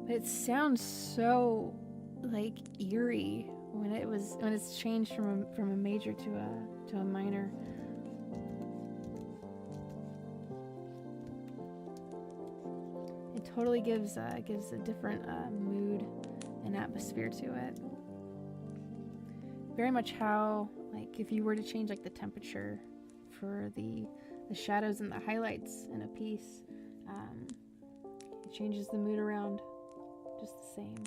But it sounds so like eerie when it's changed from a major to a minor. It totally gives a different mood and atmosphere to it. Very much how, like, if you were to change like the temperature for the shadows and the highlights in a piece, it changes the mood around just the same.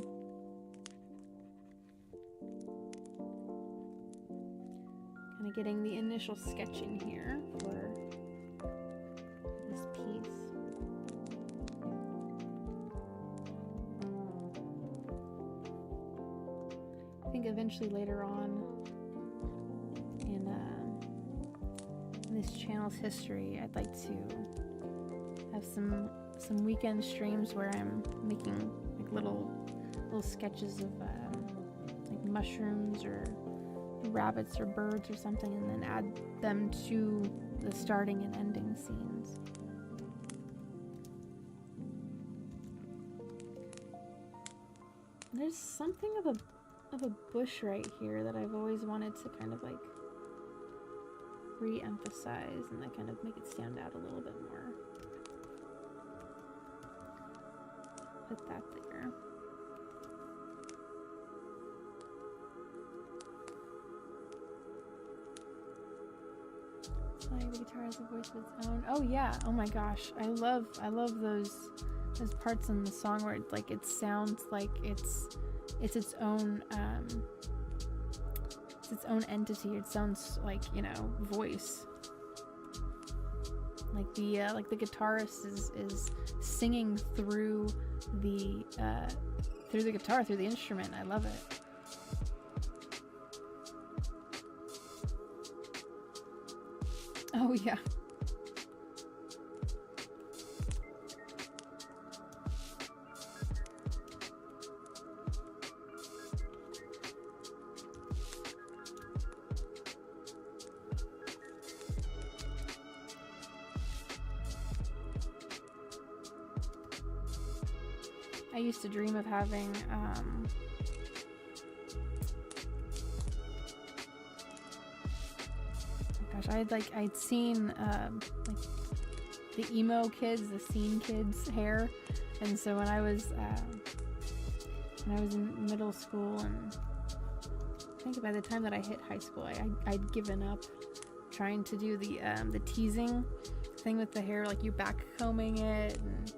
Kind of getting the initial sketch in here for this piece. I think eventually later on in this channel's history, I'd like to have some weekend streams where I'm making like little sketches of like mushrooms or rabbits or birds or something, and then add them to the starting and ending scenes. There's something of a bush right here that I've always wanted to kind of like re-emphasize and that kind of make it stand out a little bit more. Put that there. Like the guitar has a voice of its own. Oh yeah. Oh my gosh. I love those parts in the song where it, like, it sounds like it's its own entity. It sounds like, you know, voice. Like the guitarist is singing through the guitar, through the instrument. I love it. Oh yeah. I used to dream of having I'd seen like the emo kids, the scene kids hair, and so when I was in middle school, and I think by the time that I hit high school, I'd given up trying to do the teasing thing with the hair, like you back combing it and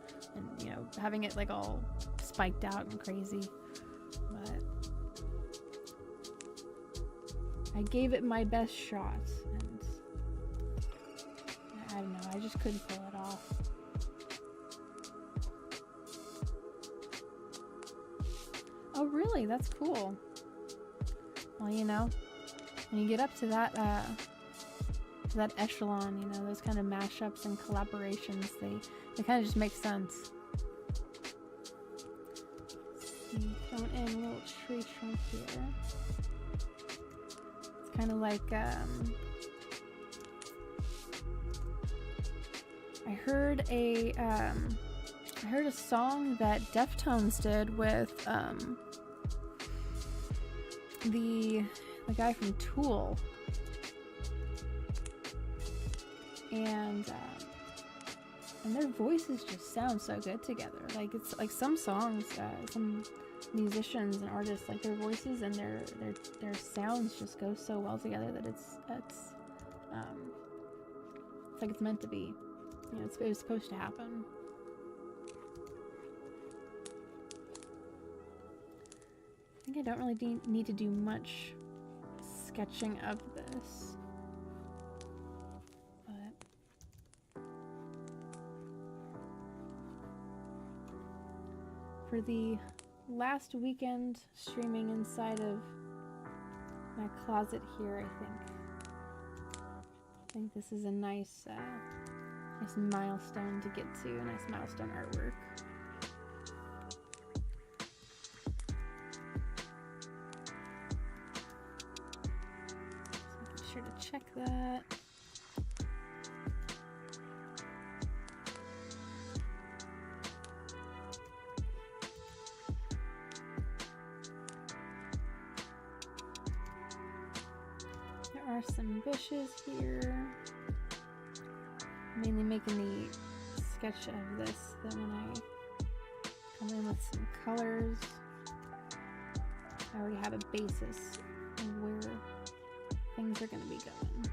you know, having it like all spiked out and crazy. But I gave it my best shot, and I don't know, I just couldn't pull it off. Oh really? That's cool. Well, you know, when you get up to that echelon, you know, those kind of mashups and collaborations, they kind of just make sense. Throwing in a little tree trunk here. It's kind of like I heard a song that Deftones did with the guy from Tool, and their voices just sound so good together. Like, it's like some songs, some musicians and artists, like their voices and their sounds just go so well together that it's like it's meant to be. You know, it was supposed to happen. I think I don't really need to do much sketching of this. For the last weekend streaming inside of my closet here, I think this is a nice milestone to get to, a nice milestone artwork. So make sure to check that. Some bushes here. Mainly making the sketch of this, then when I come in with some colors, I already have a basis of where things are going to be going.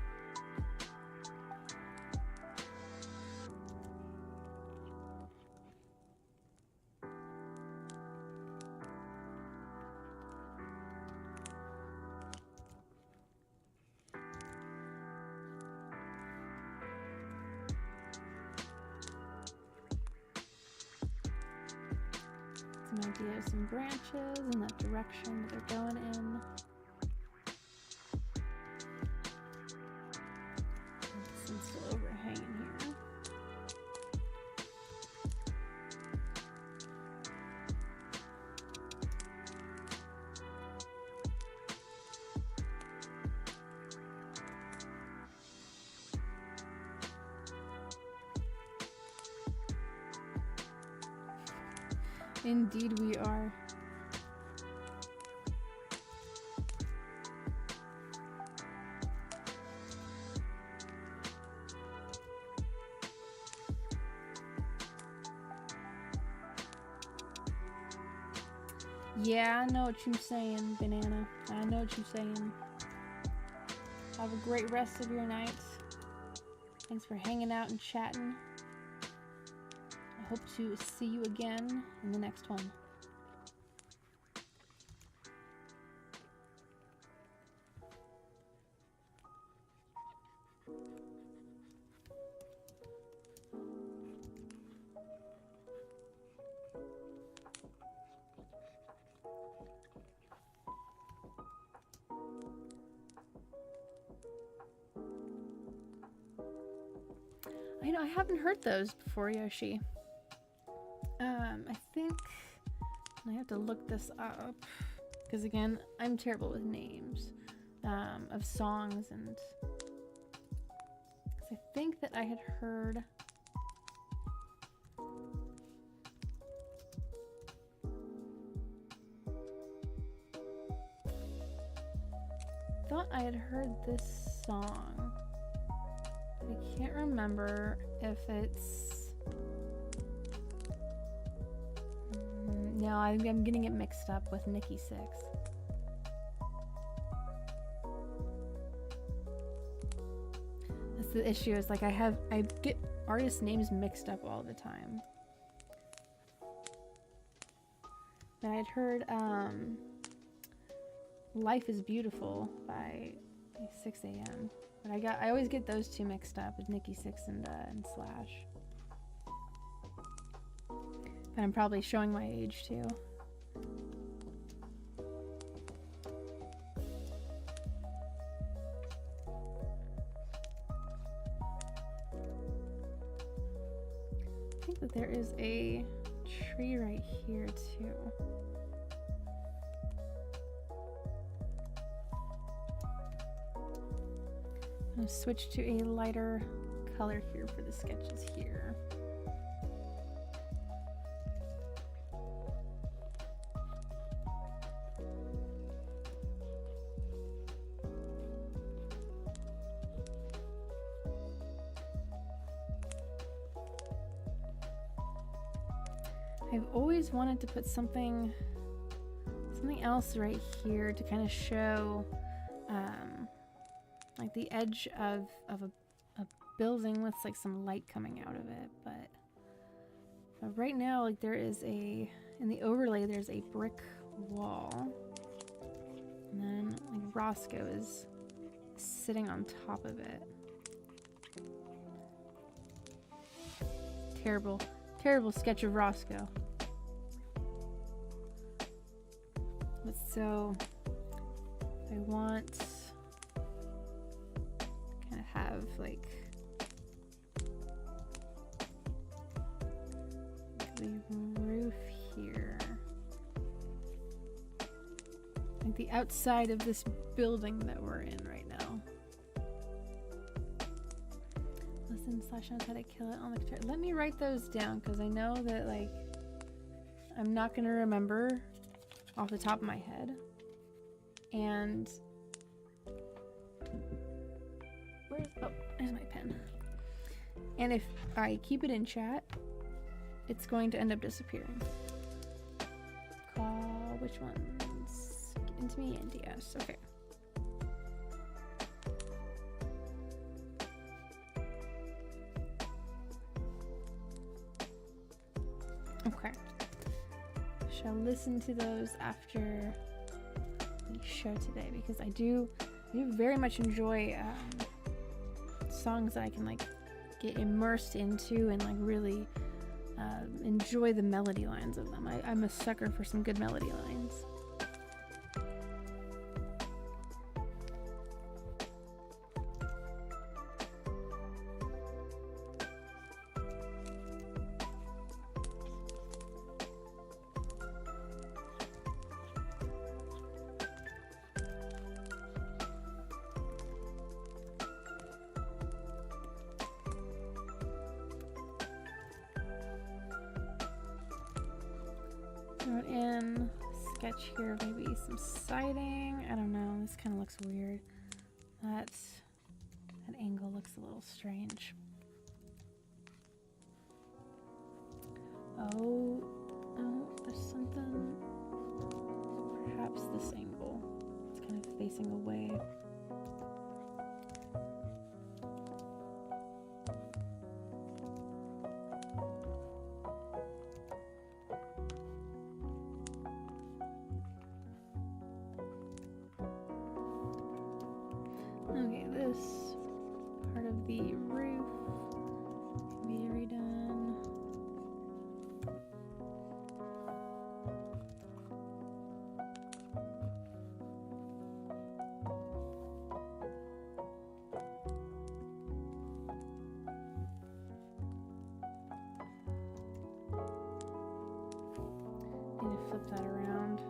Some idea of some branches and that direction that they're going in. Some still overhanging here. Indeed we are. Yeah, I know what you're saying, Banana. I know what you're saying. Have a great rest of your night. Thanks for hanging out and chatting. I hope to see you again in the next one. I know, I haven't heard those before, Yoshi. I think I have to look this up because again, I'm terrible with names of songs, and I think that I had heard this song. I can't remember if it's... No, I'm getting it mixed up with Nikki Sixx. That's the issue, is like I get artist names mixed up all the time. But I'd heard Life is Beautiful by 6 AM. But I always get those two mixed up with Nikki Sixx and Slash. But I'm probably showing my age too. I think that there is a tree right here too. I'm going to switch to a lighter color here for the sketches here. I've always wanted to put something else right here to kind of show like the edge of a building with like some light coming out of it, but right now, like, there is in the overlay there's a brick wall, and then like Roscoe is sitting on top of it. Terrible sketch of Roscoe. But so I want to kind of have like the roof here, like the outside of this building that we're in right now. Listen, Slash knows how to kill it on the guitar. Let me write those down, because I know that like I'm not gonna remember off the top of my head. And there's my pen. And if I keep it in chat, it's going to end up disappearing. Call which ones? Get into me and yes. Okay. Okay. Shall listen to those after the show today, because I do very much enjoy songs that I can like get immersed into and like really enjoy the melody lines of them. I'm a sucker for some good melody lines. Throw it in, sketch here, maybe some siding. I don't know, this kind of looks weird. That angle looks a little strange. Oh, there's something. flip that around.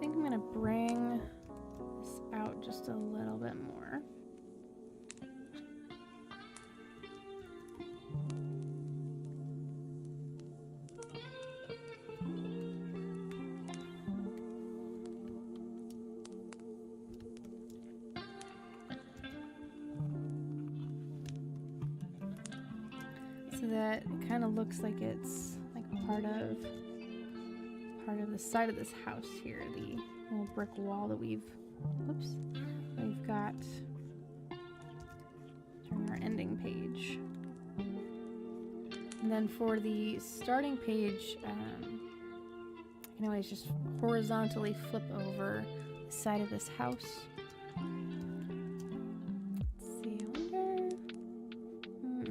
I'm gonna bring this out just a little bit more. So that it kind of looks like it's like part of the side of this house here, the little brick wall that we've got during our ending page. And then for the starting page, I can always just horizontally flip over the side of this house. Let's see, I wonder...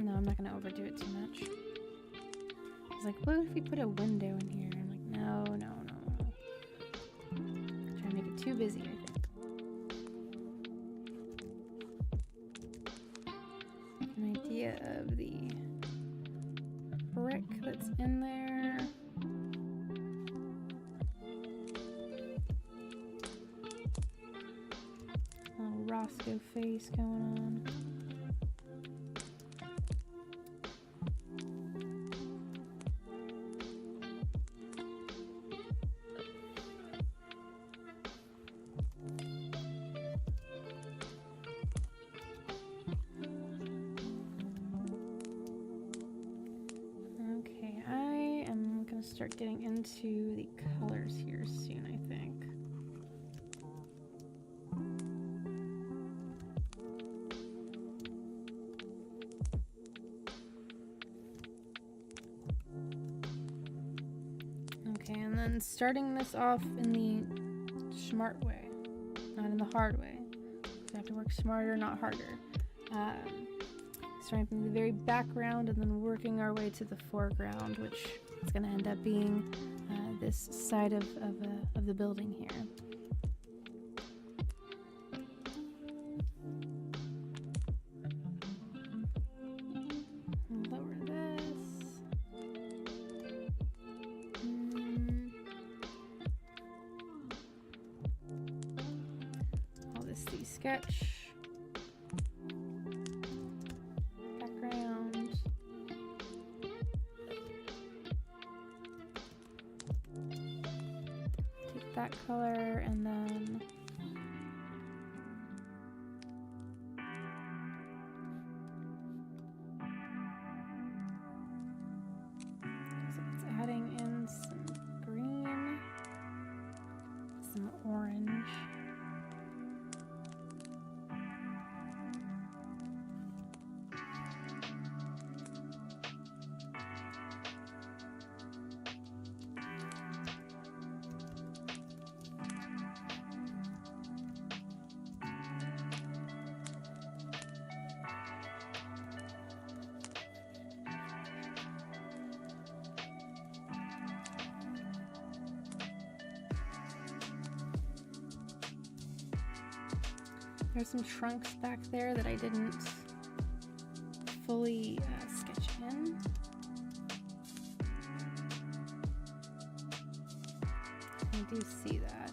no, I'm not going to overdo it too much. I was like, what if we put a window in here? I'm like, no. Try to make it too busy, I think. An idea of the brick that's in there. A little Roscoe face going on. Start getting into the colors here soon, I think. Okay, and then starting this off in the smart way, not in the hard way. You have to work smarter, not harder. Starting from the very background and then working our way to the foreground, which it's going to end up being this side of the building here. Lower this. Call this the sketch. That color and then so it's adding in some green, some orange. There's some trunks back there that I didn't fully sketch in. I do see that.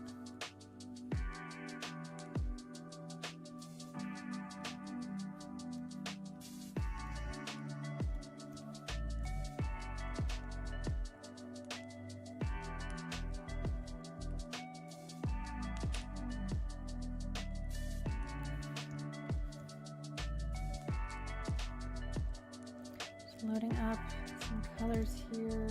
Loading up some colors here.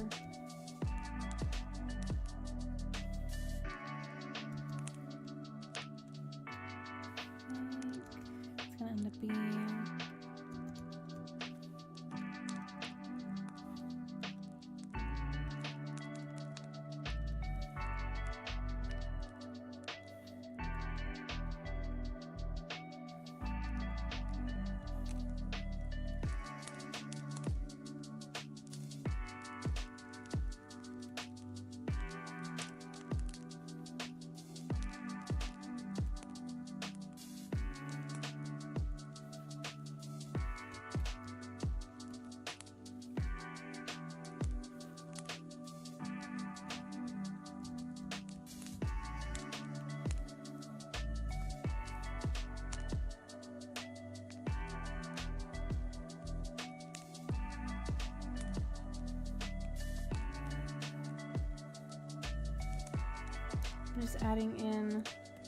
I'm just adding in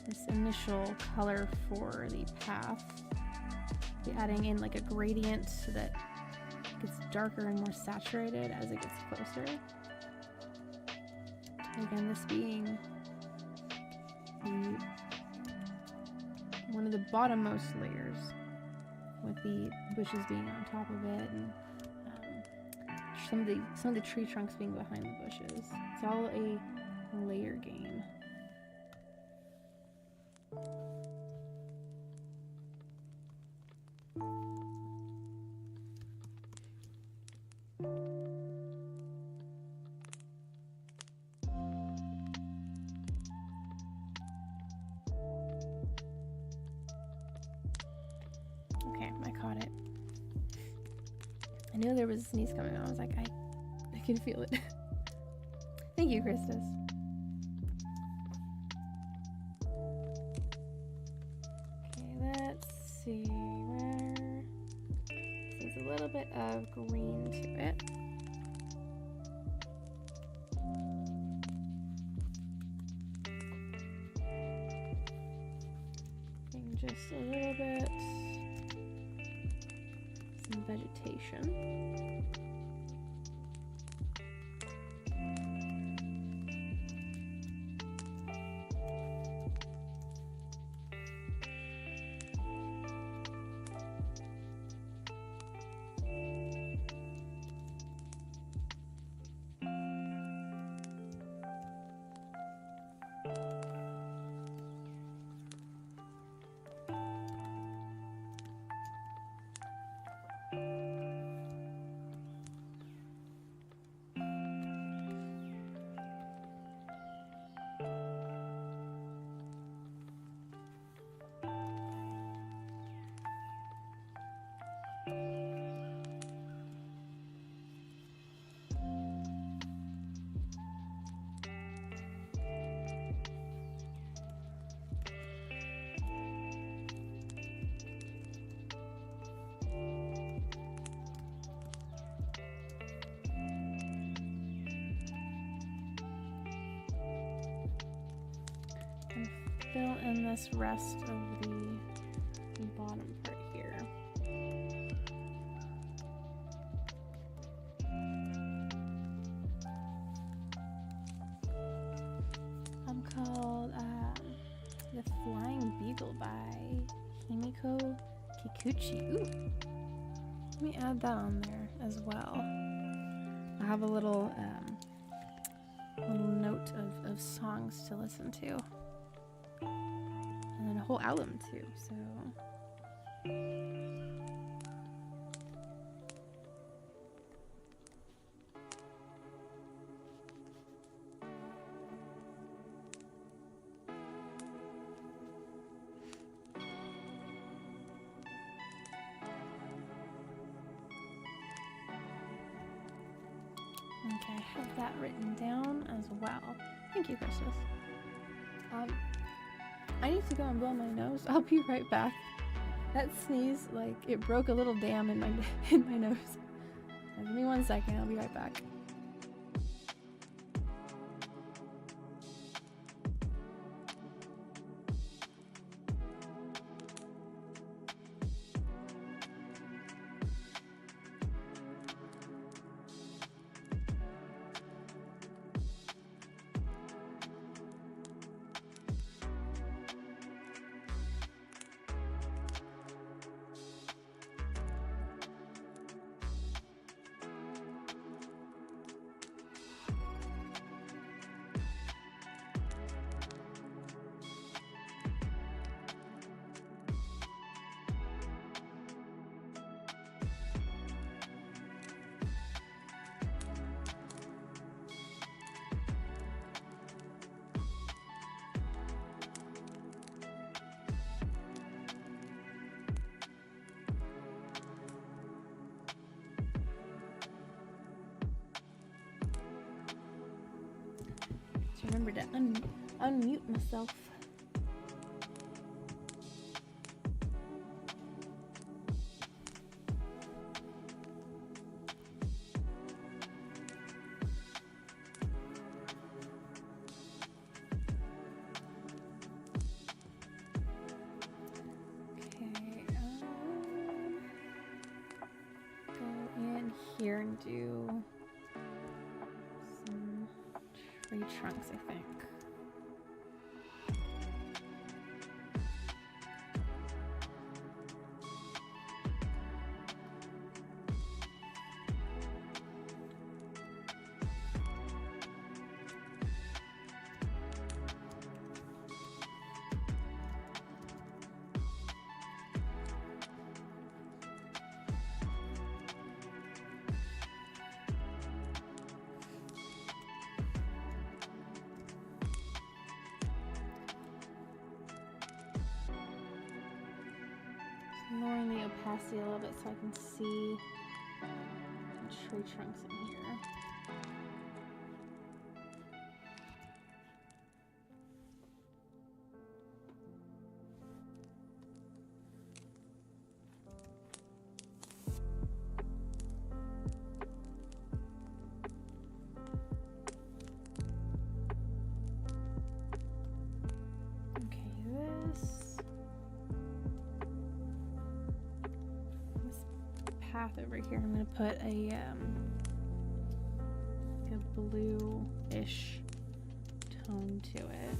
this initial color for the path. Be adding in like a gradient so that it gets darker and more saturated as it gets closer. Again, this being one of the bottommost layers, with the bushes being on top of it, and some of the tree trunks being behind the bushes. It's all a layer game. Okay, I caught it. I knew there was a sneeze coming on. I was like, I can feel it. Thank you, Christus. Okay, let's see where. There's a little bit of green to it. And just a little bit. Some vegetation. Fill in this rest of the bottom part here. I'm called The Flying Beagle by Himiko Kikuchi. Ooh. Let me add that on there as well. I have a little note of songs to listen to. And then a whole album too, so. Okay, I have that written down as well. Thank you, Christus. I need to go and blow my nose. I'll be right back. That sneeze, like, it broke a little dam in my nose. So give me 1 second, I'll be right back. Remember to unmute myself. here and do some tree trunks, I think. Lowering the opacity a little bit so I can see the tree trunks in here. Path over here, I'm going to put a blue-ish tone to it.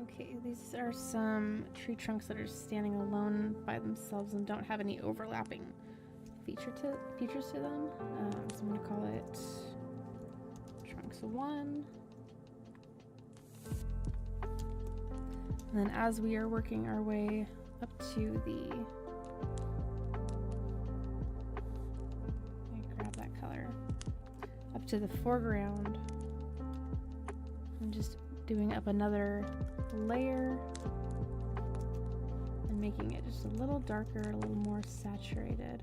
Okay, these are some tree trunks that are standing alone by themselves and don't have any overlapping features to them. So I'm going to call it Trunks 1. And then as we are working our way up to the... Let me grab that color. Up to the foreground. I'm just doing up another layer and making it just a little darker, a little more saturated.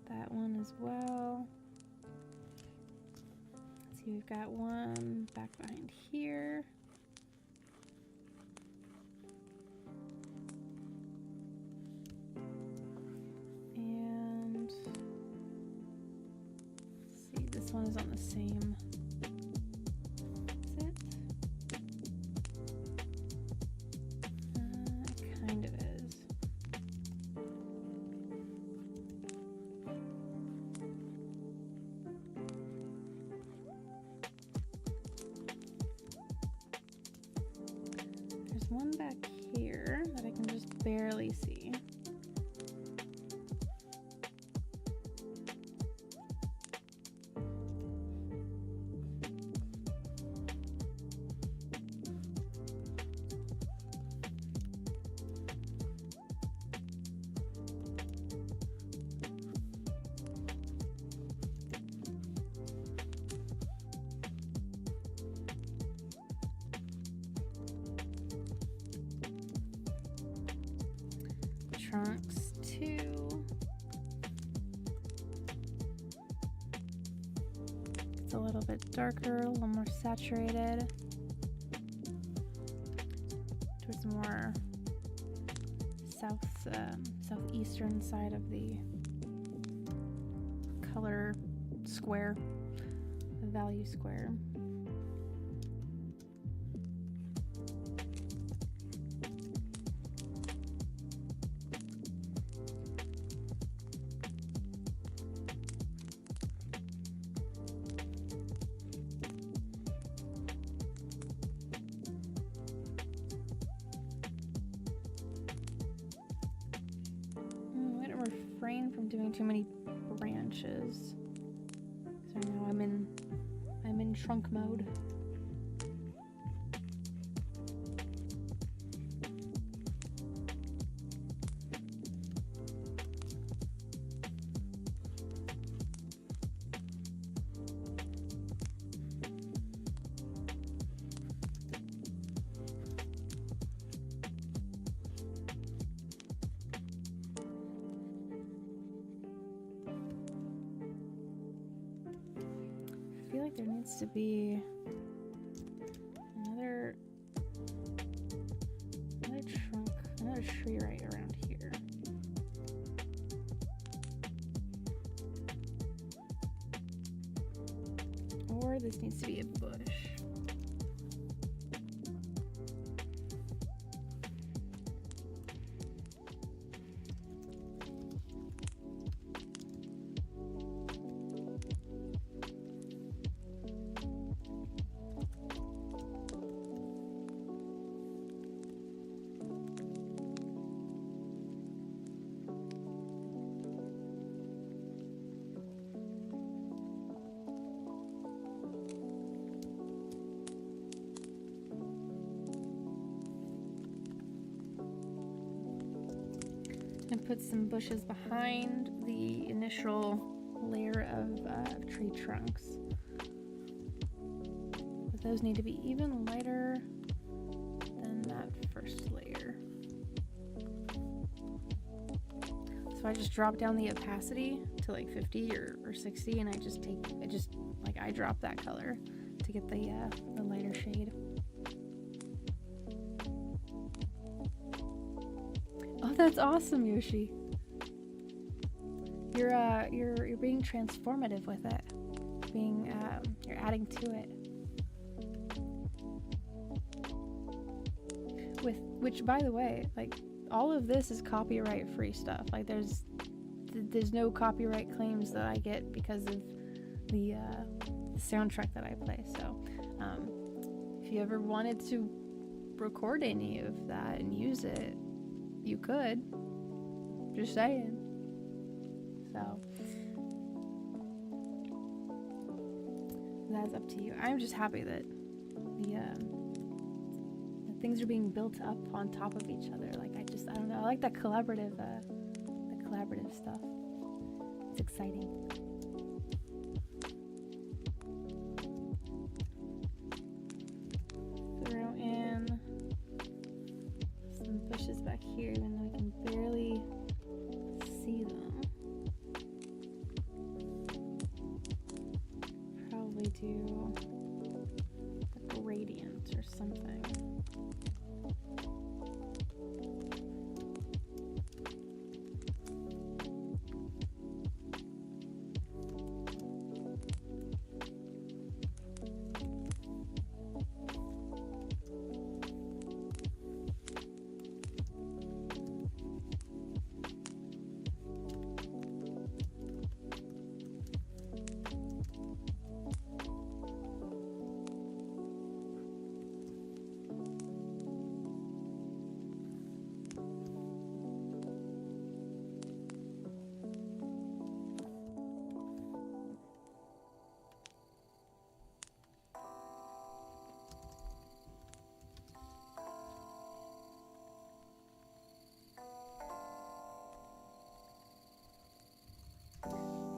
That one as well. Let's see, we've got one back behind here. One is on the same set. Kind of is. There's one back here that I can just barely see. Trunks 2. It's a little bit darker, a little more saturated. Towards the more southeastern side of the color square, the value square. Refrain from doing too many branches. So now I'm in trunk mode. feel like there needs to be another trunk, another tree right around here. Or this needs to be a bush. And put some bushes behind the initial layer of tree trunks. But those need to be even lighter than that first layer. So I just drop down the opacity to like 50 or 60, and I drop that color to get the lighter shade. Oh, that's awesome, Yoshi. You're being transformative with it. You're adding to it. Which, by the way, like, all of this is copyright free stuff. Like, there's no copyright claims that I get because of the soundtrack that I play. So if you ever wanted to record any of that and use it, you could. Just saying. So that's up to you. I'm just happy that the things are being built up on top of each other. Like, I don't know. I like that collaborative stuff. It's exciting. Throw in some bushes back here, even though I can barely see them. Probably do a gradient or something.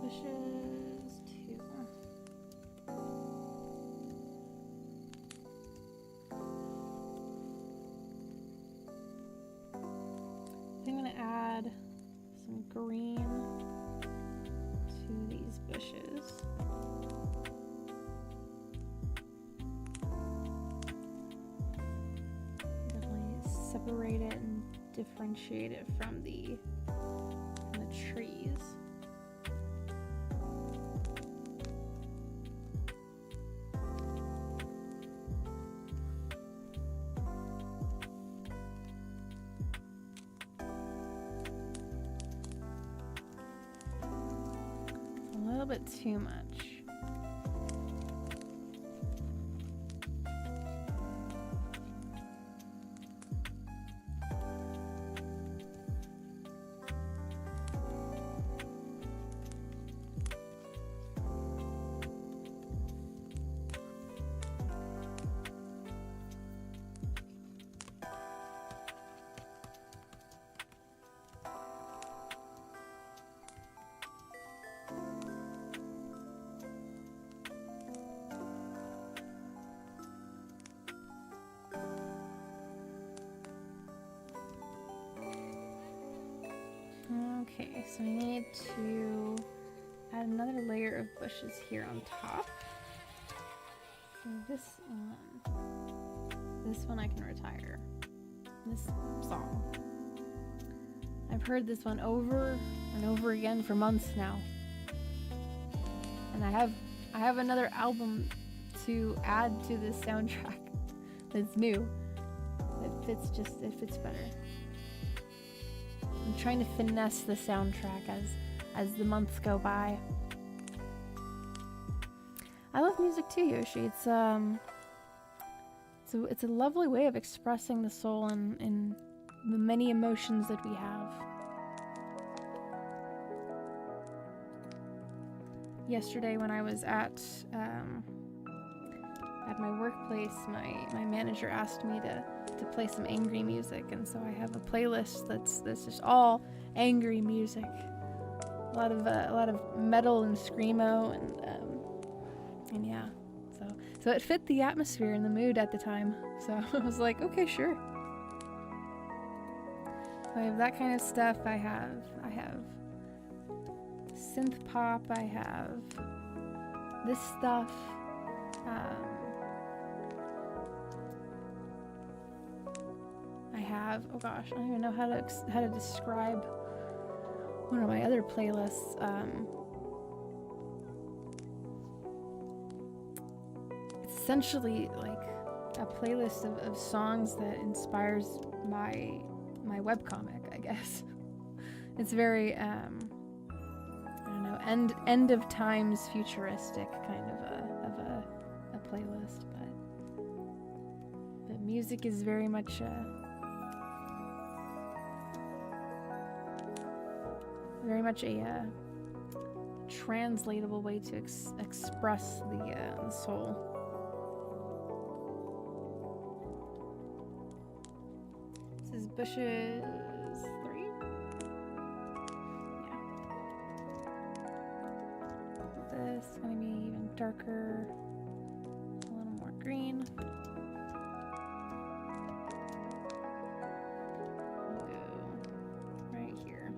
Bushes too. I'm gonna add some green to these bushes. Definitely separate it and differentiate it from the trees. A little bit too much. Okay, so I need to add another layer of bushes here on top. This one I can retire. This song. I've heard this one over and over again for months now. And I have another album to add to this soundtrack that's new. It fits better. I'm trying to finesse the soundtrack as the months go by. I love music too, Yoshi. It's a lovely way of expressing the soul and the many emotions that we have. Yesterday when I was at my workplace, my manager asked me to play some angry music, and so I have a playlist that's just all angry music. A lot of metal and screamo and yeah. So it fit the atmosphere and the mood at the time. So I was like, okay, sure. So I have that kind of stuff. I have synth pop. I have this stuff. I have, oh gosh, I don't even know how to describe one of my other playlists. It's essentially like a playlist of songs that inspires my webcomic, I guess. It's very I don't know, end of times futuristic kind of a playlist, but music is very much a translatable way to express the soul. This is Bushes 3. Yeah. This is gonna be even darker, a little more green. We'll go right here.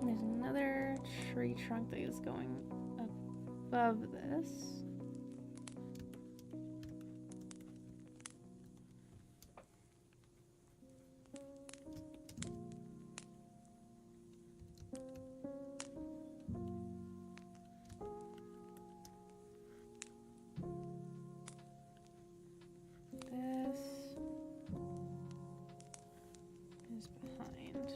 There's another tree trunk that is going above this. This is behind.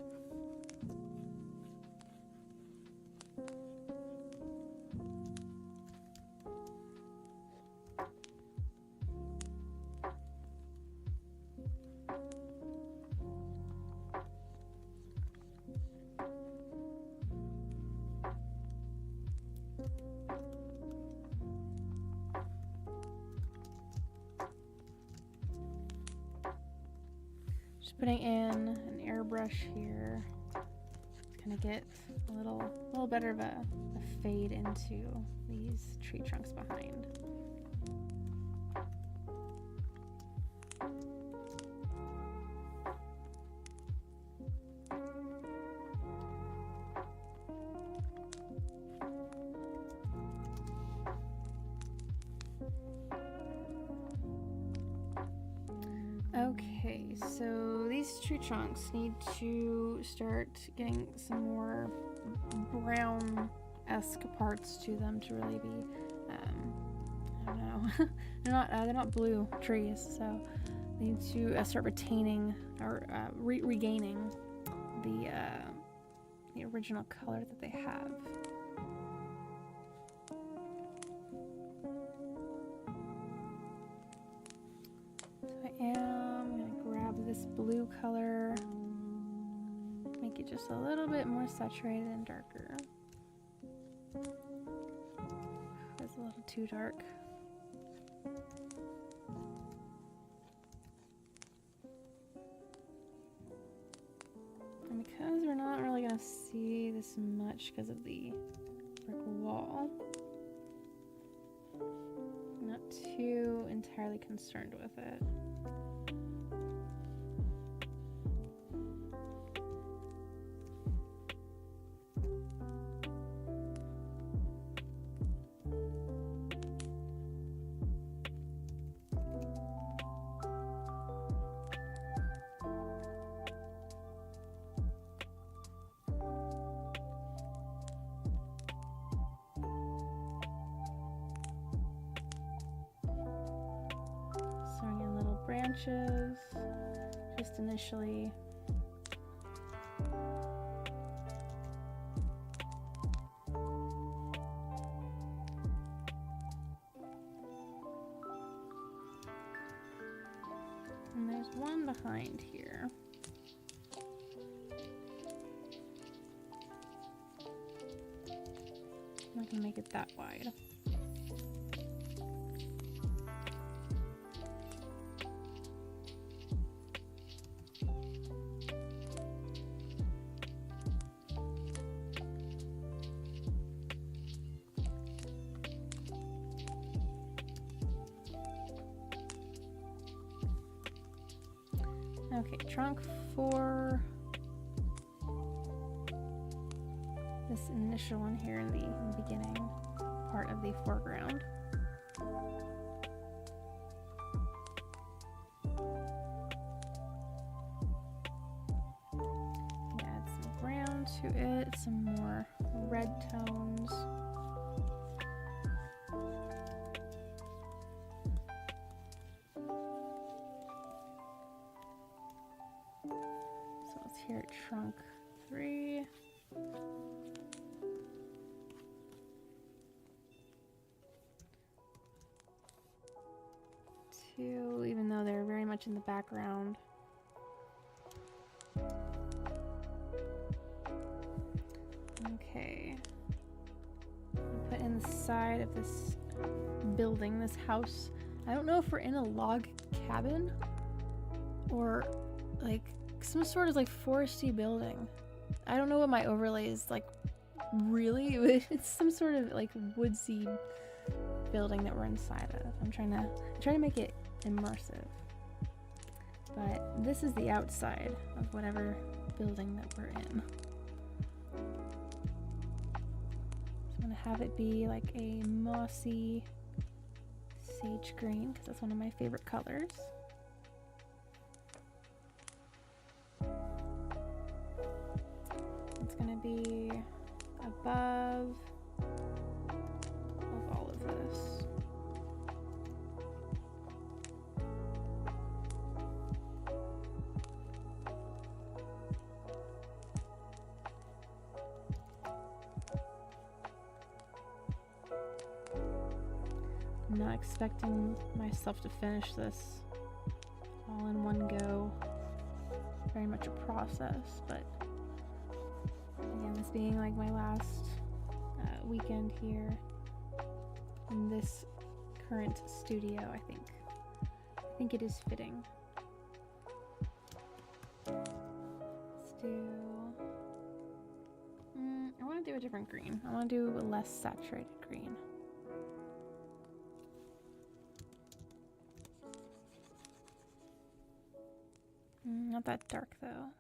Just putting in an airbrush here. Kind of get a little better of a fade into these tree trunks behind. Okay, so these tree trunks need to start getting some more brown-esque parts to them to really be, I don't know, they're not blue trees, so they need to start retaining or regaining the original color that they have. This blue color, make it just a little bit more saturated and darker. It's a little too dark. And because we're not really gonna see this much because of the brick wall, I'm not too entirely concerned with it. Branches, just initially. And there's one behind here. I'm not gonna make it that wide. Okay, trunk for this initial one here in the beginning part of the foreground. Add some brown to it, some more red tones. Here at trunk 3. 2, even though they're very much in the background. Okay. I'll put in the side of this building, this house. I don't know if we're in a log cabin or like some sort of like foresty building. I don't know what my overlay is like really. It's some sort of like woodsy building that we're inside of. I'm trying to make it immersive. But this is the outside of whatever building that we're in. So I'm gonna have it be like a mossy sage green because that's one of my favorite colors. It's gonna be above all of this. I'm not expecting myself to finish this all in one go. Very much a process, but again, this being like my last weekend here in this current studio, I think it is fitting. Let's do. I want to do a different green. I want to do a less saturated green. Not that dark though.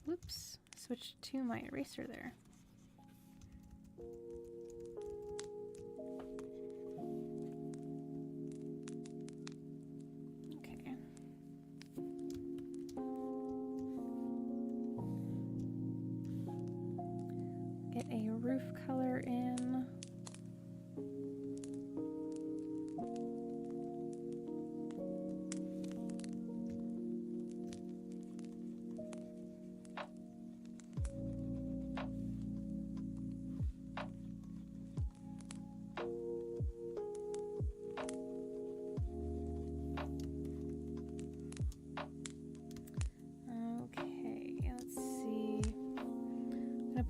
Whoops. Switch to my eraser there. Okay. Get a roof color in.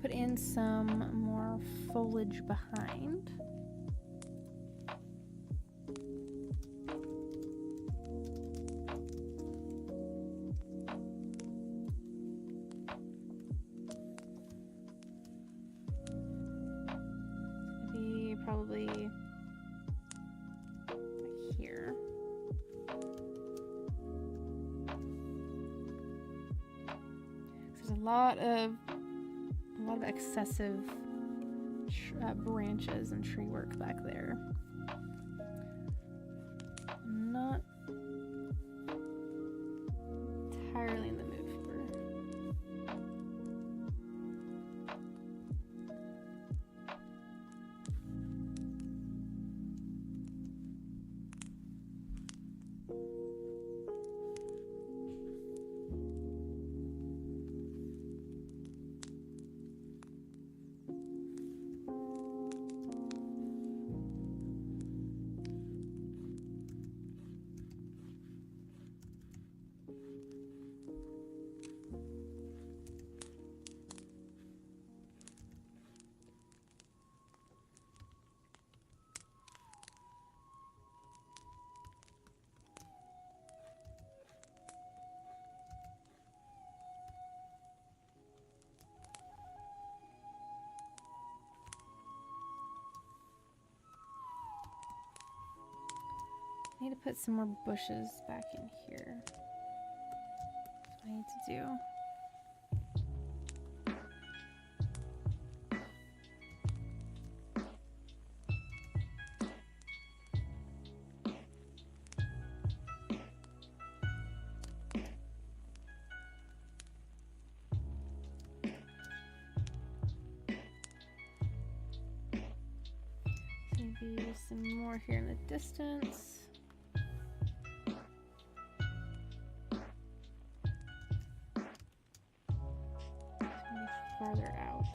Put in some more foliage behind. Maybe probably lot of excessive branches and tree work back there. I'm not entirely in the mood for. I need to put some more bushes back in here. That's what I need to do. Maybe some more here in the distance. Farther out.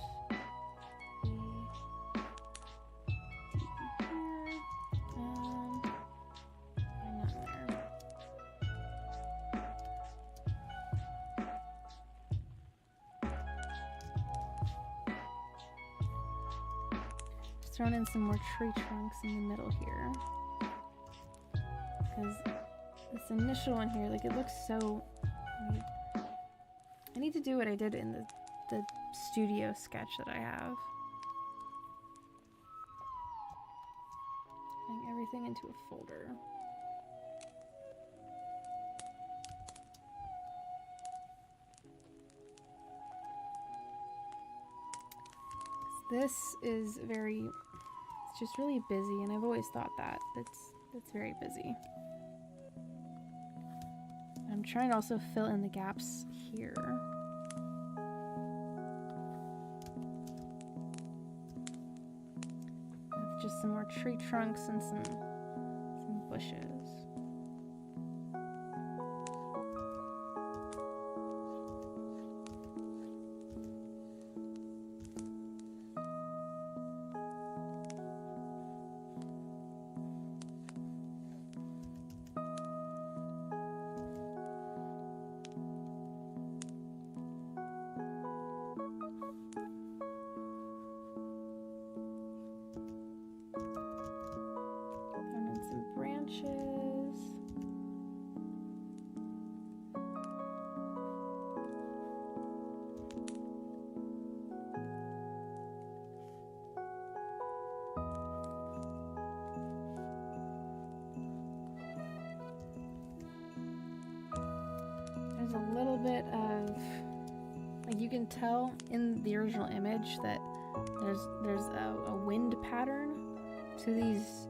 I'm not there. Just throwing in some more tree trunks in the middle here. Because this initial one here, like it looks so. I need to do what I did in the studio sketch that I have. Putting everything into a folder. This is very, it's just really busy, and I've always thought that it's very busy. I'm trying to also fill in the gaps here. Just some more tree trunks and some bushes. There's a little bit of, like, you can tell in the original image that there's a wind pattern to these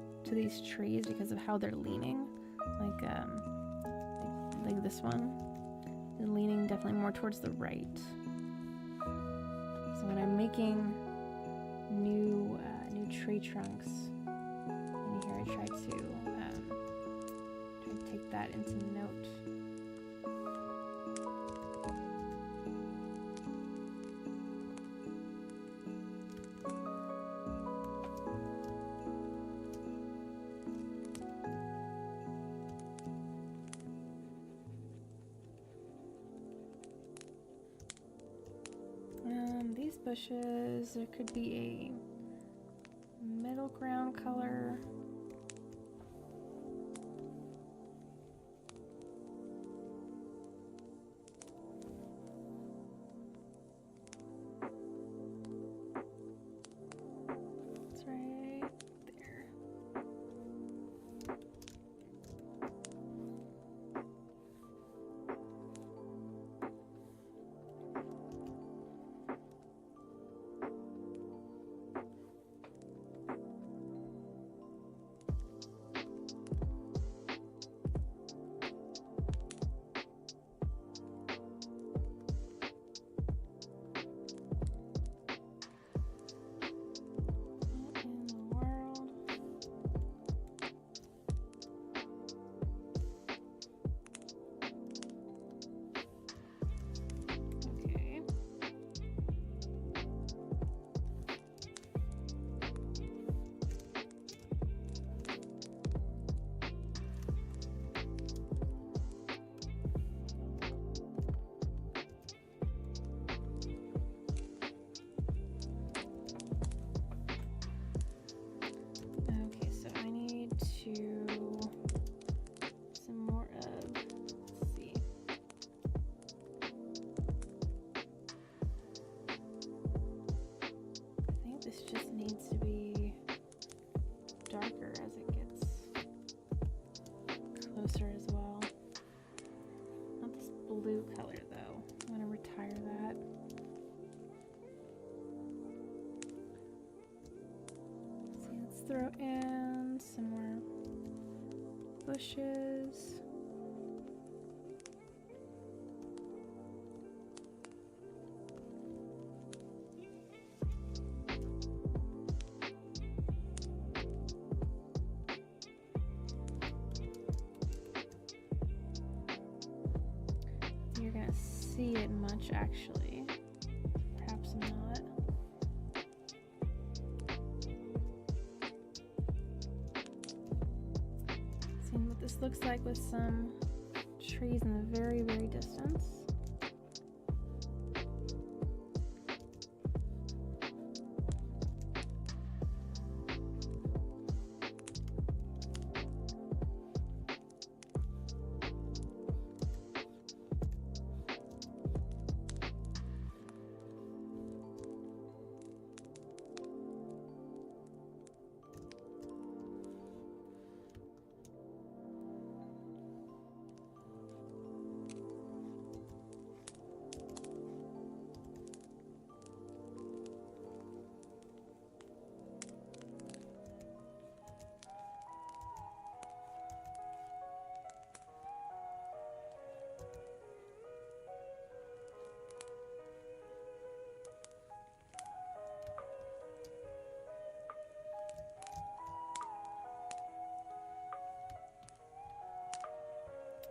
trees because of how they're leaning, like this one. They're leaning definitely more towards the right. So when I'm making new tree trunks in here, I try to take that into note. These bushes, there could be a middle ground color. It's right there. bushes. You're gonna see it much, actually. Perhaps not. Seeing what this looks like with some trees in the very, very distance.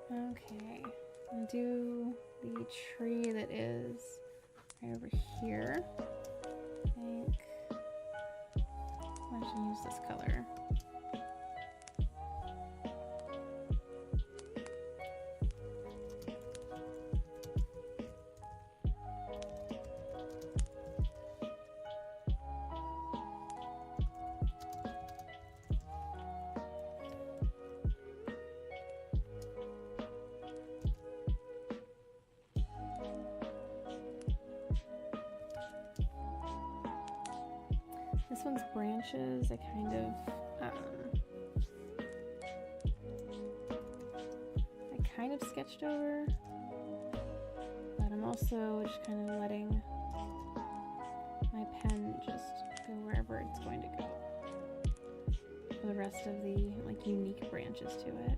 Okay, I'll do the tree that is right over here. I think I should use this color. This one's branches, I kind of sketched over, but I'm also just kind of letting my pen just go wherever it's going to go for the rest of the like unique branches to it.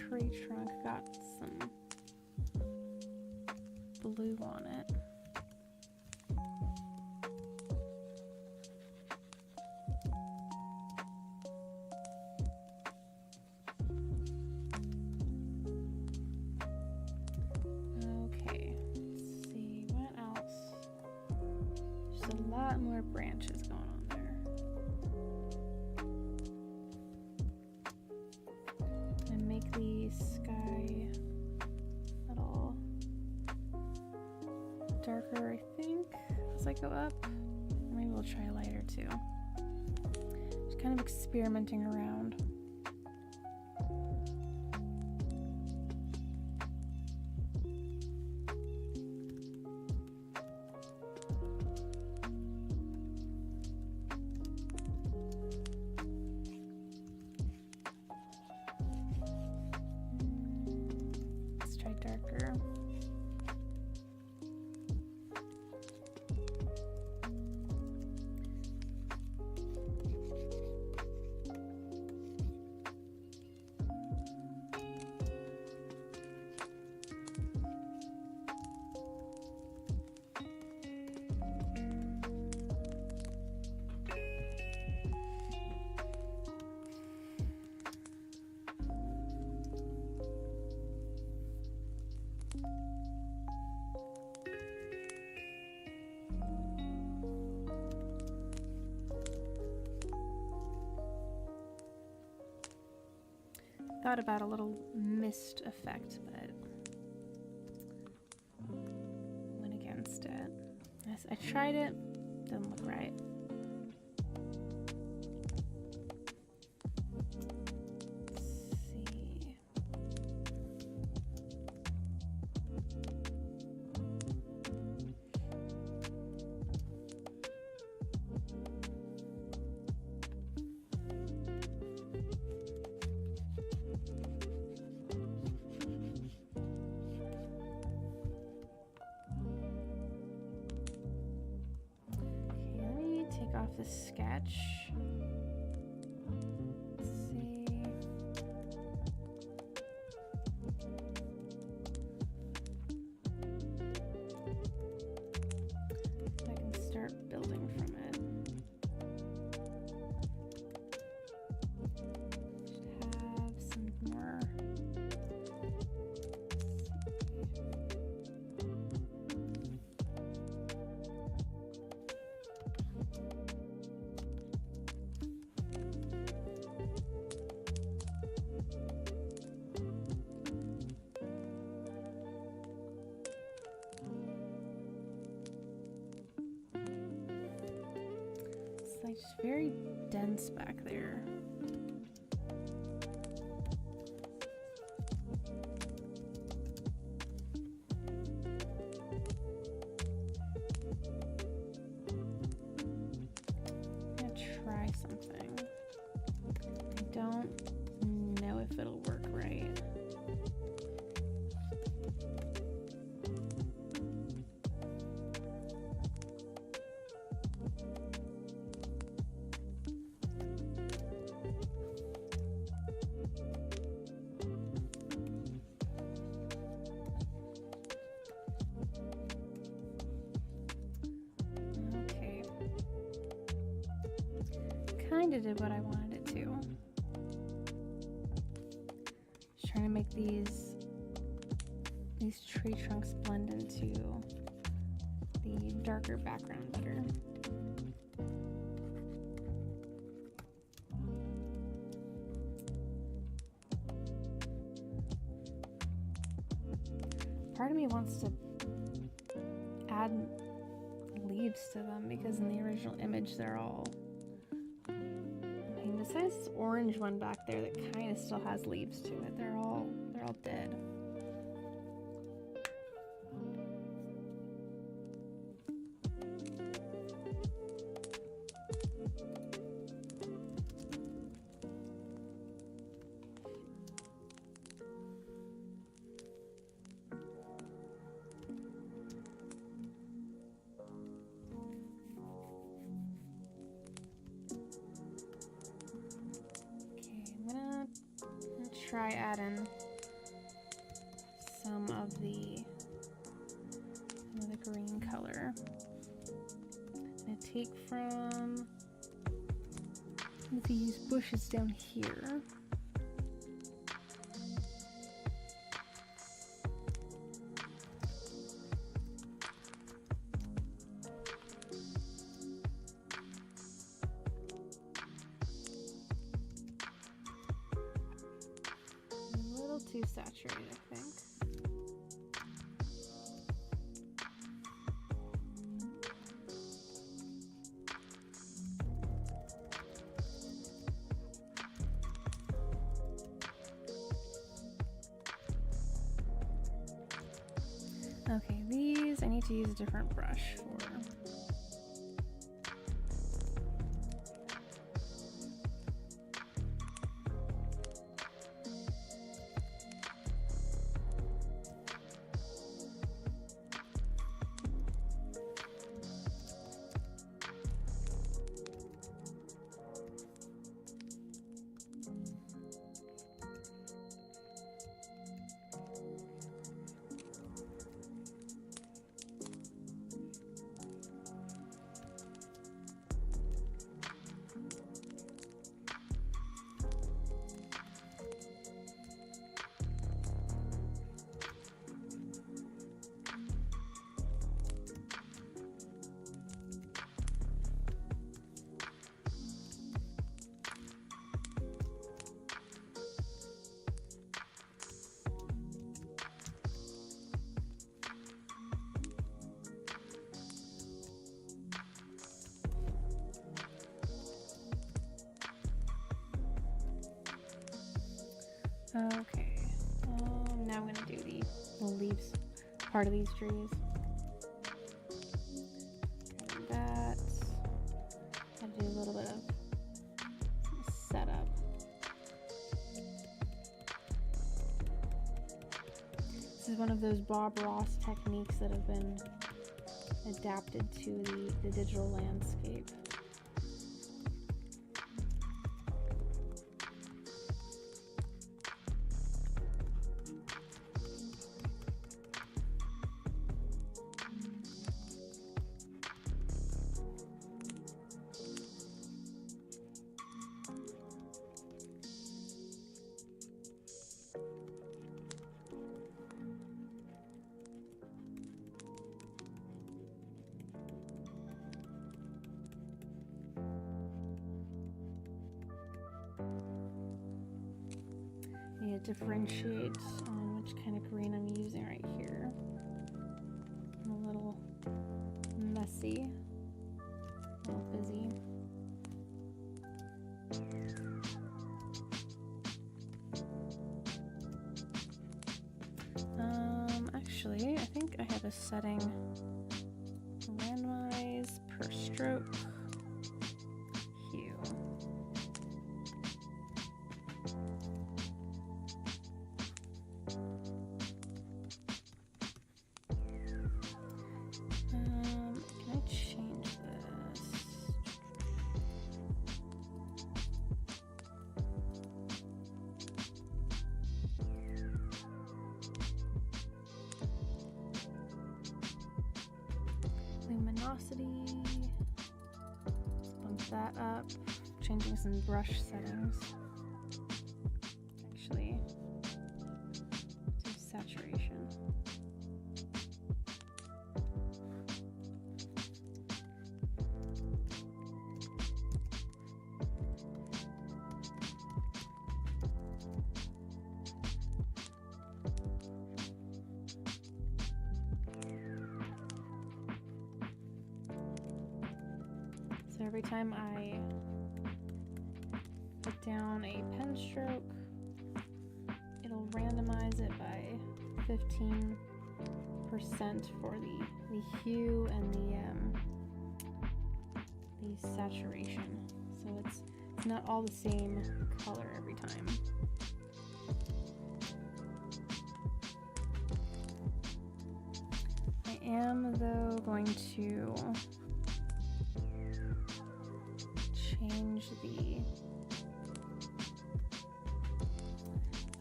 Tree trunk got some blue on it. Okay, let's see what else. There's a lot more branches going on there. Make the sky a little darker, I think, as I go up. Maybe we'll try lighter too. Just kind of experimenting around. Darker. Thought about a little mist effect, but went against it. Yes, I tried it. Doesn't look right. Off the sketch. Let's see. I can start building from it. Should have some more. Like just very dense back there. I'm gonna try something. I don't know if it'll work right. Kinda did what I wanted it to. Just trying to make these tree trunks blend into the darker background better. Part of me wants to add leaves to them because in the original image they're all, besides this orange one back there that kind of still has leaves to it, they're all dead. Try adding some of the green color. I'm gonna take from these bushes down here. Too saturated, I think. Okay, these I need to use a different brush for. Okay. Now I'm gonna do the leaves part of these trees. And that. Gotta do a little bit of setup. This is one of those Bob Ross techniques that have been adapted to the digital landscape. Need to differentiate on which kind of green I'm using right here. I'm a little messy, a little busy. Actually, I think I have a setting, randomize per stroke, hue. Can I change this? Luminosity. Let's bump that up. Changing some brush settings. Actually, do saturation. So every time I put down a pen stroke, it'll randomize it by 15% for the hue and the saturation. So it's not all the same color every time. I am though going to change the,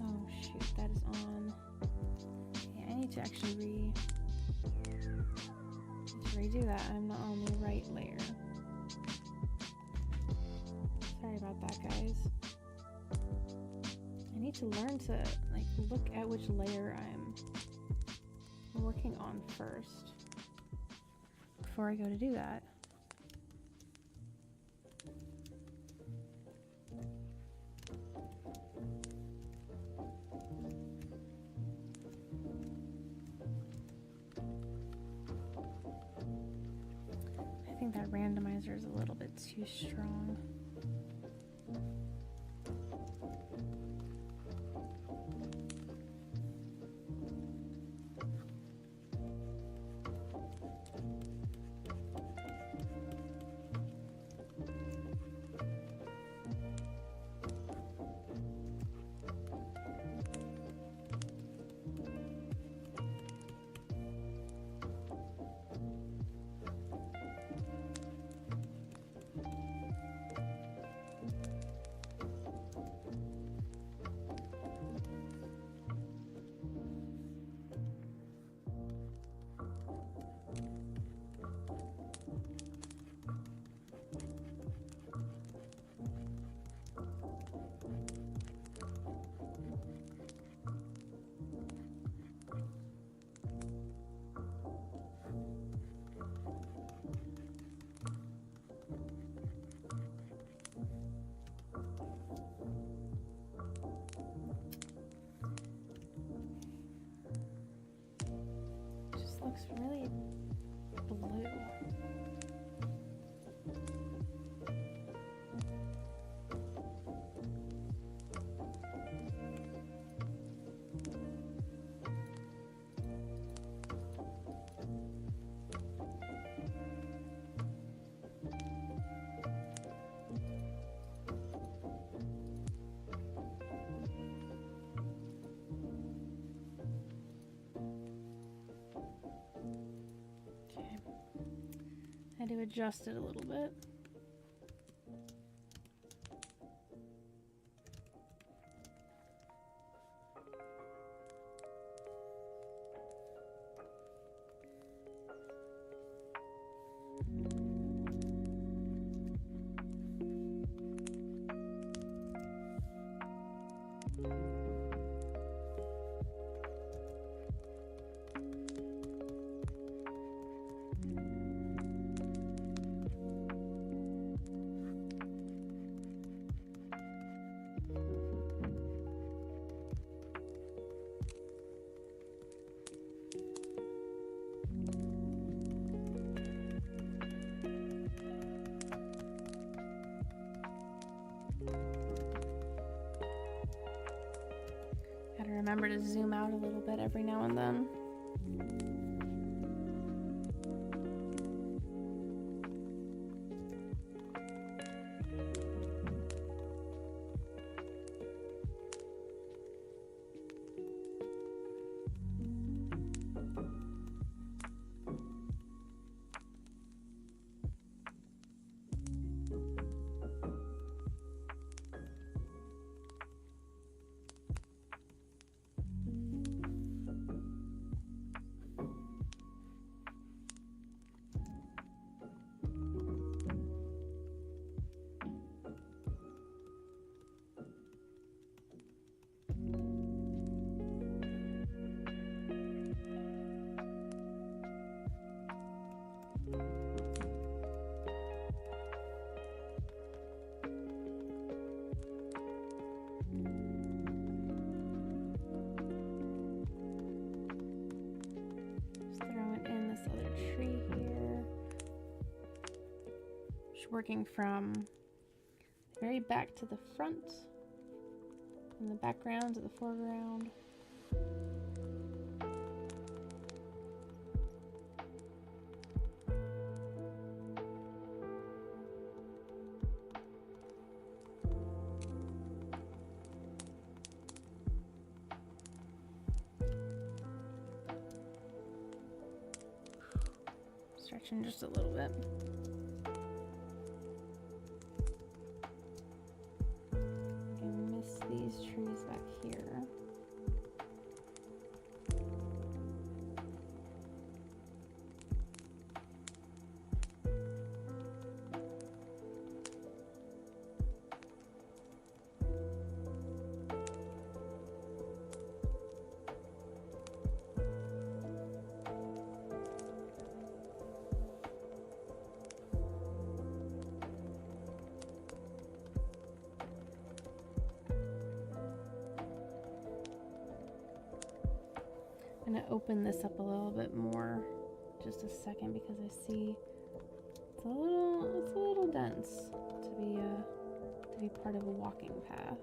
oh shoot, that is on. Okay, I need to actually redo that. I'm not on the right layer. Sorry about that, guys. I need to learn to like look at which layer I'm working on first before I go to do that. I think that randomizer is a little bit too strong. Looks really blue. had to adjust it a little bit. Gotta remember to zoom out a little bit every now and then. Working from very back to the front, from the background to the foreground. Stretching just a little bit. These trees back here. I'm gonna open this up a little bit more, just a second, because I see it's a little dense to be part of a walking path.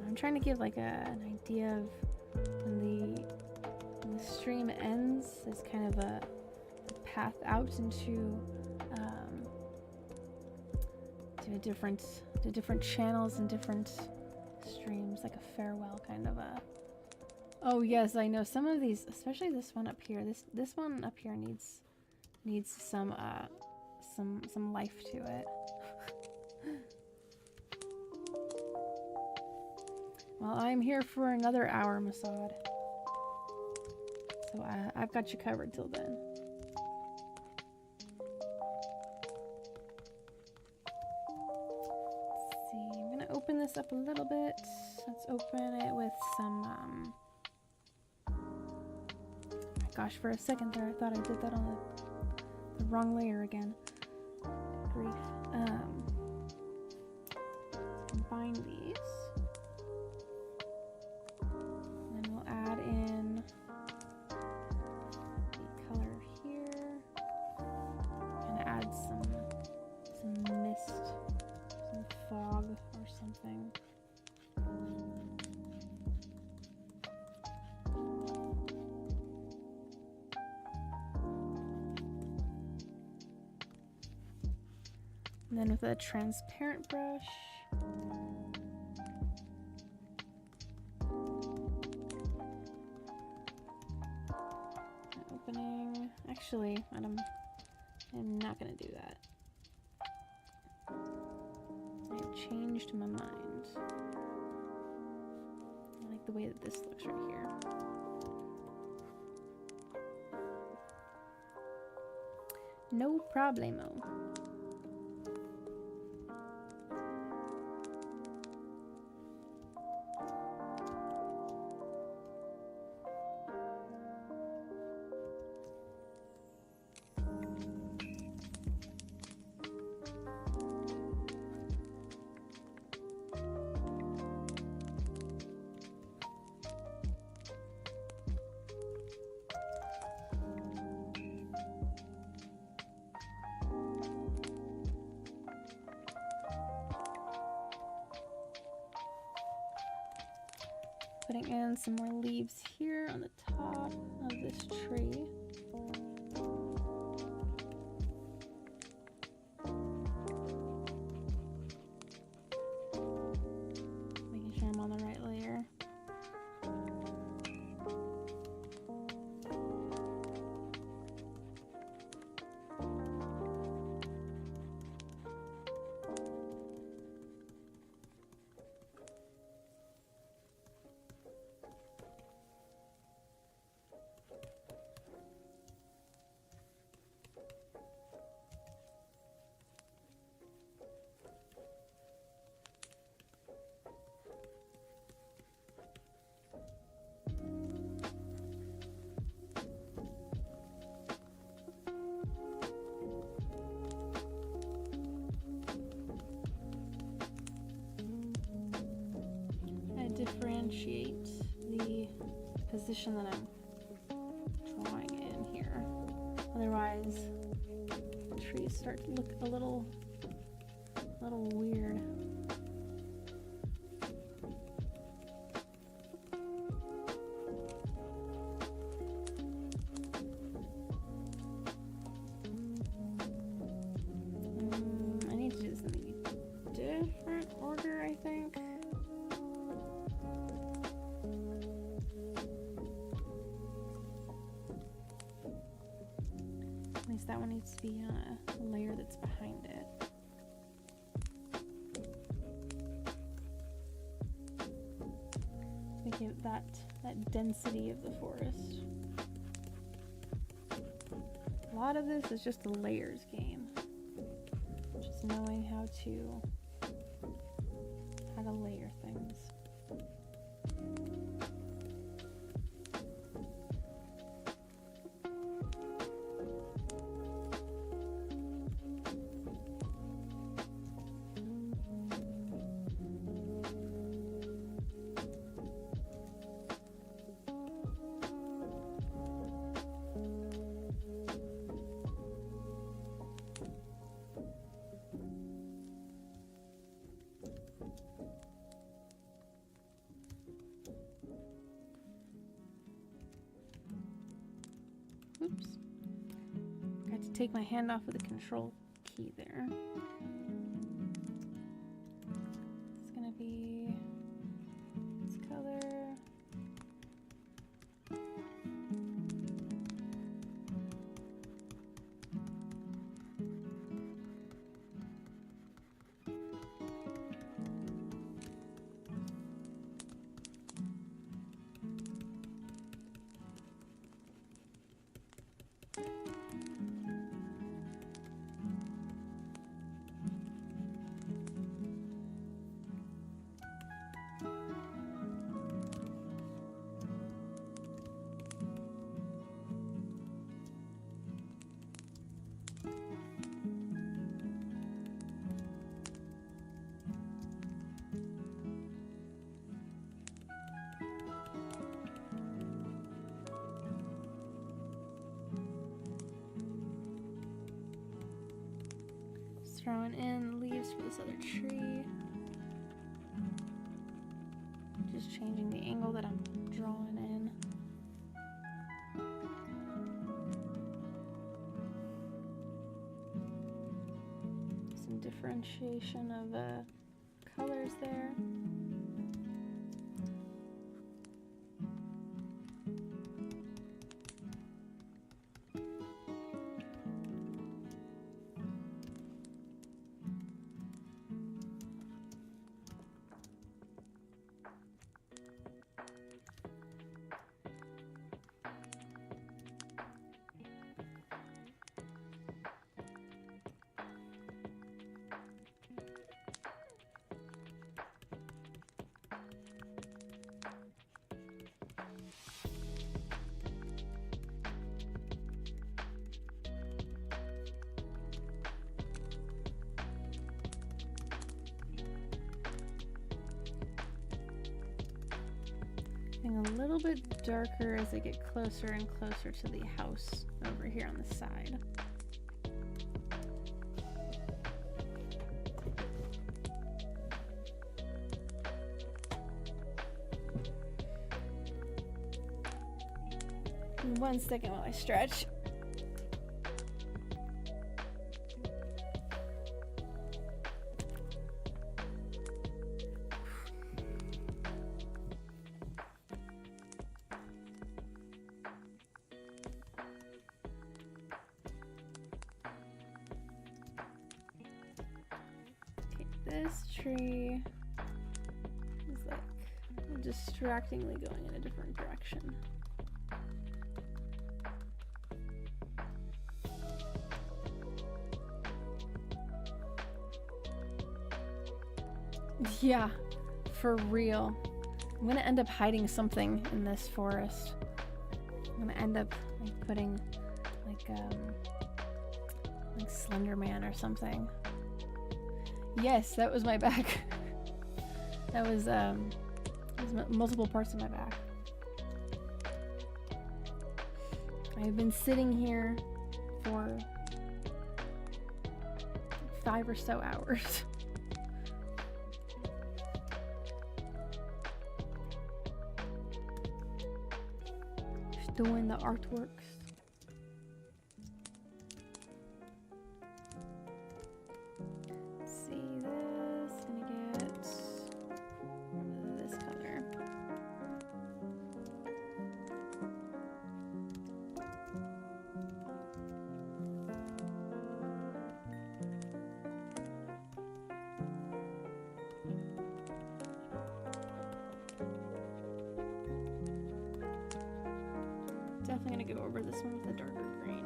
I'm trying to give like an idea of when the stream ends as kind of a path out into to different channels and different streams, like a farewell kind of a. Oh yes, I know some of these, especially this one up here. This one up here needs some life to it. Well, I'm here for another hour, Masad. So I've got you covered till then. Let's see, I'm gonna open this up a little bit. Let's open it with some, my gosh, for a second there I thought I did that on the wrong layer again. Good grief. Combine these. And then we'll add in mist, some fog or something. And then with a transparent brush, opening. Actually, I'm not gonna do that. I've changed my mind. I like the way that this looks right here. No problemo. Putting in some more leaves here on the top of this tree. Making sure I'm on the right layer. Differentiate the position that I'm drawing in here. Otherwise, trees start to look a little weird. I need to do this in a different order, I think. At least that one needs to be on a layer that's behind it. To give that density of the forest. A lot of this is just a layers game. Just knowing how to layer things. Oops. Got to take my hand off of the control key there. It's gonna be this color. Throwing in leaves for this other tree. Just changing the angle that I'm drawing in. Some differentiation of colors there. A little bit darker as I get closer and closer to the house over here on the side. And 1 second while I stretch. This tree is like distractingly going in a different direction. Yeah, for real. I'm gonna end up hiding something in this forest. I'm gonna end up like putting like Slender Man or something. Yes, that was my back. That was multiple parts of my back. I've been sitting here for 5 or so hours. Just doing the artworks. Definitely gonna go over this one with a darker green.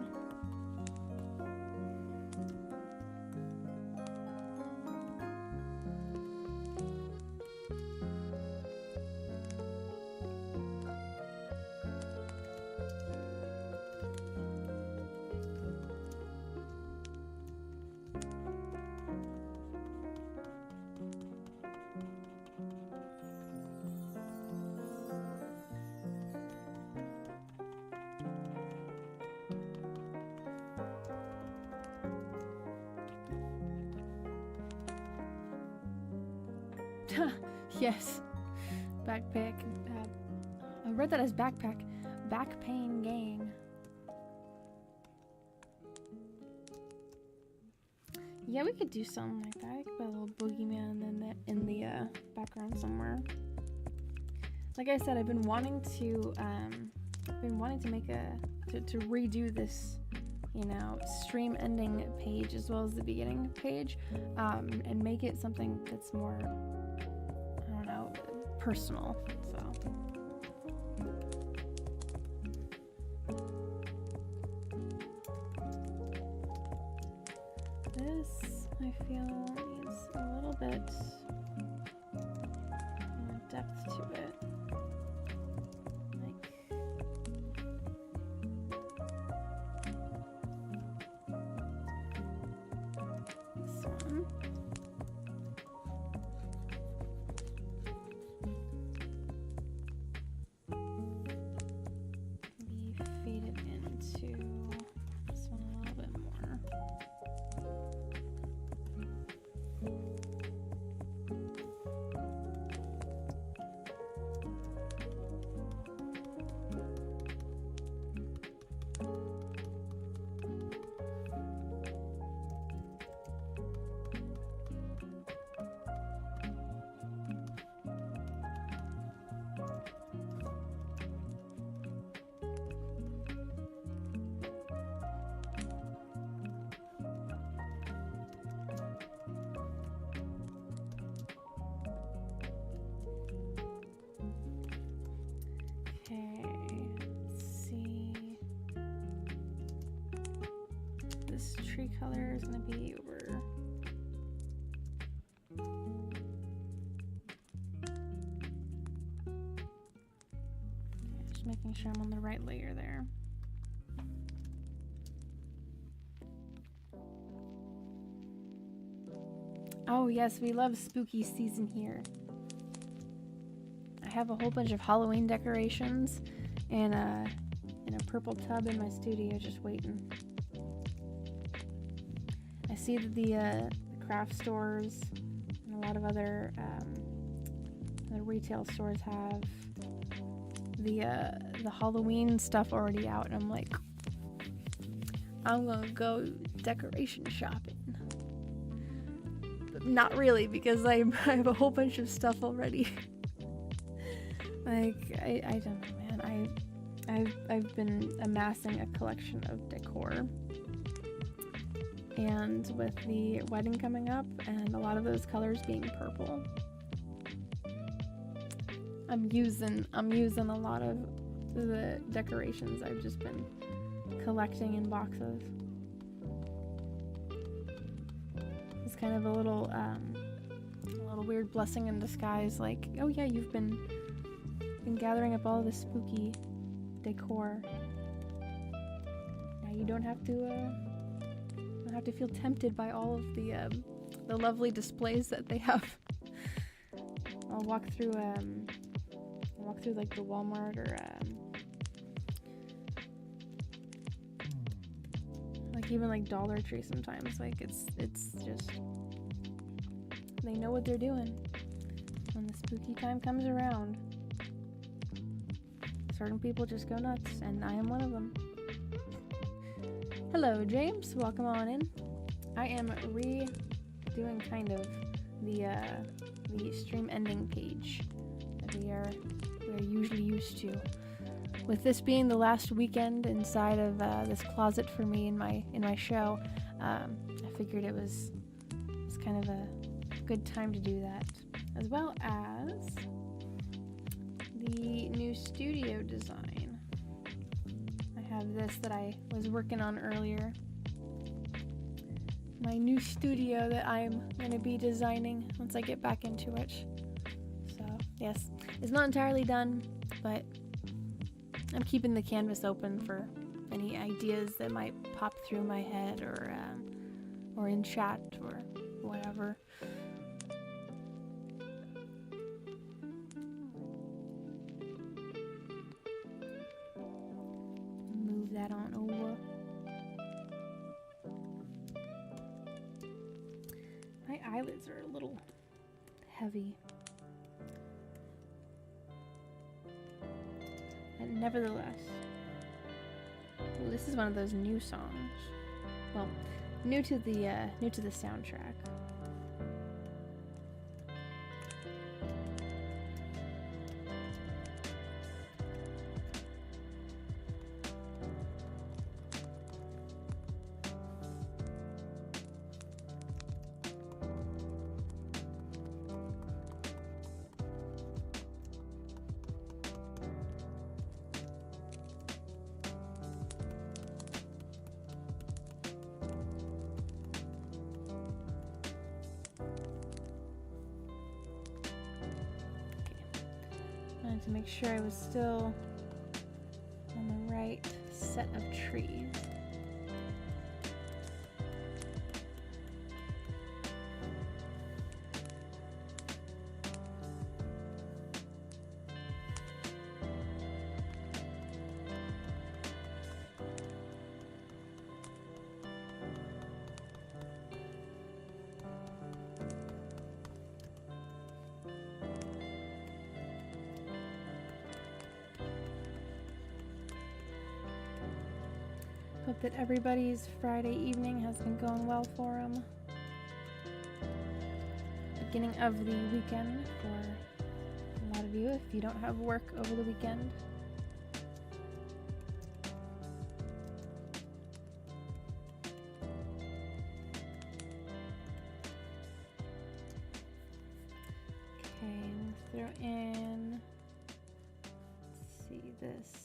Yes, backpack. I read that as backpack. Back pain gang. Yeah, we could do something like that. I could put a little boogeyman in the background somewhere. Like I said, I've been wanting to make to redo this, you know, stream ending page as well as the beginning page, and make it something that's more, I don't know, personal. So this, I feel, needs a little bit more depth to it. tree color is gonna be over. Okay, just making sure I'm on the right layer there. Oh yes, we love spooky season here. I have a whole bunch of Halloween decorations and in a purple tub in my studio just waiting. I see that the craft stores and a lot of other retail stores have the Halloween stuff already out, and I'm like, I'm gonna go decoration shopping. But not really, because I have a whole bunch of stuff already. Like I don't know, man. I've been amassing a collection of decor, and with the wedding coming up and a lot of those colors being purple, I'm using a lot of the decorations I've just been collecting in boxes. It's kind of a little weird blessing in disguise, like, oh yeah, you've been gathering up all this spooky decor. Now you don't have to feel tempted by all of the lovely displays that they have. I'll walk through like the Walmart or like even like Dollar Tree sometimes. Like it's just, they know what they're doing when the spooky time comes around. Certain people just go nuts, and I am one of them. Hello, James. Welcome on in. I am redoing kind of the stream ending page that we are usually used to. With this being the last weekend inside of this closet for me in my show, I figured it was kind of a good time to do that, as well as the new studio design. I have this that I was working on earlier. My new studio that I'm going to be designing once I get back into it. So, yes, it's not entirely done, but I'm keeping the canvas open for any ideas that might pop through my head or in chat or whatever. Move that on over. My eyelids are a little heavy. And nevertheless, well, this is one of those new songs. Well, new to the soundtrack. To make sure I was still on the right set of trees. Hope that everybody's Friday evening has been going well for them. Beginning of the weekend for a lot of you if you don't have work over the weekend. Okay, let's throw in, let's see, this.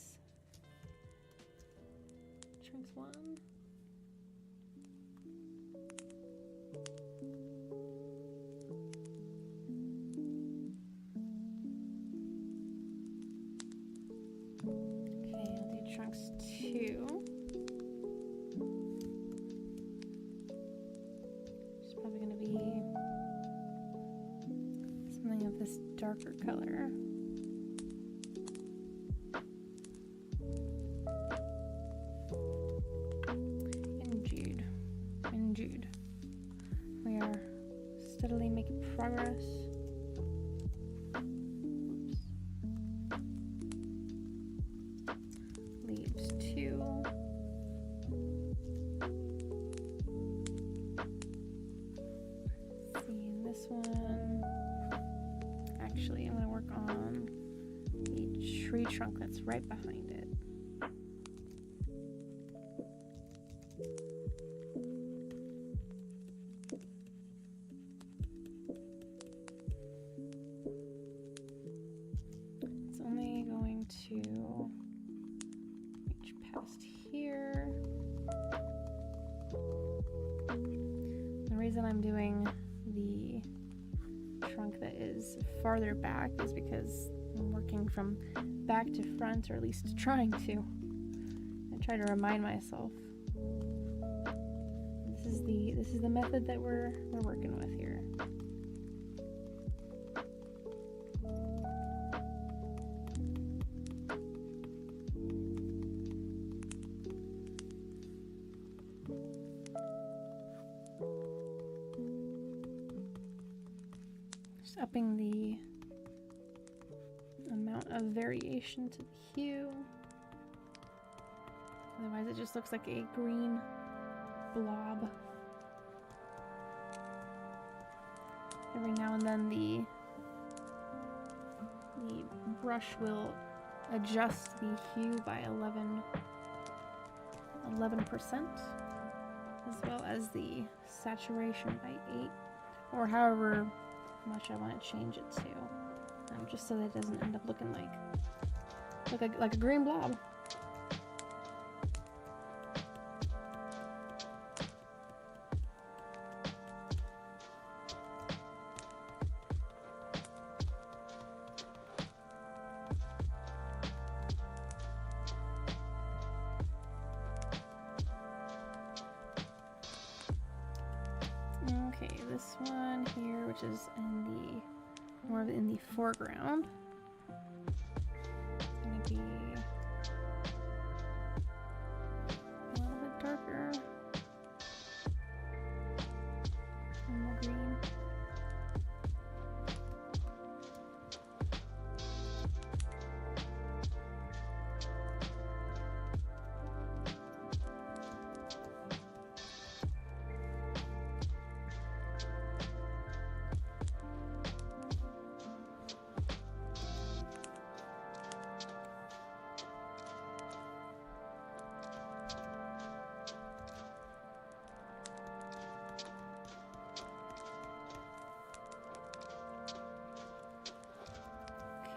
One. probably going to be something of this darker color. Indeed. We are steadily making progress. Oops. Leaves 2. Let's see, this one. Actually, I'm going to work on the tree trunk that's right behind it. It's only going to reach past here. The reason I'm doing the trunk that is farther back is because I'm working from back to front, or at least trying to. I try to remind myself. This is the method that we're working with here. Just upping the amount of variation to the hue. Otherwise it just looks like a green blob. Every now and then the brush will adjust the hue by 11%, as well as the saturation by 8, or however much I want to change it to, just so that it doesn't end up looking like a green blob. Okay, this one here, which is more in the foreground, it's gonna be a little bit darker and more green.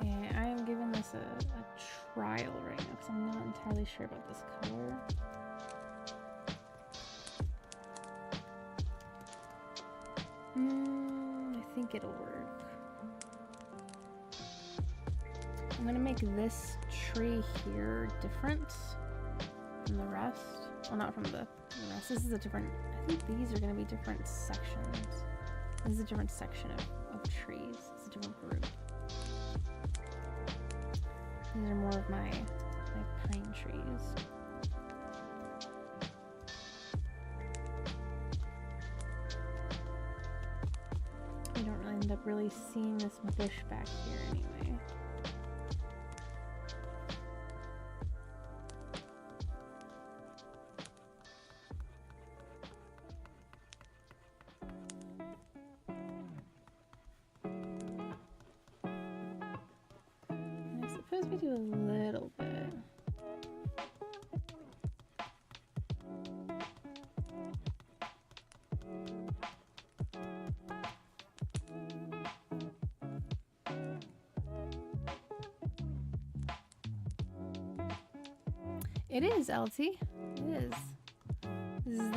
Okay, I am giving this a trial right now because I'm not entirely sure about this color. I think it'll work. I'm gonna make this tree here different from the rest. Well, not from the rest. This is a different, I think these are gonna be different sections. This is a different section of trees. It's a different group. These are more of my pine trees. You don't really end up really seeing this bush back here anyway. And I suppose we do a little bit. It is, LT. It is. This is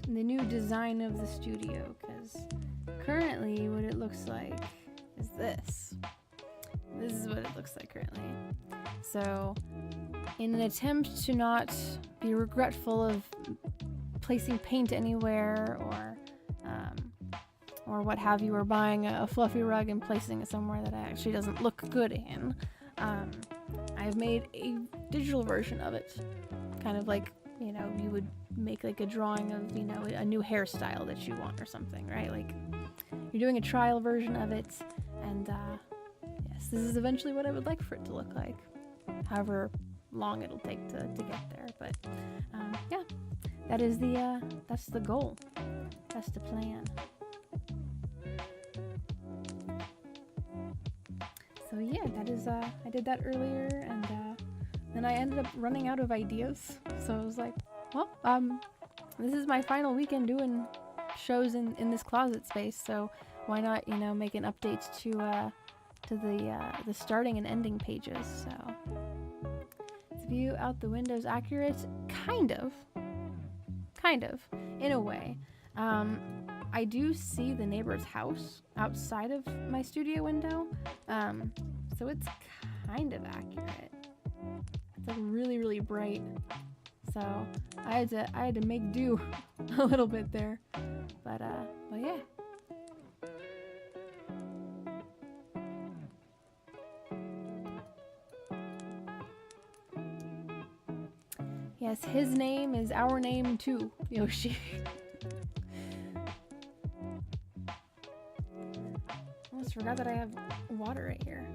the new design of the studio, because currently what it looks like is this. This is what it looks like currently. So, in an attempt to not be regretful of placing paint anywhere or what have you, or buying a fluffy rug and placing it somewhere that actually doesn't look good in. I've made a digital version of it, kind of like, you know, you would make like a drawing of, you know, a new hairstyle that you want or something, right? Like, you're doing a trial version of it, and yes, this is eventually what I would like for it to look like, however long it'll take to get there. But yeah, that is that's the goal, that's the plan. So yeah, that is I did that earlier, and then I ended up running out of ideas, so I was like, well, this is my final weekend doing shows in this closet space, so why not, you know, make an update to the starting and ending pages. So is view out the windows accurate? Kind of, in a way. I do see the neighbor's house outside of my studio window, so it's kind of accurate. It's like really, really bright, so I had to make do a little bit there, but yeah. Yes, his name is our name too, Yoshi. Almost forgot that I have water right here.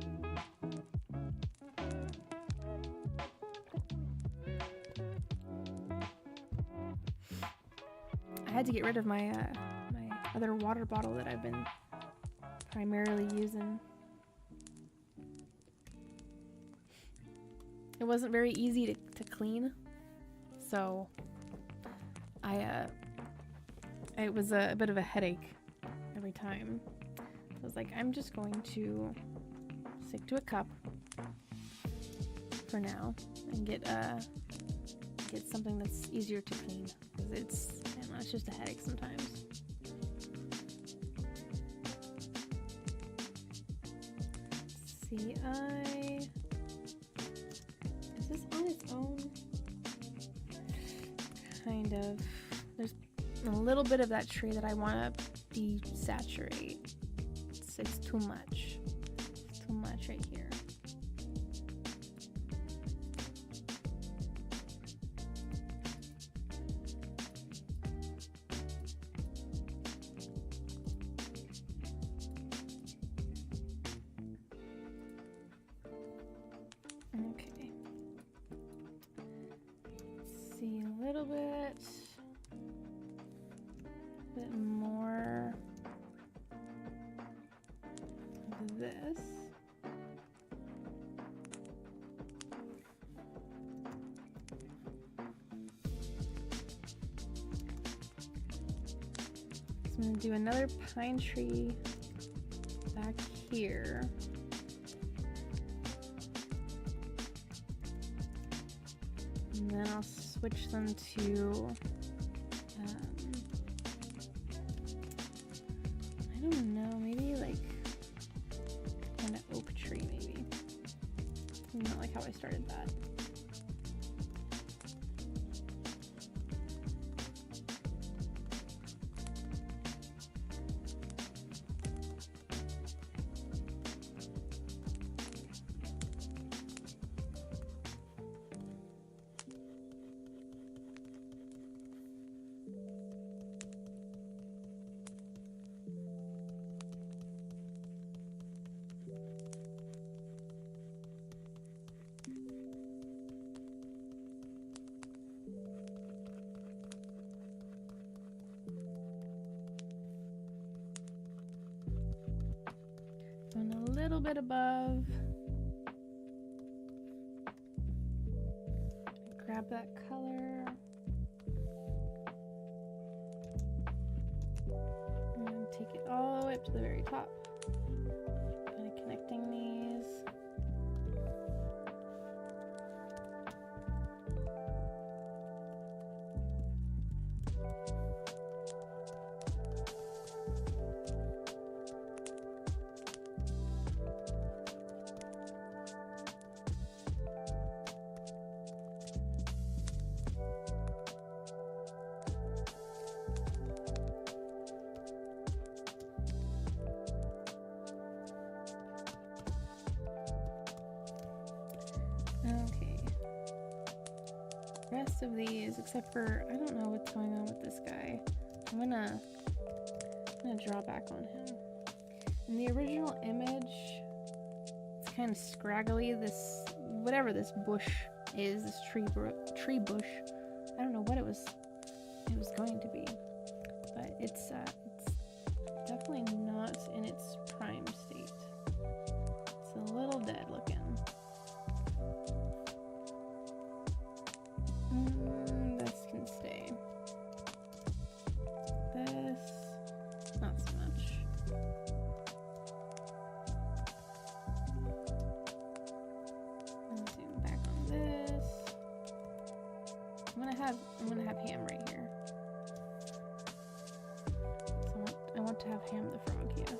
I had to get rid of my my other water bottle that I've been primarily using. It wasn't very easy to clean, so it was a bit of a headache every time. I was like, I'm just going to stick to a cup for now and get something that's easier to clean, because it's, I don't know, it's just a headache sometimes. Let's see, is this on its own? Kind of. There's a little bit of that tree that I want to desaturate. It's too much. It's too much right here. Okay. Let's see a little bit more of this. So I'm going to do another pine tree back here. And then I'll switch them to, I don't know, maybe like an oak tree, maybe. Not like how I started that. Going a little bit above. Grab that color. And take it all the way up to the very top. Kind of connecting these. rest of these, except for I don't know what's going on with this guy. I'm gonna draw back on him. In the original image, it's kind of scraggly. This whatever this bush is, this tree bush. I don't know what it was going to be, but it's definitely not in its prime state. It's a little dead looking. This can stay. This, not so much. Zoom back on this. I'm gonna have Ham right here. So I want to have Ham the frog here.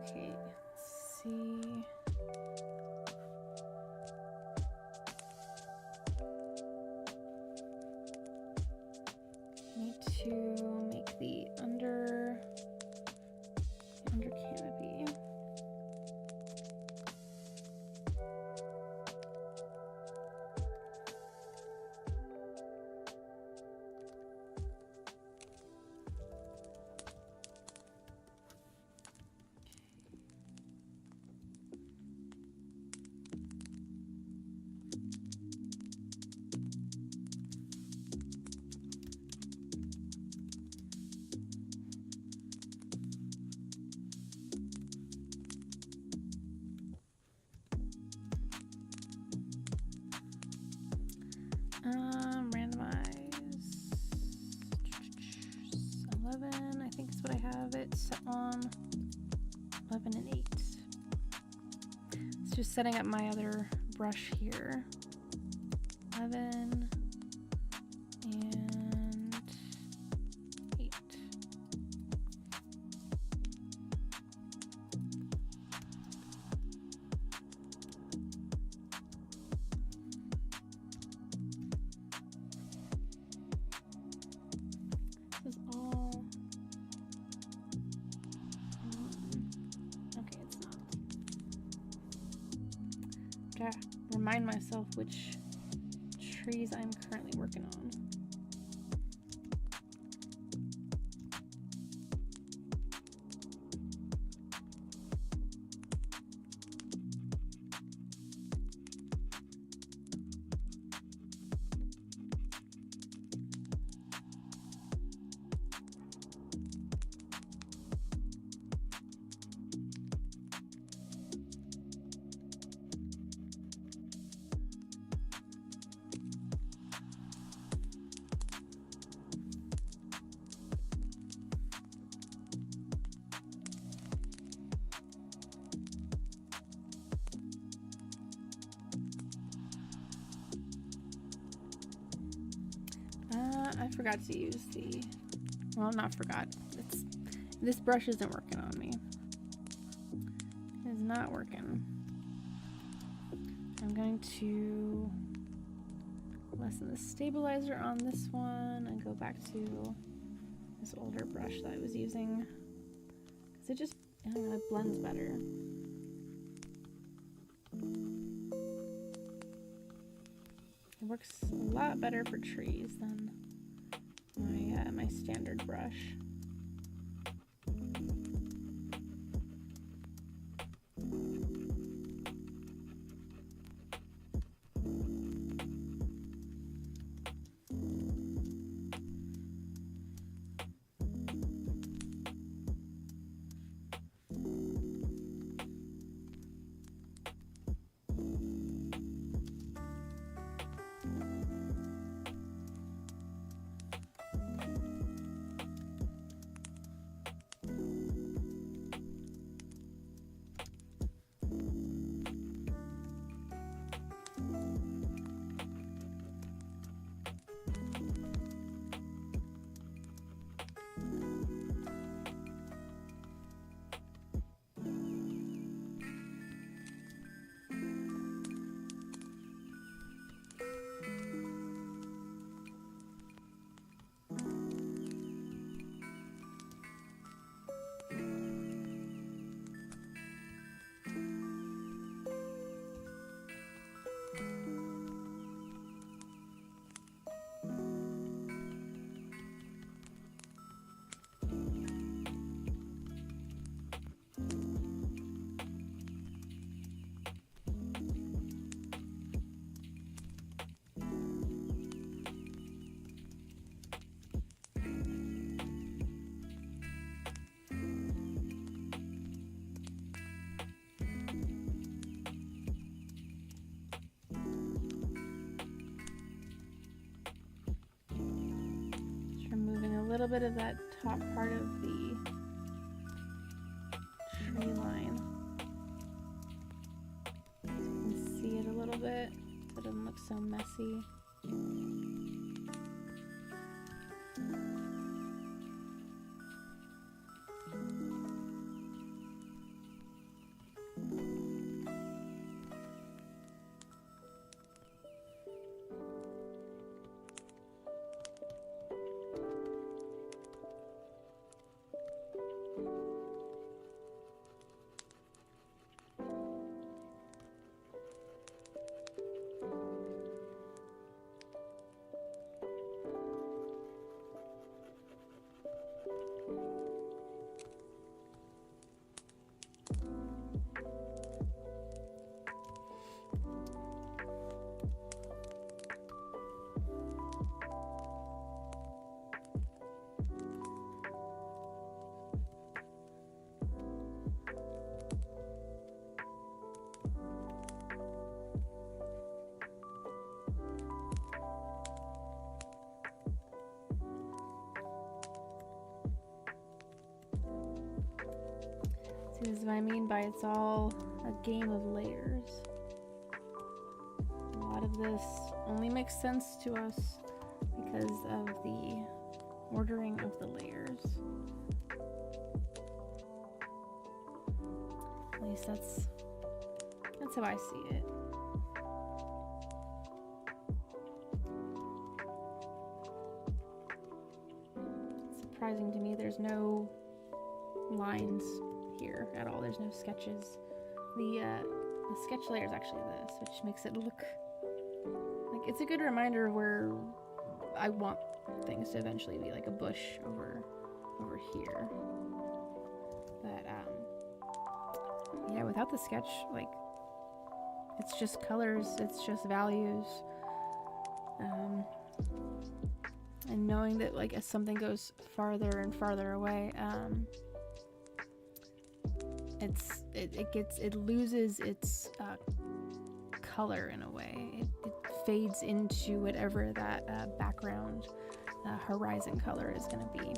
Okay, let's see. Need to make the under canopy. Randomize 11. I think is what I have it set on. 11 and 8. It's just setting up my other brush here. 11 and 8. This is all. Okay, it's not. Gotta remind myself which trees I'm currently working on. I forgot to use the, well, not forgot. This brush isn't working on me. It is not working. I'm going to lessen the stabilizer on this one and go back to this older brush that I was using. Because it just, I don't know, it blends better. It works a lot better for trees than my standard brush. little bit of that top part of the tree line. So you can see it a little bit, so it doesn't look so messy. This is what I mean by it's all a game of layers. A lot of this only makes sense to us because of the ordering of the layers. At least that's how I see it. It's surprising to me there's no lines here at all. There's no sketches. The sketch layer is actually this, which makes it look like it's a good reminder of where I want things to eventually be, like a bush over here. But yeah, without the sketch, like it's just colors, it's just values, and knowing that like as something goes farther and farther away, it loses its color in a way. It fades into whatever that background horizon color is going to be.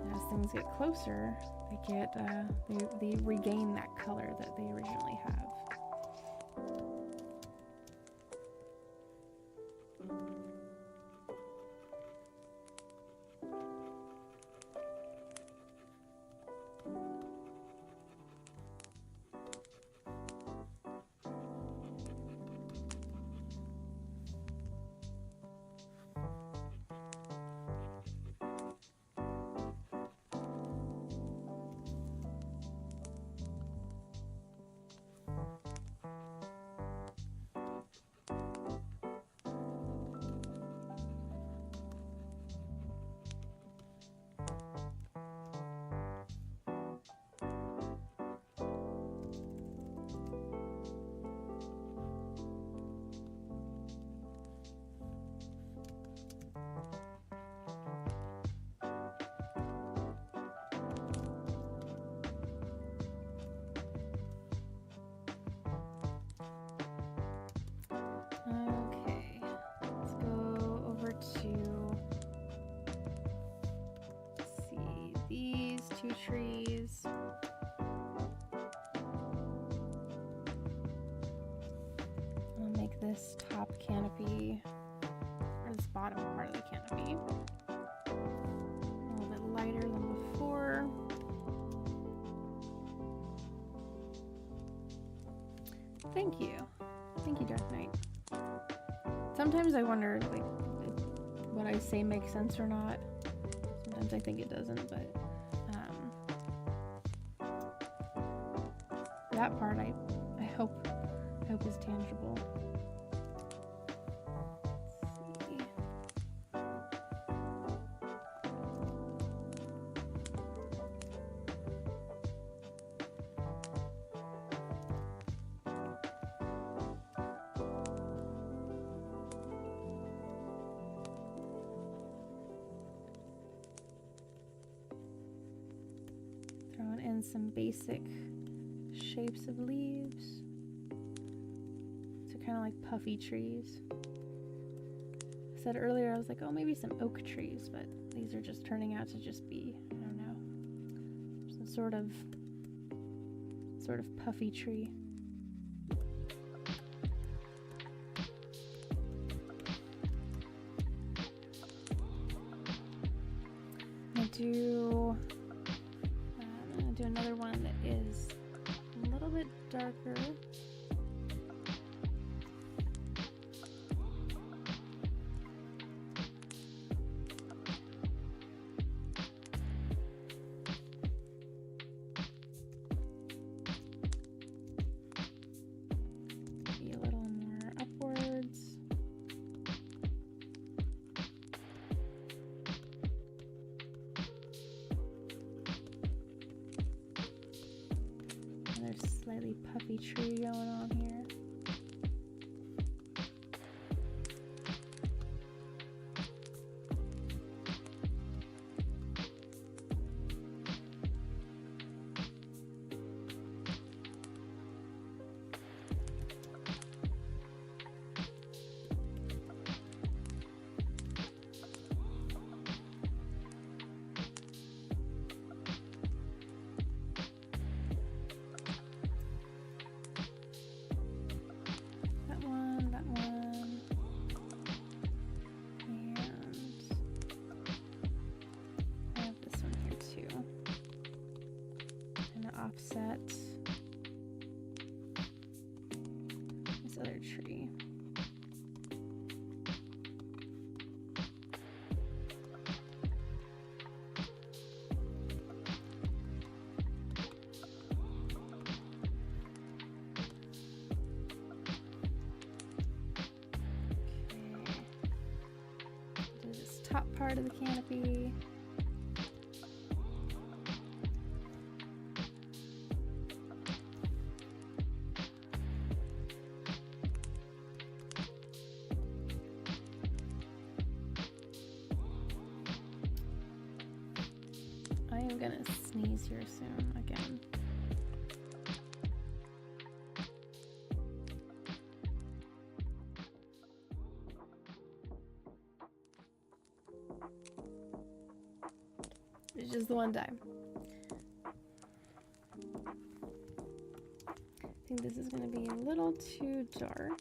And as things get closer, they regain that color that they originally have. Trees. I'll make this top canopy, or this bottom part of the canopy, a little bit lighter than before. Thank you, Dark Knight. Sometimes I wonder, like, if what I say makes sense or not. Sometimes I think it doesn't, but that part I hope is tangible. Let's see. Throwing in some basic shapes of leaves. So kind of like puffy trees. said earlier, I was like, oh, maybe some oak trees, but these are just turning out to just be, I don't know, some sort of puffy tree. I'm gonna do another one that is a little bit darker. Be a little more upwards. Slightly puffy tree going on here. Offset this other tree. Okay. Do this top part of the canopy. I'm gonna sneeze here soon again. It's just the one time. I think this is gonna be a little too dark.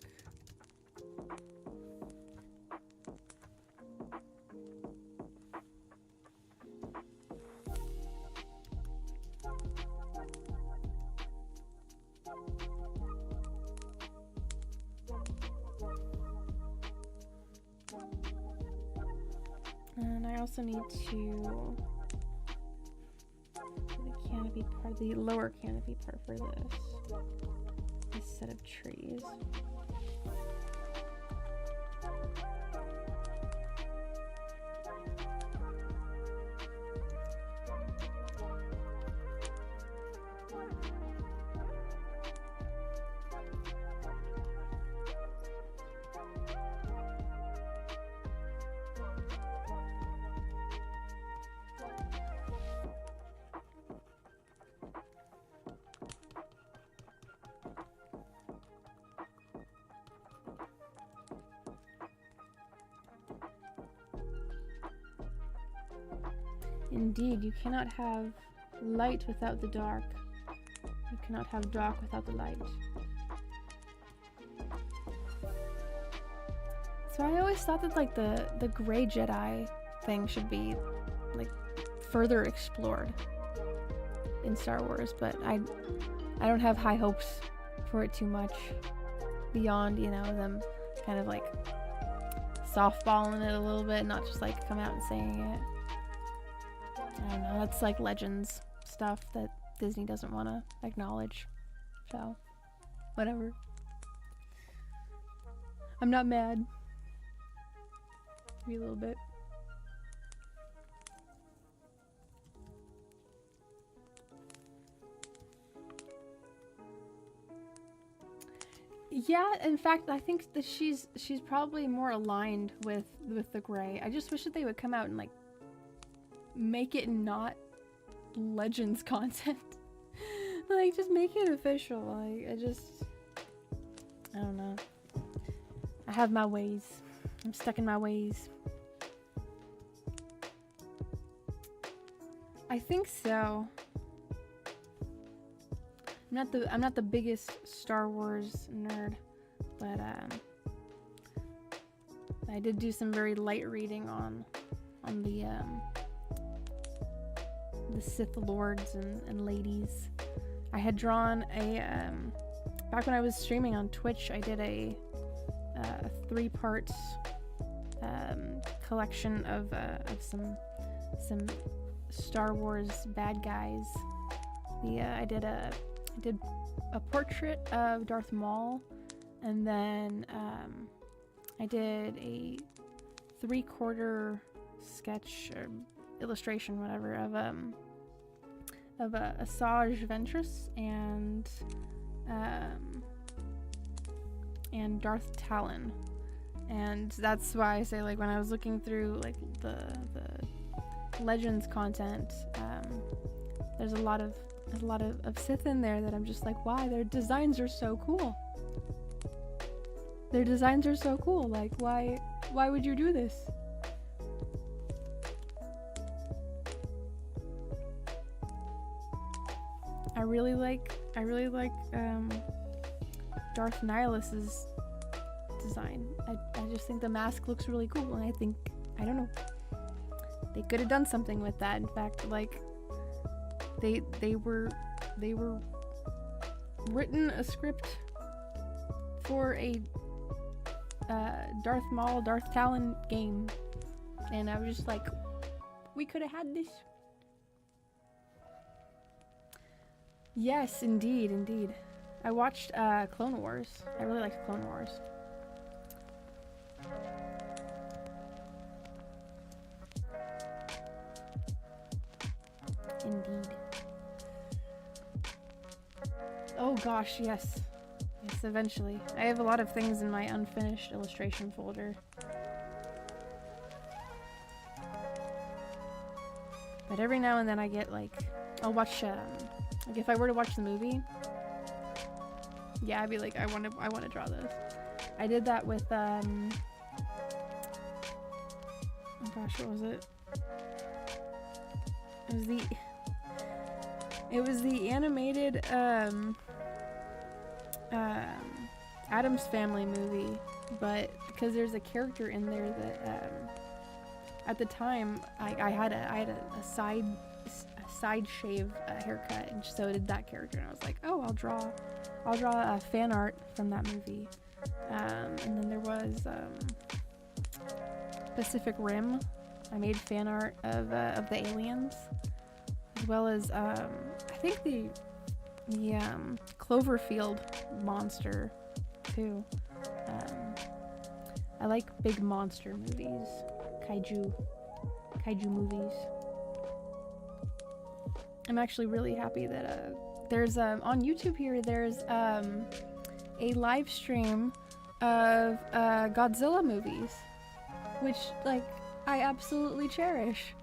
And I also need to do the canopy part, the lower canopy part for this set of trees. Indeed, you cannot have light without the dark. You cannot have dark without the light. So I always thought that like the gray Jedi thing should be like further explored in Star Wars, but I don't have high hopes for it too much beyond, you know, them kind of like softballing it a little bit, not just like come out and saying it. I don't know, that's like Legends stuff that Disney doesn't want to acknowledge. So, whatever. I'm not mad. Maybe a little bit. Yeah, in fact, I think that she's probably more aligned with the gray. I just wish that they would come out and like make it not Legends content. Like, just make it official. Like, I don't know. I have my ways. I'm stuck in my ways. I think so. I'm not the biggest Star Wars nerd, but I did do some very light reading on the Sith lords and ladies. I had drawn a back when I was streaming on Twitch. I did a 3-part collection of some Star Wars bad guys. I did a portrait of Darth Maul, and then I did a 3/4 sketch or illustration, whatever, of Asajj Ventress and Darth Talon. And that's why I say, like, when I was looking through like the Legends content, there's a lot of Sith in there that I'm just like, why? Their designs are so cool. Their designs are so cool. Like, why would you do this? I really like Darth Nihilus's design. I just think the mask looks really cool, and I don't know, they could have done something with that. In fact, like, they were written a script for a Darth Maul, Darth Talon game, and I was just like, we could have had this. Yes, indeed. I watched Clone Wars. I really liked Clone Wars. Indeed. Oh gosh, yes. Yes, eventually. I have a lot of things in my unfinished illustration folder. But every now and then I get, like, I'll watch, like, if I were to watch the movie, yeah, I'd be like, I want to draw this. I did that with, oh gosh, what was it? It was the animated, Addams Family movie, but because there's a character in there that, at the time, I had a side shave haircut, and so did that character, and I was like, oh, I'll draw fan art from that movie. And then there was Pacific Rim. I made fan art of the aliens, as well as I think the Cloverfield monster too. I like big monster movies, kaiju movies. I'm actually really happy that there's on YouTube here, there's a live stream of Godzilla movies, which, like, I absolutely cherish.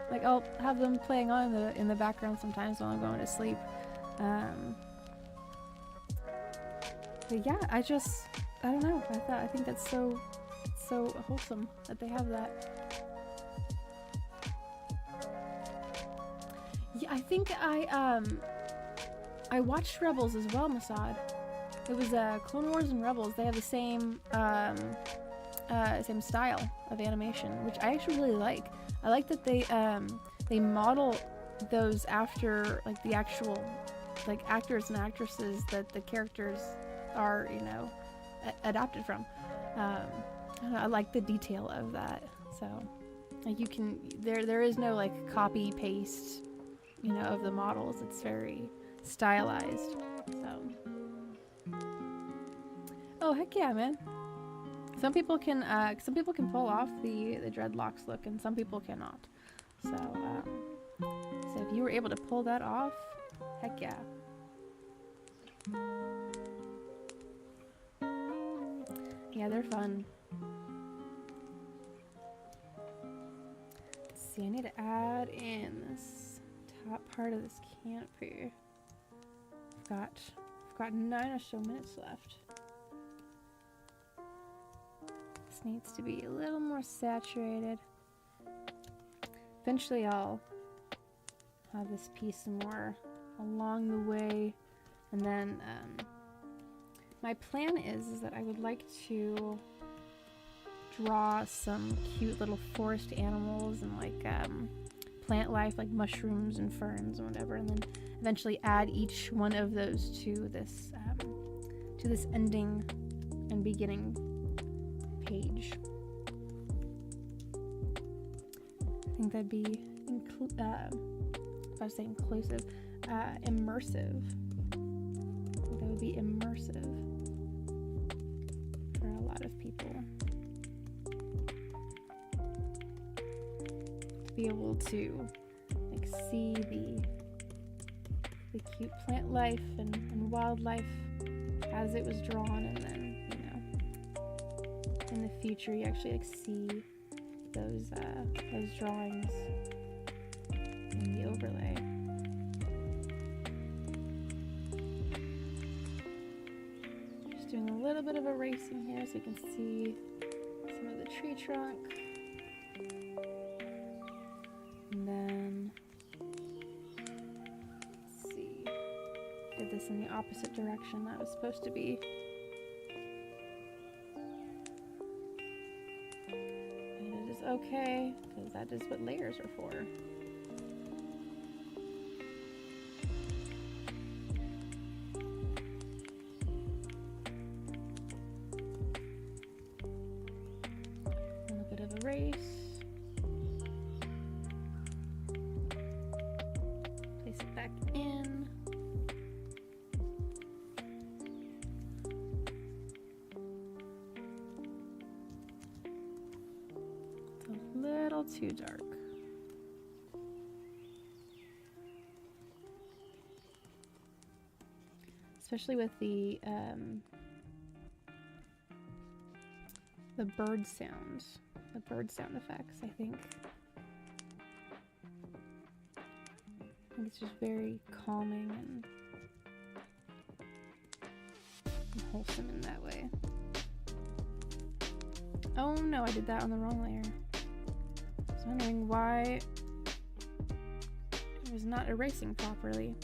Like, I'll have them playing on in the background sometimes while I'm going to sleep. But yeah, I don't know. I think that's so wholesome that they have that. Yeah, I think I watched Rebels as well, Masad. It was Clone Wars and Rebels. They have the same style of animation, which I actually really like. I like that they model those after, like, the actual, like, actors and actresses that the characters are, you know, adapted from. I don't know, I like the detail of that. So, like, you can, there is no, like, copy paste, you know, of the models. It's very stylized. So, oh heck yeah, man. Some people can pull off the dreadlocks look, and some people cannot. So if you were able to pull that off, heck yeah. Yeah, they're fun. Let's see, I need to add in this top part of this canopy. I've got 9 or so minutes left. Just needs to be a little more saturated. Eventually I'll have this piece more along the way, and then my plan is that I would like to draw some cute little forest animals and like plant life, like mushrooms and ferns and whatever, and then eventually add each one of those to this ending and beginning page. I think that'd be if I was saying inclusive, immersive. That would be immersive for a lot of people. To be able to like see the cute plant life and wildlife as it was drawn, and then, you know, in the future you actually like see those drawings in the overlay. Just doing a little bit of erasing here so you can see some of the tree trunk. And then, let's see, did this in the opposite direction that was supposed to be. And it is okay, because that is what layers are for. A little bit of erase. Place it back in. It's a little too dark. Especially with the bird sounds, the bird sound effects, I think it's just very calming and wholesome in that way. Oh no, I did that on the wrong layer. I was wondering why it was not erasing properly.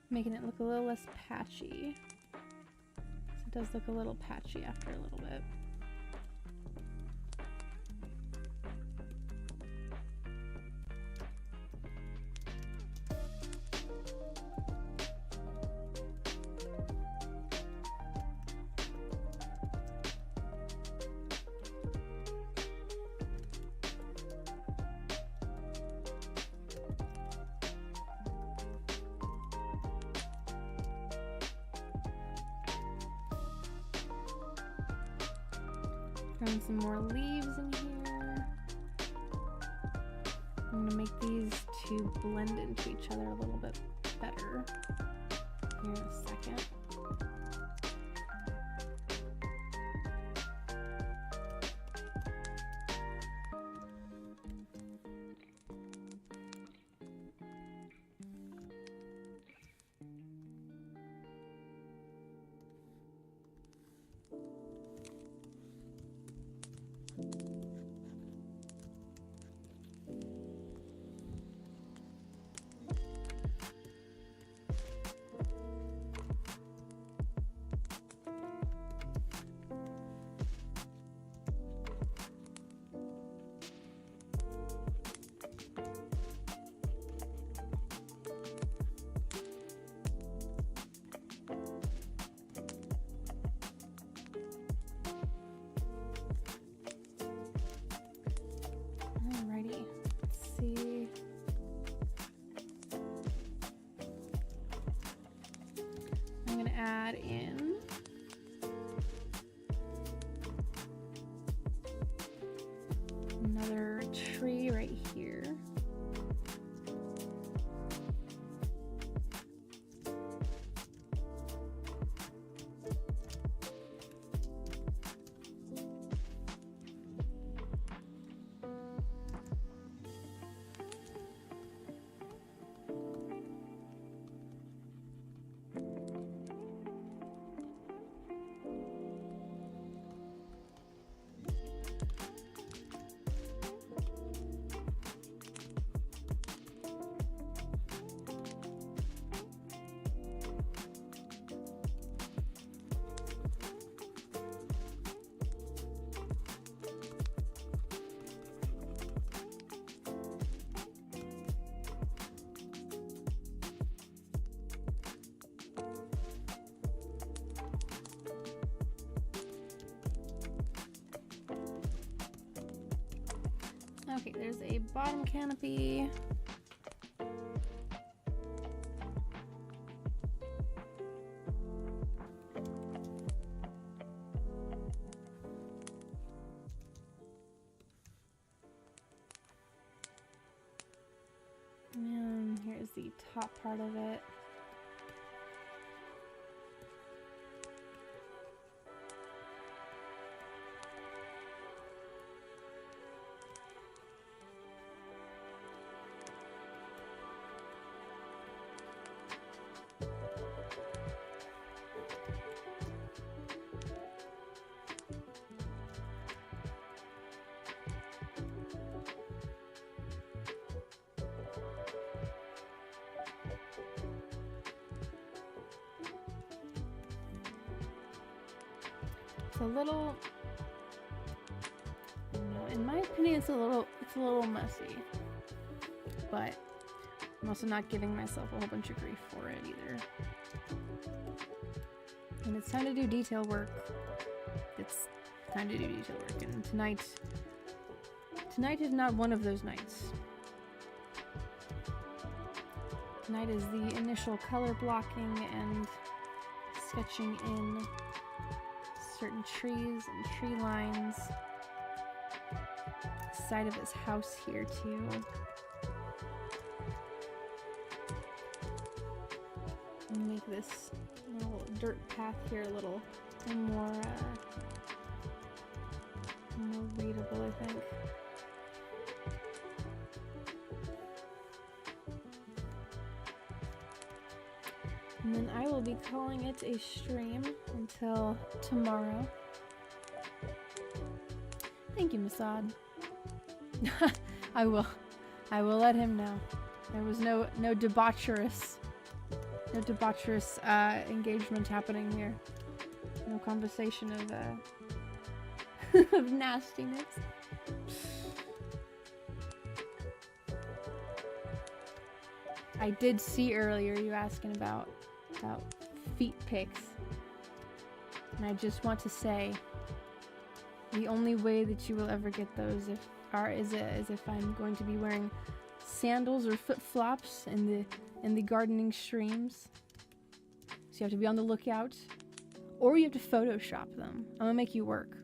Making it look a little less patchy. So it does look a little patchy after a little bit. Throwing some more leaves in here. I'm going to make these two blend into each other a little bit better here in a second. can add in another tree right here. Okay, there's a bottom canopy. And here's the top part of it. It's a little, I don't know, in my opinion, it's a little messy, but I'm also not giving myself a whole bunch of grief for it either. And it's time to do detail work. It's time to do detail work, and tonight is not one of those nights. Tonight is the initial color blocking and sketching in certain trees and tree lines. Side of his house here too. And make this little dirt path here a little more readable, I think. And then I will be calling it a stream until tomorrow. Thank you, Masad. I will let him know. There was no debaucherous engagement happening here. No conversation of of nastiness. I did see earlier you asking about feet pics, and I just want to say the only way that you will ever get those is if I'm going to be wearing sandals or flip-flops in the gardening streams. So you have to be on the lookout, or you have to Photoshop them. I'm gonna make you work.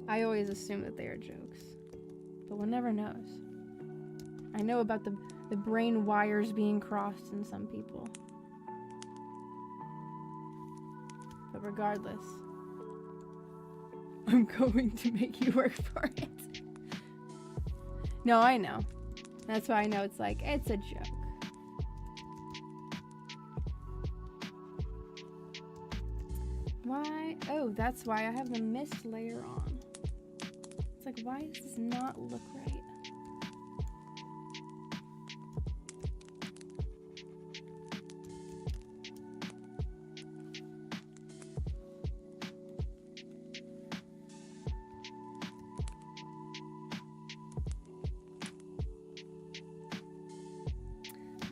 I always assume that they are jokes, but one never knows. I know about the brain wires being crossed in some people. But regardless, I'm going to make you work for it. No, I know. That's why I know it's like, it's a joke. Why? Oh, that's why I have the mist layer on. It's like, why does this not look right?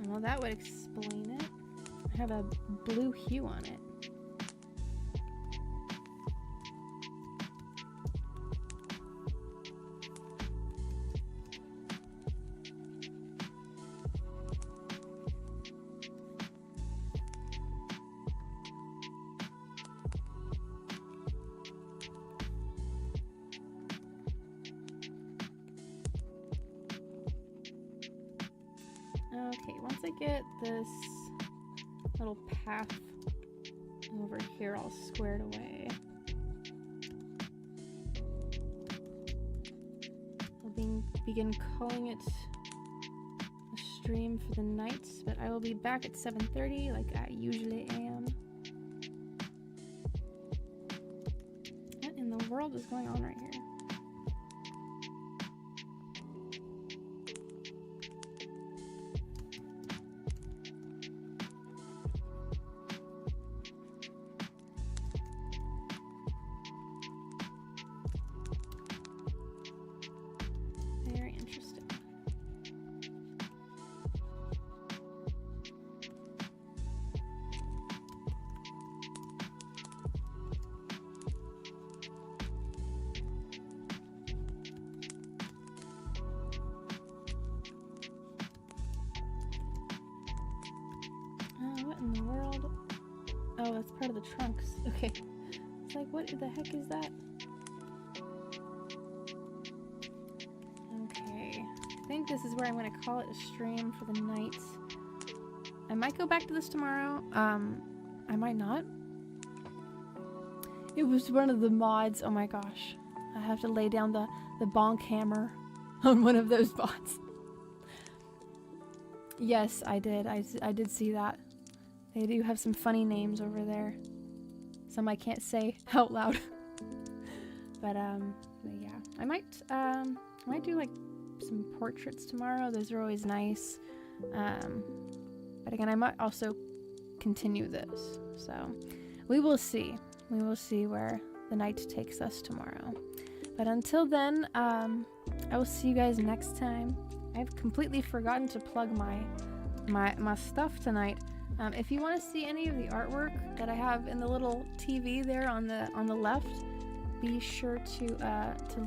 Well, that would explain it. I have a blue hue on it. Okay, once I get this little path over here all squared away, I'll begin calling it a stream for the night, but I will be back at 7:30 like I usually am. What in the world is going on right here? What in the world? Oh, that's part of the trunks. Okay. It's like, what the heck is that? Okay. I think this is where I'm going to call it a stream for the night. I might go back to this tomorrow. I might not. It was one of the mods. Oh my gosh. I have to lay down the bonk hammer on one of those bots. Yes, I did. I did see that. They do have some funny names over there. Some I can't say out loud. but yeah. I might do like some portraits tomorrow. Those are always nice. But again, I might also continue this. So we will see. We will see where the night takes us tomorrow. But until then, I will see you guys next time. I've completely forgotten to plug my stuff tonight. If you want to see any of the artwork that I have in the little TV there on the left, be sure to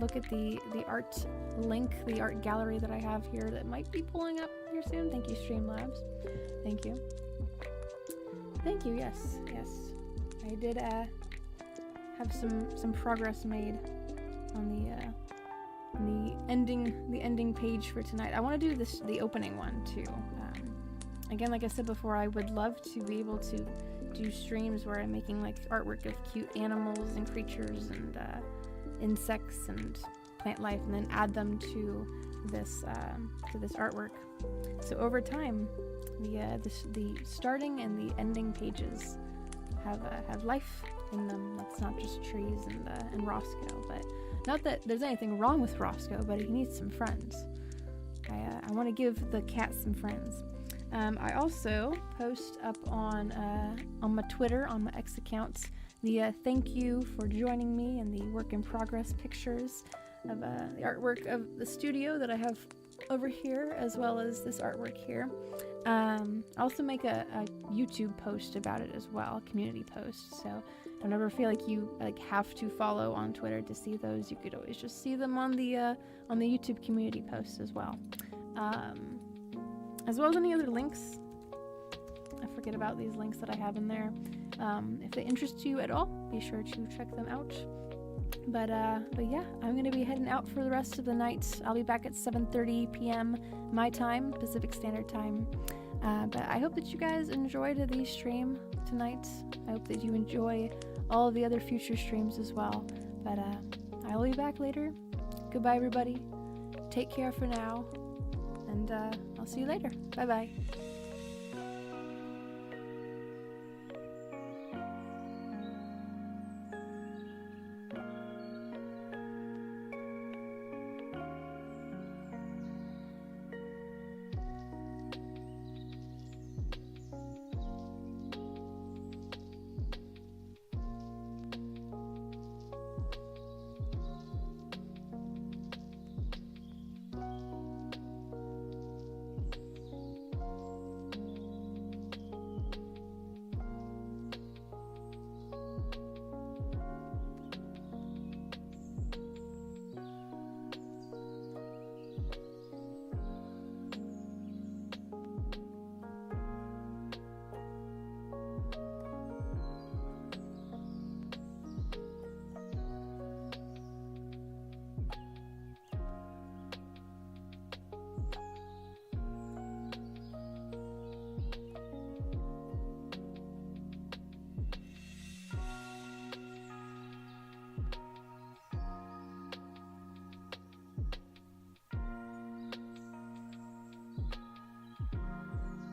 look at the art link, the art gallery that I have here that might be pulling up here soon. Thank you, Streamlabs. Thank you. Thank you. Yes, I did have some progress made on the ending page for tonight. I want to do the opening one too. Again, like I said before, I would love to be able to do streams where I'm making like artwork of cute animals and creatures and insects and plant life, and then add them to this artwork. So over time, the starting and the ending pages have life in them. That's not just trees and Roscoe. But not that there's anything wrong with Roscoe, but he needs some friends. I want to give the cat some friends. I also post up on my Twitter, on my X accounts, the thank you for joining me and the work in progress pictures of the artwork of the studio that I have over here, as well as this artwork here. I also make a YouTube post about it as well, a community post. So don't ever feel like you have to follow on Twitter to see those. You could always just see them on the YouTube community posts as well. As well as any other links. I forget about these links that I have in there. If they interest you at all, be sure to check them out. But yeah, I'm gonna be heading out for the rest of the night. I'll be back at 7:30 p.m. my time, Pacific Standard Time. But I hope that you guys enjoyed the stream tonight. I hope that you enjoy all of the other future streams as well. But I'll be back later. Goodbye, everybody. Take care for now. And I'll see you later. Bye-bye.